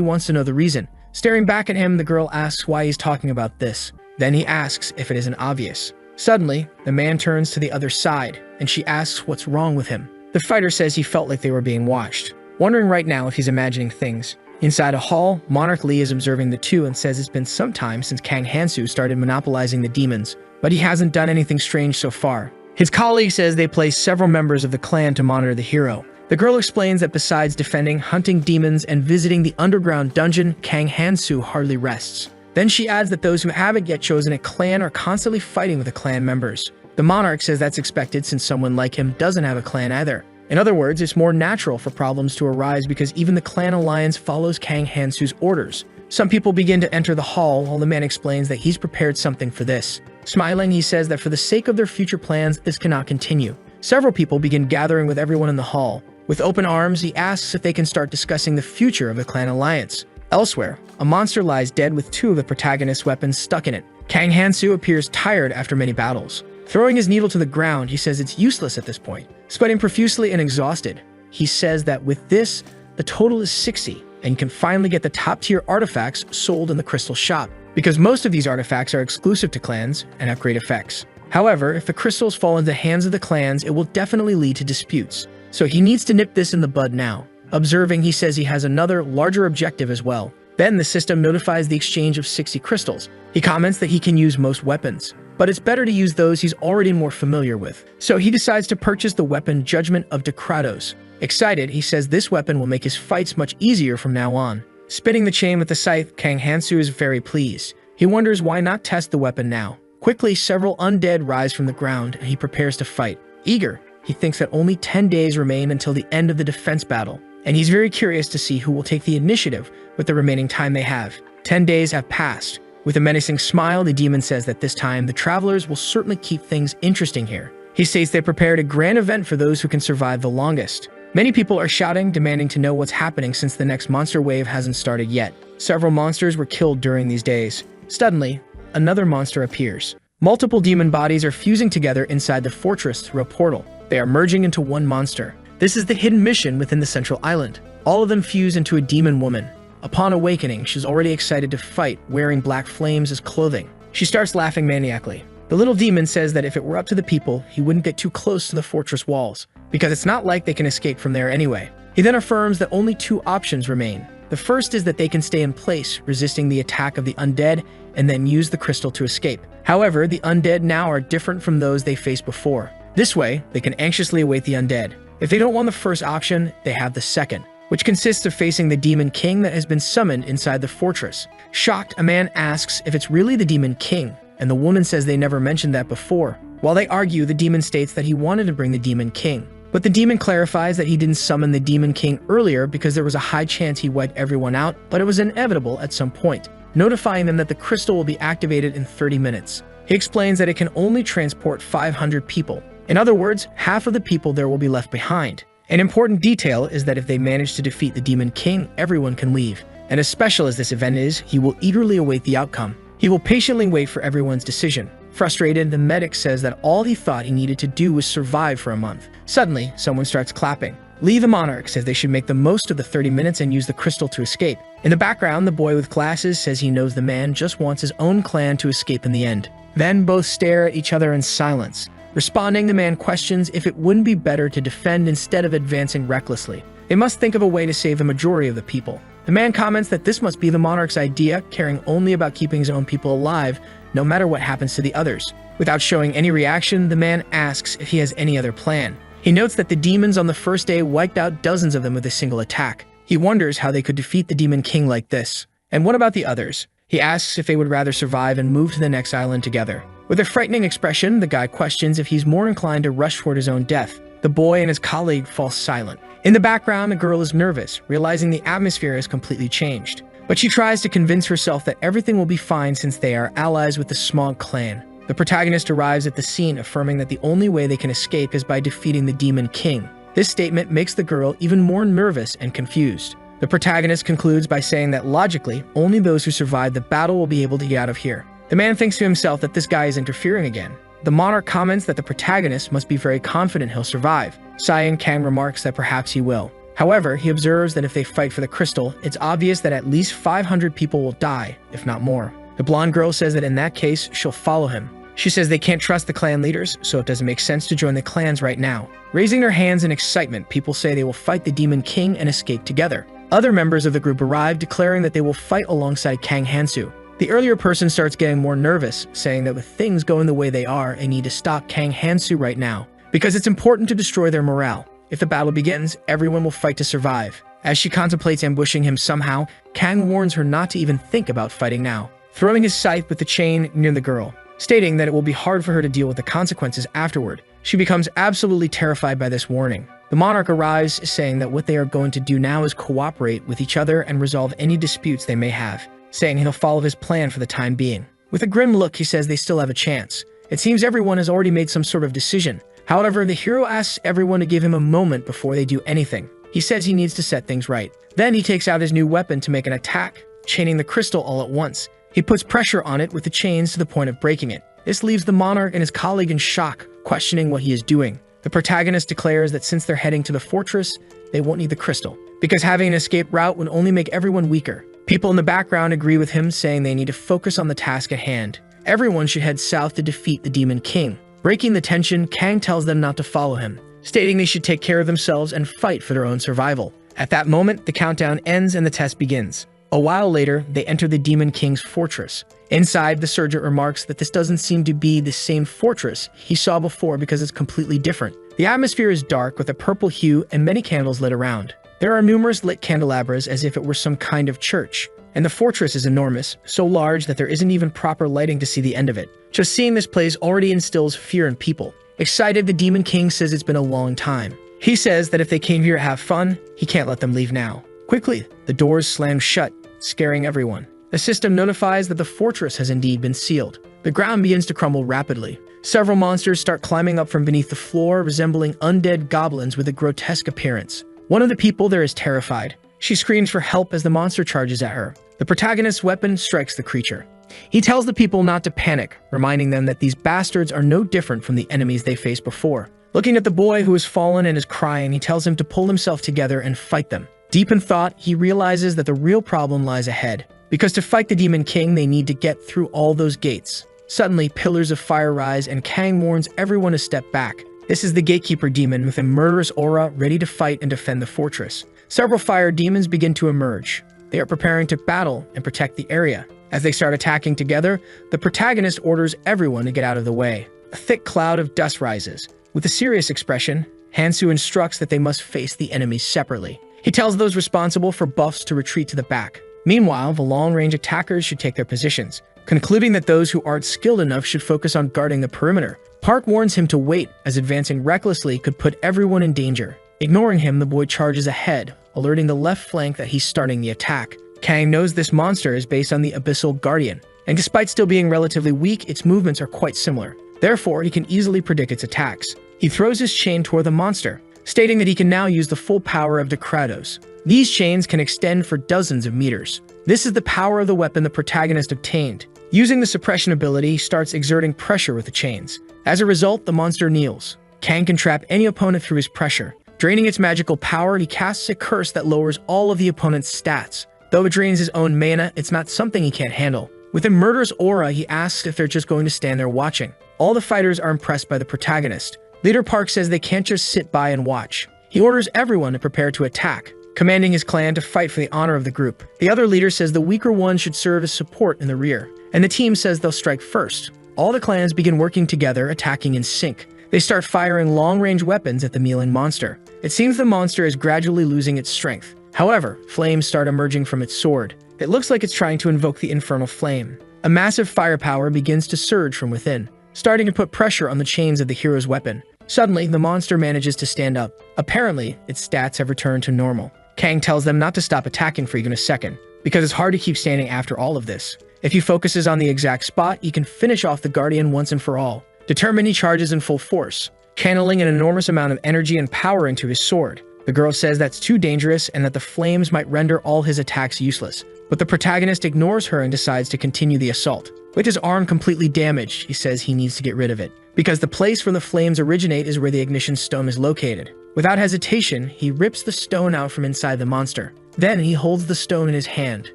wants to know the reason. Staring back at him, the girl asks why he's talking about this. Then he asks if it isn't obvious. Suddenly, the man turns to the other side, and she asks what's wrong with him. The fighter says he felt like they were being watched, wondering right now if he's imagining things. Inside a hall, Monarch Lee is observing the two and says it's been some time since Kang Hansu started monopolizing the demons, but he hasn't done anything strange so far. His colleague says they place several members of the clan to monitor the hero. The girl explains that besides defending, hunting demons, and visiting the underground dungeon, Kang Han-soo hardly rests. Then she adds that those who haven't yet chosen a clan are constantly fighting with the clan members. The monarch says that's expected since someone like him doesn't have a clan either. In other words, it's more natural for problems to arise because even the clan alliance follows Kang Han-soo's orders. Some people begin to enter the hall while the man explains that he's prepared something for this. Smiling, he says that for the sake of their future plans, this cannot continue. Several people begin gathering with everyone in the hall. With open arms, he asks if they can start discussing the future of the clan alliance. Elsewhere, a monster lies dead with two of the protagonist's weapons stuck in it. Kang Han-soo appears tired after many battles. Throwing his needle to the ground, he says it's useless at this point. Sweating profusely and exhausted, he says that with this, the total is 60, and can finally get the top-tier artifacts sold in the crystal shop, because most of these artifacts are exclusive to clans and have great effects. However, if the crystals fall into the hands of the clans, it will definitely lead to disputes, so he needs to nip this in the bud now. Observing, he says he has another, larger objective as well. Then the system notifies the exchange of 60 crystals. He comments that he can use most weapons, but it's better to use those he's already more familiar with. So he decides to purchase the weapon Judgment of Kratos. Excited, he says this weapon will make his fights much easier from now on. Spinning the chain with the scythe, Kang Han-soo is very pleased. He wonders why not test the weapon now. Quickly, several undead rise from the ground and he prepares to fight. Eager, he thinks that only 10 days remain until the end of the defense battle, and he's very curious to see who will take the initiative with the remaining time they have. 10 days have passed. With a menacing smile, the demon says that this time the travelers will certainly keep things interesting here. He states they prepared a grand event for those who can survive the longest. Many people are shouting, demanding to know what's happening since the next monster wave hasn't started yet. Several monsters were killed during these days. Suddenly, another monster appears. Multiple demon bodies are fusing together inside the fortress through a portal. They are merging into one monster. This is the hidden mission within the central island. All of them fuse into a demon woman. Upon awakening, she's already excited to fight, wearing black flames as clothing. She starts laughing maniacally. The little demon says that if it were up to the people, he wouldn't get too close to the fortress walls, because it's not like they can escape from there anyway. He then affirms that only two options remain. The first is that they can stay in place, resisting the attack of the undead, and then use the crystal to escape. However, the undead now are different from those they faced before. This way, they can anxiously await the undead. If they don't want the first option, they have the second, which consists of facing the Demon King that has been summoned inside the fortress. Shocked, a man asks if it's really the Demon King, and the woman says they never mentioned that before. While they argue, the demon states that he wanted to bring the Demon King. But the demon clarifies that he didn't summon the Demon King earlier because there was a high chance he wiped everyone out, but it was inevitable at some point, notifying them that the crystal will be activated in 30 minutes. He explains that it can only transport 500 people. In other words, half of the people there will be left behind. An important detail is that if they manage to defeat the Demon King, everyone can leave. And as special as this event is, he will eagerly await the outcome. He will patiently wait for everyone's decision. Frustrated, the medic says that all he thought he needed to do was survive for a month. Suddenly, someone starts clapping. Lee the Monarch says they should make the most of the 30 minutes and use the crystal to escape. In the background, the boy with glasses says he knows the man just wants his own clan to escape in the end. Then both stare at each other in silence. Responding, the man questions if it wouldn't be better to defend instead of advancing recklessly. They must think of a way to save the majority of the people. The man comments that this must be the monarch's idea, caring only about keeping his own people alive, no matter what happens to the others. Without showing any reaction, the man asks if he has any other plan. He notes that the demons on the first day wiped out dozens of them with a single attack. He wonders how they could defeat the Demon King like this. And what about the others? He asks if they would rather survive and move to the next island together. With a frightening expression, the guy questions if he's more inclined to rush toward his own death. The boy and his colleague fall silent. In the background, a girl is nervous, realizing the atmosphere has completely changed. But she tries to convince herself that everything will be fine since they are allies with the Smog clan. The protagonist arrives at the scene, affirming that the only way they can escape is by defeating the Demon King. This statement makes the girl even more nervous and confused. The protagonist concludes by saying that logically, only those who survive the battle will be able to get out of here. The man thinks to himself that this guy is interfering again. The monarch comments that the protagonist must be very confident he'll survive. Sighing, Kang remarks that perhaps he will. However, he observes that if they fight for the crystal, it's obvious that at least 500 people will die, if not more. The blonde girl says that in that case, she'll follow him. She says they can't trust the clan leaders, so it doesn't make sense to join the clans right now. Raising their hands in excitement, people say they will fight the Demon King and escape together. Other members of the group arrive, declaring that they will fight alongside Kang Han-soo. The earlier person starts getting more nervous, saying that with things going the way they are, they need to stop Kang Hansu right now, because it's important to destroy their morale. If the battle begins, everyone will fight to survive. As she contemplates ambushing him somehow, Kang warns her not to even think about fighting now, throwing his scythe with the chain near the girl, stating that it will be hard for her to deal with the consequences afterward. She becomes absolutely terrified by this warning. The monarch arrives, saying that what they are going to do now is cooperate with each other and resolve any disputes they may have, saying he'll follow his plan for the time being. With a grim look, he says they still have a chance. It seems everyone has already made some sort of decision. However, the hero asks everyone to give him a moment before they do anything. He says he needs to set things right. Then he takes out his new weapon to make an attack, chaining the crystal all at once. He puts pressure on it with the chains to the point of breaking it. This leaves the monarch and his colleague in shock, questioning what he is doing. The protagonist declares that since they're heading to the fortress, they won't need the crystal, because having an escape route would only make everyone weaker. People in the background agree with him, saying they need to focus on the task at hand. Everyone should head south to defeat the Demon King. Breaking the tension, Kang tells them not to follow him, stating they should take care of themselves and fight for their own survival. At that moment, the countdown ends and the test begins. A while later, they enter the Demon King's fortress. Inside, the sergeant remarks that this doesn't seem to be the same fortress he saw before because it's completely different. The atmosphere is dark with a purple hue and many candles lit around. There are numerous lit candelabras as if it were some kind of church. And the fortress is enormous, so large that there isn't even proper lighting to see the end of it. Just seeing this place already instills fear in people. Excited, the Demon King says it's been a long time. He says that if they came here to have fun, he can't let them leave now. Quickly, the doors slam shut, scaring everyone. The system notifies that the fortress has indeed been sealed. The ground begins to crumble rapidly. Several monsters start climbing up from beneath the floor, resembling undead goblins with a grotesque appearance. One of the people there is terrified. She screams for help as the monster charges at her. The protagonist's weapon strikes the creature. He tells the people not to panic, reminding them that these bastards are no different from the enemies they faced before. Looking at the boy who has fallen and is crying, he tells him to pull himself together and fight them. Deep in thought, he realizes that the real problem lies ahead, because to fight the Demon King, they need to get through all those gates. Suddenly, pillars of fire rise, and Kang warns everyone to step back. This is the gatekeeper demon with a murderous aura ready to fight and defend the fortress. Several fire demons begin to emerge. They are preparing to battle and protect the area. As they start attacking together, the protagonist orders everyone to get out of the way. A thick cloud of dust rises. With a serious expression, Hansu instructs that they must face the enemies separately. He tells those responsible for buffs to retreat to the back. Meanwhile, the long-range attackers should take their positions, concluding that those who aren't skilled enough should focus on guarding the perimeter. Park warns him to wait, as advancing recklessly could put everyone in danger. Ignoring him, the boy charges ahead, alerting the left flank that he's starting the attack. Kang knows this monster is based on the Abyssal Guardian, and despite still being relatively weak, its movements are quite similar. Therefore, he can easily predict its attacks. He throws his chain toward the monster, stating that he can now use the full power of Decratos. These chains can extend for dozens of meters. This is the power of the weapon the protagonist obtained. Using the suppression ability, he starts exerting pressure with the chains. As a result, the monster kneels. Kang can trap any opponent through his pressure. Draining its magical power, he casts a curse that lowers all of the opponent's stats. Though it drains his own mana, it's not something he can't handle. With a murderous aura, he asks if they're just going to stand there watching. All the fighters are impressed by the protagonist. Leader Park says they can't just sit by and watch. He orders everyone to prepare to attack, commanding his clan to fight for the honor of the group. The other leader says the weaker one should serve as support in the rear, and the team says they'll strike first. All the clans begin working together, attacking in sync. They start firing long-range weapons at the kneeling monster. It seems the monster is gradually losing its strength. However, flames start emerging from its sword. It looks like it's trying to invoke the infernal flame. A massive firepower begins to surge from within, starting to put pressure on the chains of the hero's weapon. Suddenly, the monster manages to stand up. Apparently, its stats have returned to normal. Kang tells them not to stop attacking for even a second, because it's hard to keep standing after all of this. If he focuses on the exact spot, he can finish off the Guardian once and for all. Determined, he charges in full force, channeling an enormous amount of energy and power into his sword. The girl says that's too dangerous and that the flames might render all his attacks useless. But the protagonist ignores her and decides to continue the assault. With his arm completely damaged, he says he needs to get rid of it, because the place where the flames originate is where the ignition stone is located. Without hesitation, he rips the stone out from inside the monster. Then he holds the stone in his hand.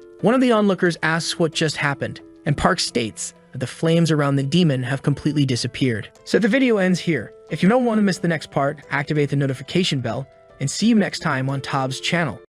One of the onlookers asks what just happened, and Park states that the flames around the demon have completely disappeared. So the video ends here. If you don't want to miss the next part, activate the notification bell, and see you next time on Tob's channel.